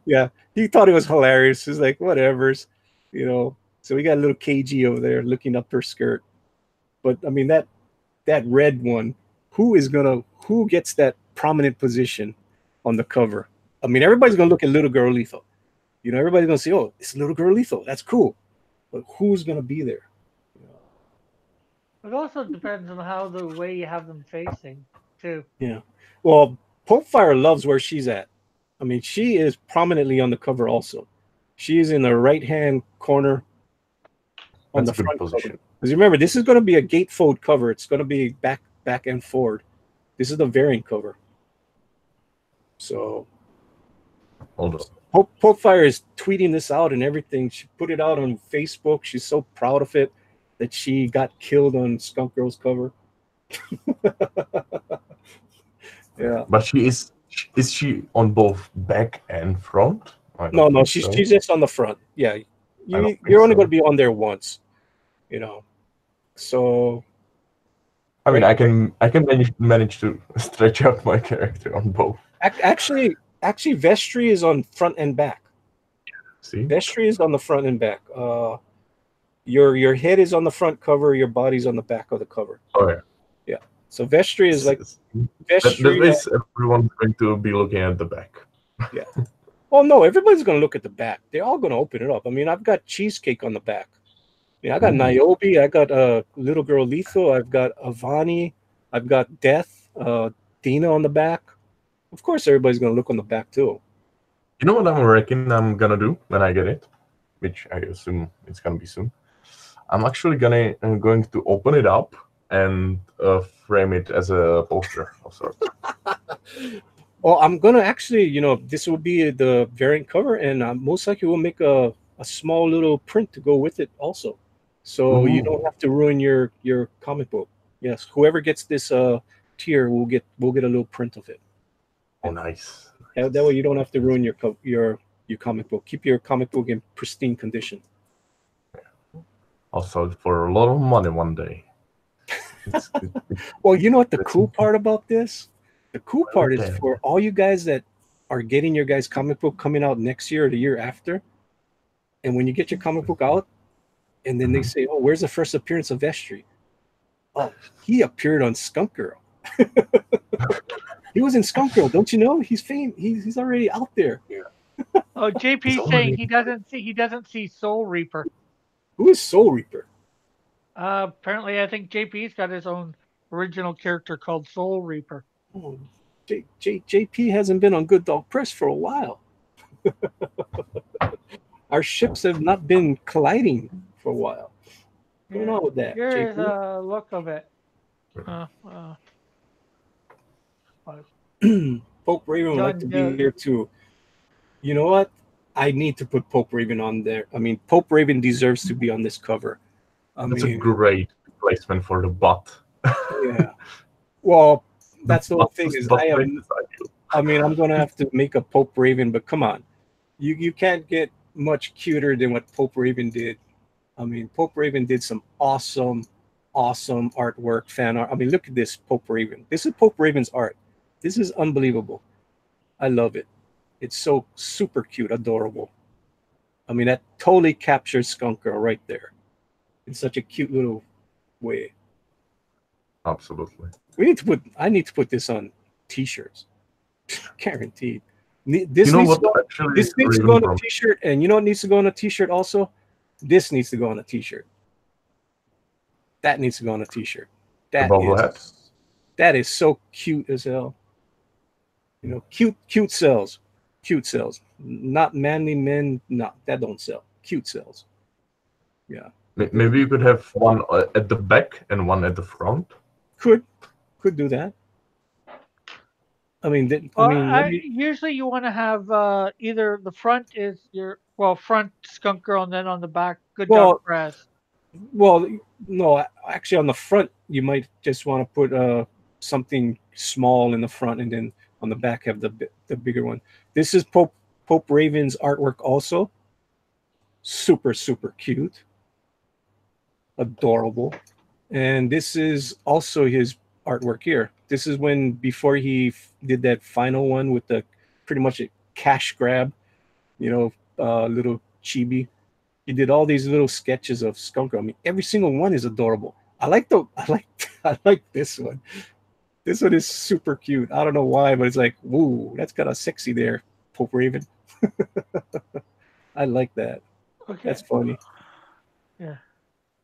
Yeah, he thought it was hilarious. He's like, whatever's, you know. So we got a little KG over there looking up her skirt. But I mean, that red one, who gets that prominent position on the cover? I mean, everybody's gonna look at Little Girl Lethal. You know, everybody's gonna say, oh, it's Little Girl Lethal. That's cool. But who's gonna be there? It also depends on how the way you have them facing, too. Yeah. Well, Popefire loves where she's at. I mean, she is prominently on the cover also. She is in the right-hand corner on the front position. Because remember, this is going to be a gatefold cover. It's going to be back and forward. This is the variant cover. So, hold on. Popefire is tweeting this out and everything. She put it out on Facebook. She's so proud of it that she got killed on Skunk Girl's cover. Yeah. But is she on both back and front? No, she's just on the front. Yeah, you're only going to be on there once, you know. So, I mean, I can manage to stretch out my character on both. Actually, Vestry is on front and back. See, Vestry is on the front and back. Your head is on the front cover. Your body's on the back of the cover. Oh yeah. Yeah. So Vestry is like Vestry. That is everyone's going to be looking at the back. Yeah. Oh no, everybody's going to look at the back. They're all going to open it up. I mean, I've got Cheesecake on the back. I got Niobe. I got Little Girl Lethal. I've got Avani. I've got Death. Dina on the back. Of course, everybody's going to look on the back too. You know what I'm gonna do when I get it, which I assume it's gonna be soon. I'm actually going to open it up and frame it as a poster of sorts. Well, I'm gonna actually, you know, this will be the variant cover, and most likely we'll make a small little print to go with it also, so you don't have to ruin your comic book. Yes, whoever gets this tier will get a little print of it. Oh, nice. That way you don't have to ruin your comic book. Keep your comic book in pristine condition. I'll sell it for a lot of money one day. Well, you know what the cool part about this? The cool part is for all you guys that are getting your guys' comic book coming out next year or the year after, and when you get your comic book out, and then they say, "Oh, where's the first appearance of Vestry?" Oh, he appeared on Skunk Girl. He was in Skunk Girl, don't you know? He's famous. He's already out there. Yeah. Oh, JP saying he doesn't see Soul Reaper. Who is Soul Reaper? Apparently, I think JP's got his own original character called Soul Reaper. Oh, JP hasn't been on Good Dog Press for a while. Our ships have not been colliding for a while. What's going on with that? Here's a look of it. Pope Raven would like to be here too. You know what? I need to put Pope Raven on there. I mean, Pope Raven deserves to be on this cover. That's a great replacement for the bot. Yeah. Well, that's the whole thing is Bot I am. race is ideal. I mean, I'm gonna have to make a Pope Raven, but come on, you can't get much cuter than what Pope Raven did. I mean, Pope Raven did some awesome artwork, fan art. I mean, look at this Pope Raven. This is Pope Raven's art. This is unbelievable. I love it. It's so super cute, adorable. I mean, that totally captures Skunk Girl right there in such a cute little way. Absolutely. I need to put this on t-shirts. Guaranteed. This needs to go on a t-shirt, and you know what needs to go on a t-shirt also? This needs to go on a t-shirt. That needs to go on a t-shirt. That is so cute as hell. You know, cute sells. Cute sells. Not manly men, that don't sell. Cute sells. Yeah. Maybe you could have one at the back and one at the front. Could do that. I mean, usually you want to have either the front is your front Skunk Girl, and then on the back Good Dog Press. Well, no, actually on the front you might just want to put something small in the front, and then on the back have the bigger one. This is Pope Raven's artwork also. Super cute, adorable, and this is also his artwork here. This is before he did that final one with the pretty much a cash grab, little chibi. He did all these little sketches of Skunk Girl. I mean, every single one is adorable. I like this one. This one is super cute. I don't know why, but it's like, woo, that's kind of sexy there, Pope Raven. I like that. Okay. That's funny. Yeah.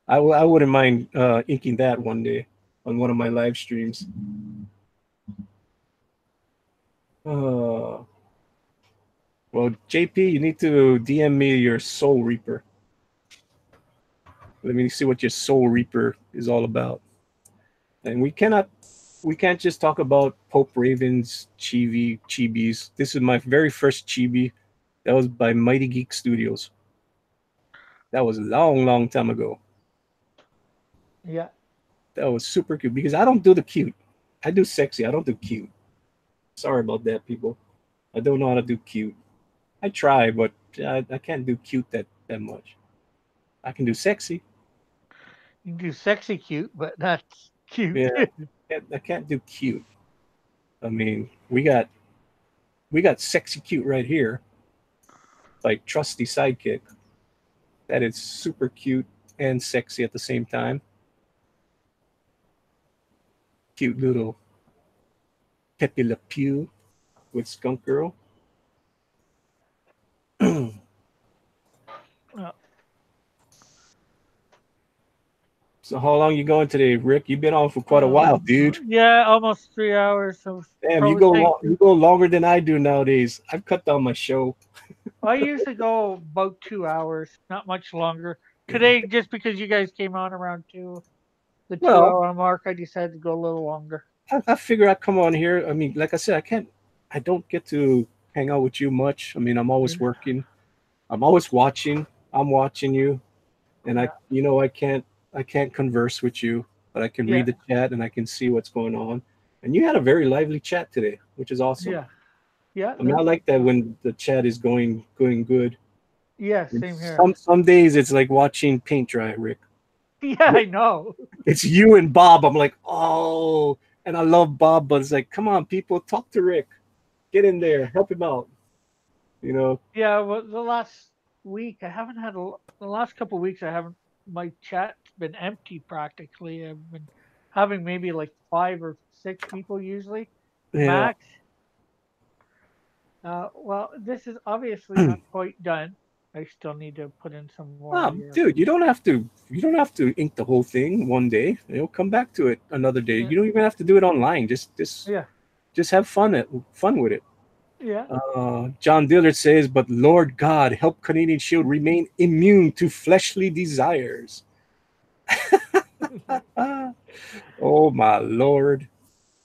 I wouldn't mind inking that one day on one of my live streams. Well, JP, you need to DM me your Soul Reaper. Let me see what your Soul Reaper is all about. And we can't just talk about Pope Raven's chibis. This is my very first chibi. That was by Mighty Geek Studios. That was a long time ago. Yeah. That was super cute because I don't do the cute. I do sexy. I don't do cute. Sorry about that, people. I don't know how to do cute. I try, but I can't do cute that much. I can do sexy. You can do sexy cute, but not cute. Yeah, I can't do cute. I mean, we got sexy cute right here, like Trusty Sidekick. That is super cute and sexy at the same time. Cute little Pepe Le Pew with Skunk Girl. So how long you going today, Rick? You've been on for quite a while, dude. Yeah, almost 3 hours. So damn, you go longer than I do nowadays. I've cut down my show. I usually go about 2 hours, not much longer. Today, just because you guys came on around the 2 hour mark, I decided to go a little longer. I figure I'd come on here. I mean, like I said, I don't get to hang out with you much. I mean, I'm always working. I'm always watching. I'm watching you, and I can't converse with you, but I can read the chat and I can see what's going on. And you had a very lively chat today, which is awesome. Yeah. I mean, I like that when the chat is going good. Yeah, same here. Some days it's like watching paint dry, Rick. Yeah, I know. It's you and Bob. I'm like, oh, and I love Bob, but it's like, come on, people, talk to Rick. Get in there, help him out. Yeah, well, the last week I haven't had the last couple of weeks my chat's been empty practically. I've been having maybe like 5 or 6 people usually, max. Well, this is obviously not quite done. I still need to put in some more. Dude, you don't have to ink the whole thing one day. Come back to it another day. You don't even have to do it online. Just have fun with it. Yeah. John Dillard says, but Lord God, help Canadian Shield remain immune to fleshly desires. Oh my Lord.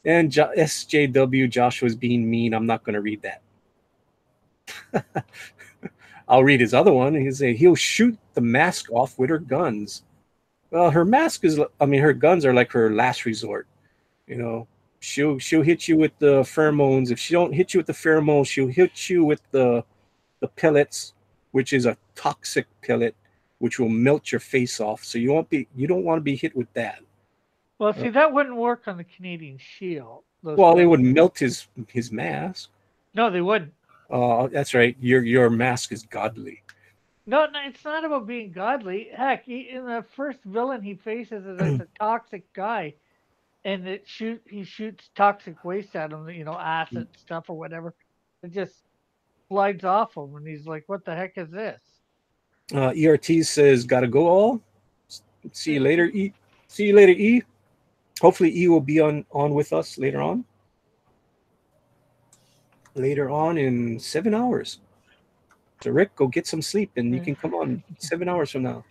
And SJW, Joshua's being mean. I'm not going to read that. I'll read his other one. He'll shoot the mask off with her guns. Well, her mask is, I mean, her guns are like her last resort. You know, she'll hit you with the pheromones. If she don't hit you with the pheromones, she'll hit you with the pellets, which is a toxic pellet, which will melt your face off. So you don't want to be hit with that. Well, see, that wouldn't work on the Canadian Shield. Well, it would melt his mask. No, they wouldn't. That's right. Your mask is godly. No, it's not about being godly. Heck, in the first villain he faces is a toxic guy, and he shoots toxic waste at him, acid stuff or whatever. It just slides off him, and he's like, "What the heck is this?" ERT says, "Gotta go all. See you later, E. See you later, E. Hopefully, E will be on with us later on. Later on in 7 hours. So Rick, go get some sleep, and you can come on 7 hours from now.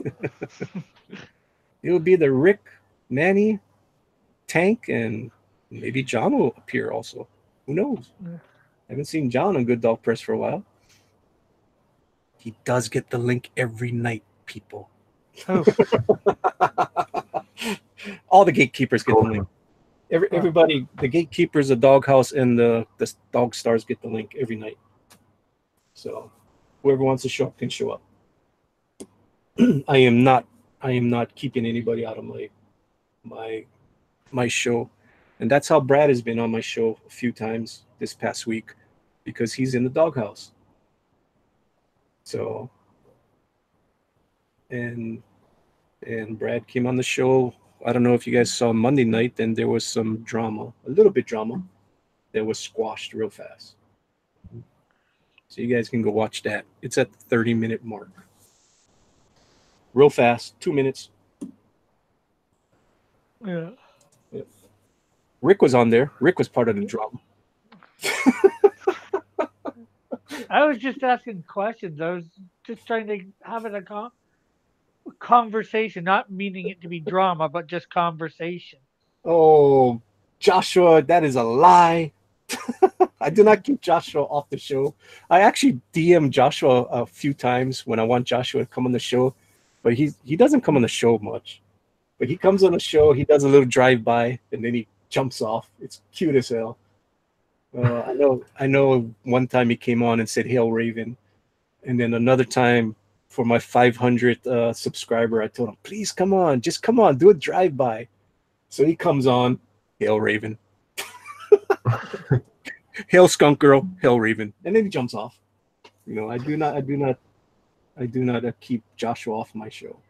It will be the Rick, Manny, Tank, and maybe John will appear also. Who knows? I haven't seen John on Good Dog Press for a while. He does get the link every night, people. Oh. All the gatekeepers get the link. Everybody, the gatekeepers, the doghouse, and the dog stars get the link every night. So whoever wants to show up can show up. I am not keeping anybody out of my show. And that's how Brad has been on my show a few times this past week, because he's in the doghouse. So and Brad came on the show. I don't know if you guys saw Monday night, then there was some drama, a little bit drama that was squashed real fast. So you guys can go watch that. It's at the 30-minute mark. Real fast, 2 minutes. Yeah. Rick was on there. Rick was part of the drama. I was just asking questions. I was just trying to have a conversation, not meaning it to be drama, but just conversation. Oh, Joshua, that is a lie. I do not keep Joshua off the show. I actually DM Joshua a few times when I want Joshua to come on the show, but he doesn't come on the show much. But he comes on the show, he does a little drive-by, and then he jumps off. It's cute as hell. I know one time he came on and said, "Hail Raven." And then another time for my 500th subscriber, I told him, "Please come on, just come on, do a drive-by." So he comes on, "Hail Raven." "Hail Skunk Girl, Hail Raven." And then he jumps off. I do not keep Joshua off my show.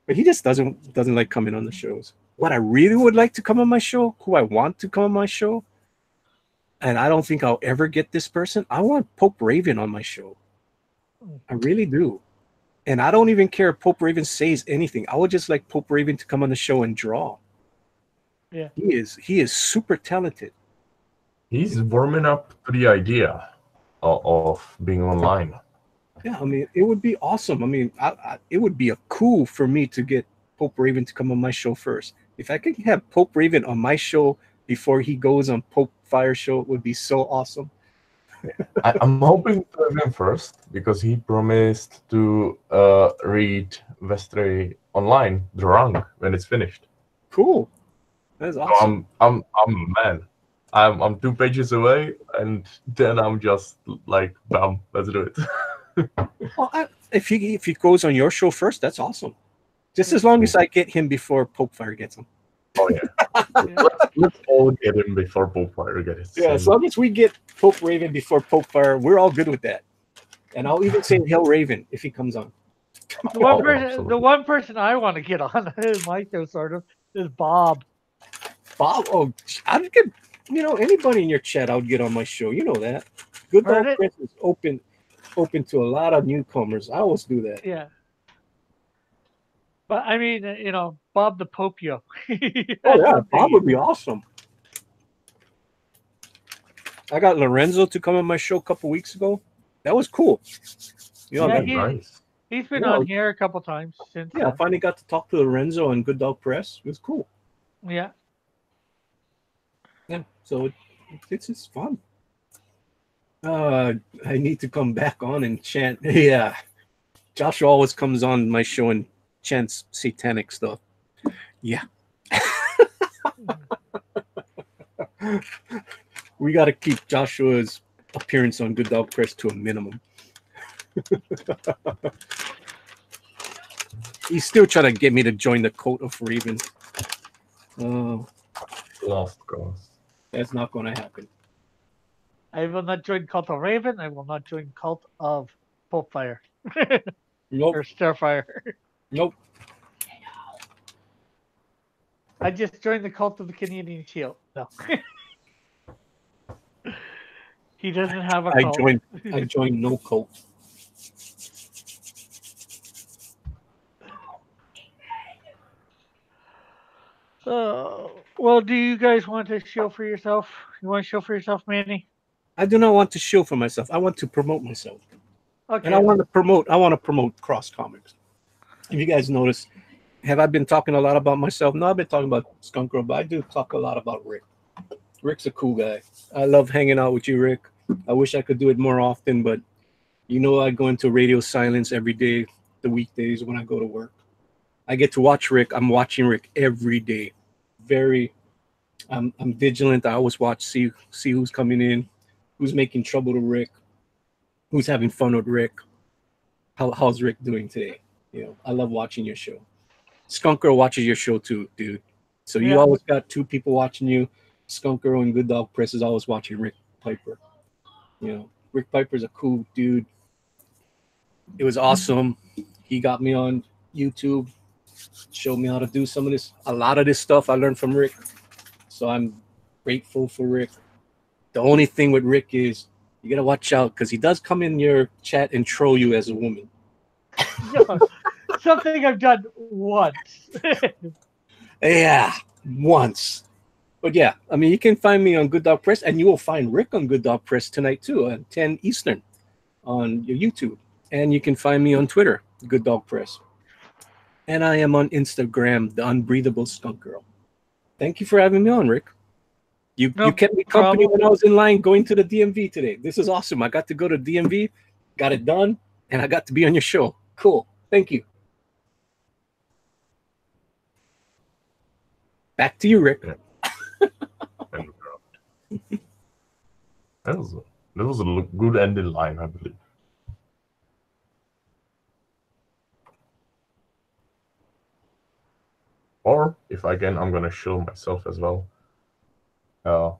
But he just doesn't like coming on the shows. What I really would like to come on my show, who I want to come on my show, and I don't think I'll ever get this person, I want Pope Raven on my show. I really do. And I don't even care if Pope Raven says anything. I would just like Pope Raven to come on the show and draw. Yeah. He is super talented. He's warming up to the idea of being online. Yeah, I mean, it would be awesome. I mean, it would be a cool for me to get Pope Raven to come on my show first. If I could have Pope Raven on my show before he goes on Pope Fire show, it would be so awesome. I'm hoping to have him first because he promised to read Vestre online, the Rung, when it's finished. Cool. That's awesome. So man. I'm 2 pages away, and then I'm just like, bam, let's do it. Well, if he goes on your show first, that's awesome. Just as long as I get him before Pope Fire gets him. Oh yeah. Let's all get him before Pope Fire gets him. Yeah, as long as we get Pope Raven before Pope Fire, we're all good with that. And I'll even say Hail Raven if he comes on. The one person I want to get on my show, sort of, is Bob. Bob? Oh, I'd get, anybody in your chat, I would get on my show. You know that. Good Dog Press is open to a lot of newcomers. I always do that. Yeah. But I mean, Bob the Popio. Oh yeah, Bob would be awesome. I got Lorenzo to come on my show a couple weeks ago. That was cool. Nice. He's been on here a couple times since. Yeah, I finally got to talk to Lorenzo on Good Dog Press. It was cool. Yeah. Yeah, so it's just fun. I need to come back on and chant. Yeah, Joshua always comes on my show and chants satanic stuff. Yeah. We got to keep Joshua's appearance on Good Dog Press to a minimum. He's still trying to get me to join the cult of Raven. Lost cause. That's not going to happen. I will not join Cult of Raven. I will not join Cult of Popefire Nope. or Starfire. Nope. I just joined the Cult of the Canadian Shield. No. He doesn't have a I cult. joined no cult. Well, do you guys want to show for yourself? You want to show for yourself, Manny? I do not want to show for myself. I want to promote myself. Okay. And I want to promote Cross Comics. If you guys notice, have I been talking a lot about myself? No, I've been talking about Skunk Girl, but I do talk a lot about Rick. Rick's a cool guy. I love hanging out with you, Rick. I wish I could do it more often, but you know I go into radio silence every day, the weekdays when I go to work. I get to watch Rick. I'm watching Rick every day. I'm vigilant. I always watch, see who's coming in, who's making trouble to Rick, who's having fun with Rick. How's Rick doing today? You know, I love watching your show. Skunk Girl watches your show too, dude. So you always got two people watching you. Skunk Girl and Good Dog Press is always watching Rick Piper. You know, Rick Piper's a cool dude. It was awesome. He got me on YouTube, showed me how to do some of this. A lot of this stuff I learned from Rick. So I'm grateful for Rick. The only thing with Rick is you gotta watch out because he does come in your chat and troll you as a woman. Something I've done once. Yeah, once. But yeah, I mean, you can find me on Good Dog Press, and you will find Rick on Good Dog Press tonight too, at 10 Eastern on your YouTube. And you can find me on Twitter, Good Dog Press. And I am on Instagram, The Unbreathable Skunk Girl. Thank you for having me on, Rick. You kept me company when I was in line going to the DMV today. This is awesome. I got to go to DMV, got it done, and I got to be on your show. Cool. Thank you. Back to you, Rick. That was a good ending line, I believe. Or if I can, I'm gonna show myself as well. I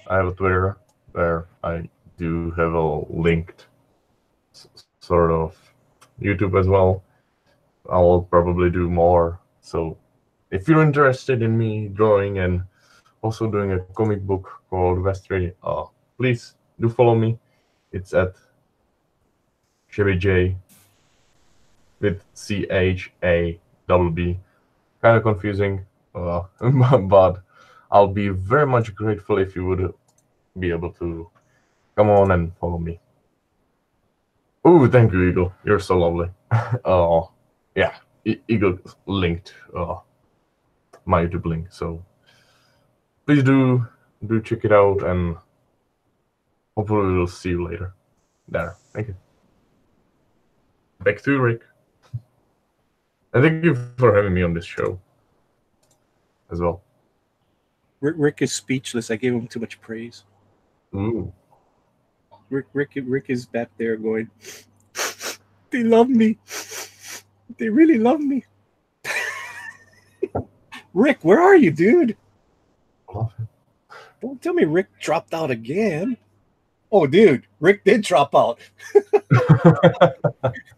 have a Twitter where I do have a linked sort of YouTube as well. I'll probably do more. So if you're interested in me drawing and also doing a comic book called Vestry, please do follow me. It's at Chevy J with CHABB. Kind of confusing, but I'll be very much grateful if you would be able to come on and follow me. Oh, thank you, Eagle. You're so lovely. Yeah, Eagle linked my YouTube link, so please do check it out, and hopefully we'll see you later. There, thank you. Back to you, Rick. And thank you for having me on this show as well. Rick is speechless. I gave him too much praise. Ooh. Rick is back there going, they love me. They really love me. Rick, where are you, dude? Don't tell me Rick dropped out again. Oh, dude, Rick did drop out.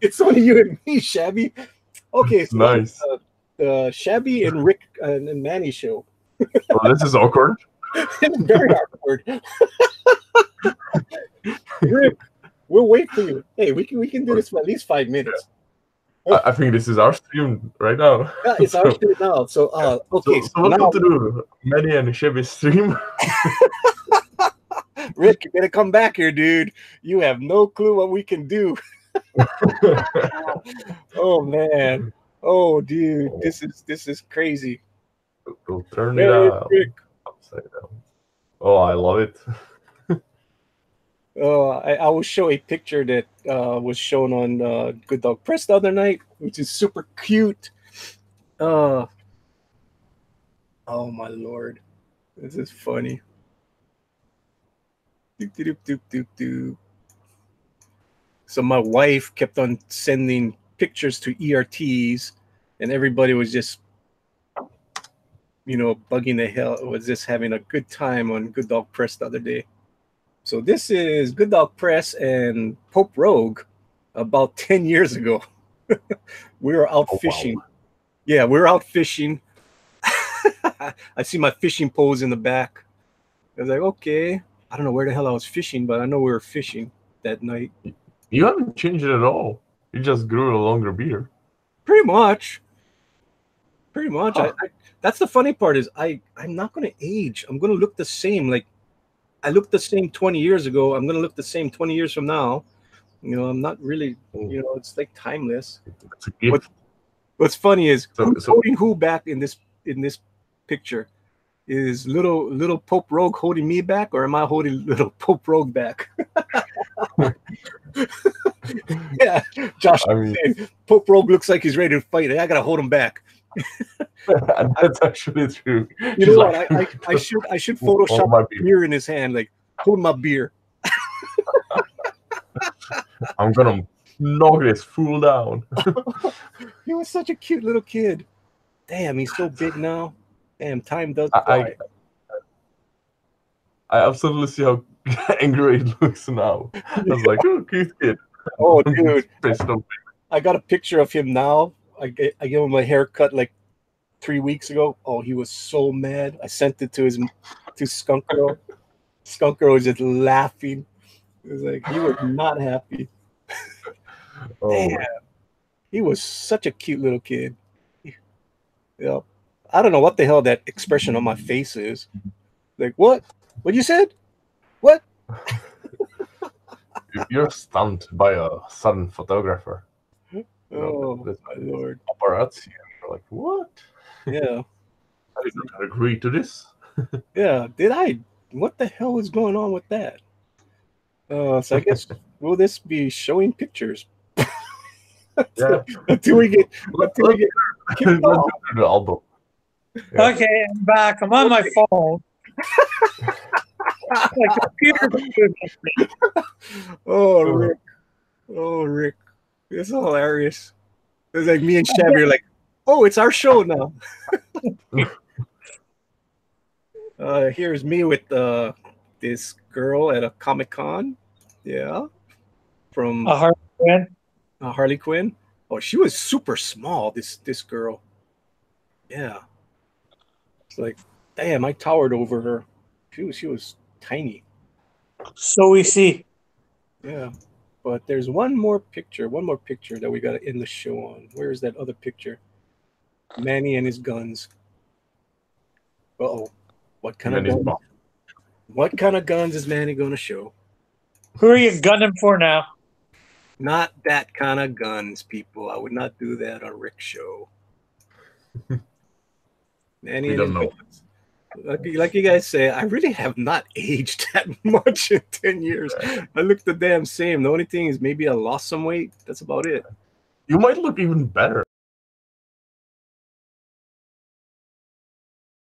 It's only you and me, Shabby. Okay, so nice. The Shabby and Rick and Manny show. Well, this is awkward. It's very awkward. Rick, we'll wait for you. Hey, we can do this for at least 5 minutes. I think this is our stream right now. Yeah, it's our stream now. So okay. So welcome to Manny and Chevy's stream. Rick, you better come back here, dude. You have no clue what we can do. Oh man. Oh dude, this is crazy. We'll turn it upside down. Oh, I love it. I will show a picture that was shown on Good Dog Press the other night, which is super cute. Oh my lord, this is funny. Doop, doop, doop, doop, doop. So my wife kept on sending pictures to ERTs, and everybody was just, bugging the hell. Was just having a good time on Good Dog Press the other day. So this is Good Dog Press and Pope Rogue about 10 years ago. We were out fishing. Wow. Yeah, we were out fishing. I see my fishing poles in the back. I was like, okay. I don't know where the hell I was fishing, but I know we were fishing that night. You haven't changed it at all. You just grew a longer beard. Pretty much. Huh. That's the funny part is I'm not going to age. I'm going to look the same. Like I looked the same 20 years ago. I'm going to look the same 20 years from now. I'm not really, it's like timeless. It's a gift. What's funny is who's So- holding who back in this picture? Is little Pope Rogue holding me back, or am I holding little Pope Rogue back? Yeah, Josh, I mean, Pope Rogue looks like he's ready to fight. I gotta hold him back. that's actually true. You know what? I should Photoshop my a beer in his hand, like hold my beer. I'm gonna knock this fool down. He was such a cute little kid. Damn, he's so big now. Damn, time does fly. I absolutely see how angry it looks now. I was like, oh, cute kid. Oh, dude, Pissed off. I got a picture of him now. I gave him a haircut like 3 weeks ago. Oh, he was so mad. I sent it to Skunk Girl. Skunk Girl was just laughing. It was like he was not happy. Oh, Damn, he was such a cute little kid. Yeah, I don't know what the hell that expression on my face is. Like what? What you said? What? you're stunned by a sudden photographer. Oh This my lord! paparazzi. And you're like, what? Yeah, I did not agree to this. yeah. Did I? What the hell is going on with that? So I guess will this be showing pictures Yeah. until we get Let's kicked do off? the album. Yeah. Okay, I'm back. I'm on my phone. My computer. Oh Rick, oh Rick, it's hilarious. It's like me and Shabby are like, oh, it's our show now. Here's me with this girl at a Comic-Con. Yeah, from A hard win. Harley Quinn. Oh, she was super small. This girl. Yeah, it's like, damn, I towered over her. She was tiny. So we see. Yeah, but there's one more picture that we got to end the show on. Where is that other picture? Manny and his guns. Uh-oh. What kind And of then he's guns? What kind of guns is Manny going to show? Who are you gunning for now? Not that kind of guns, people. I would not do that on Rick's show. Manny We and don't his know. guns. Like you guys say, I really have not aged that much in 10 years. I look the damn same. The only thing is maybe I lost some weight. That's about it. You might look even better.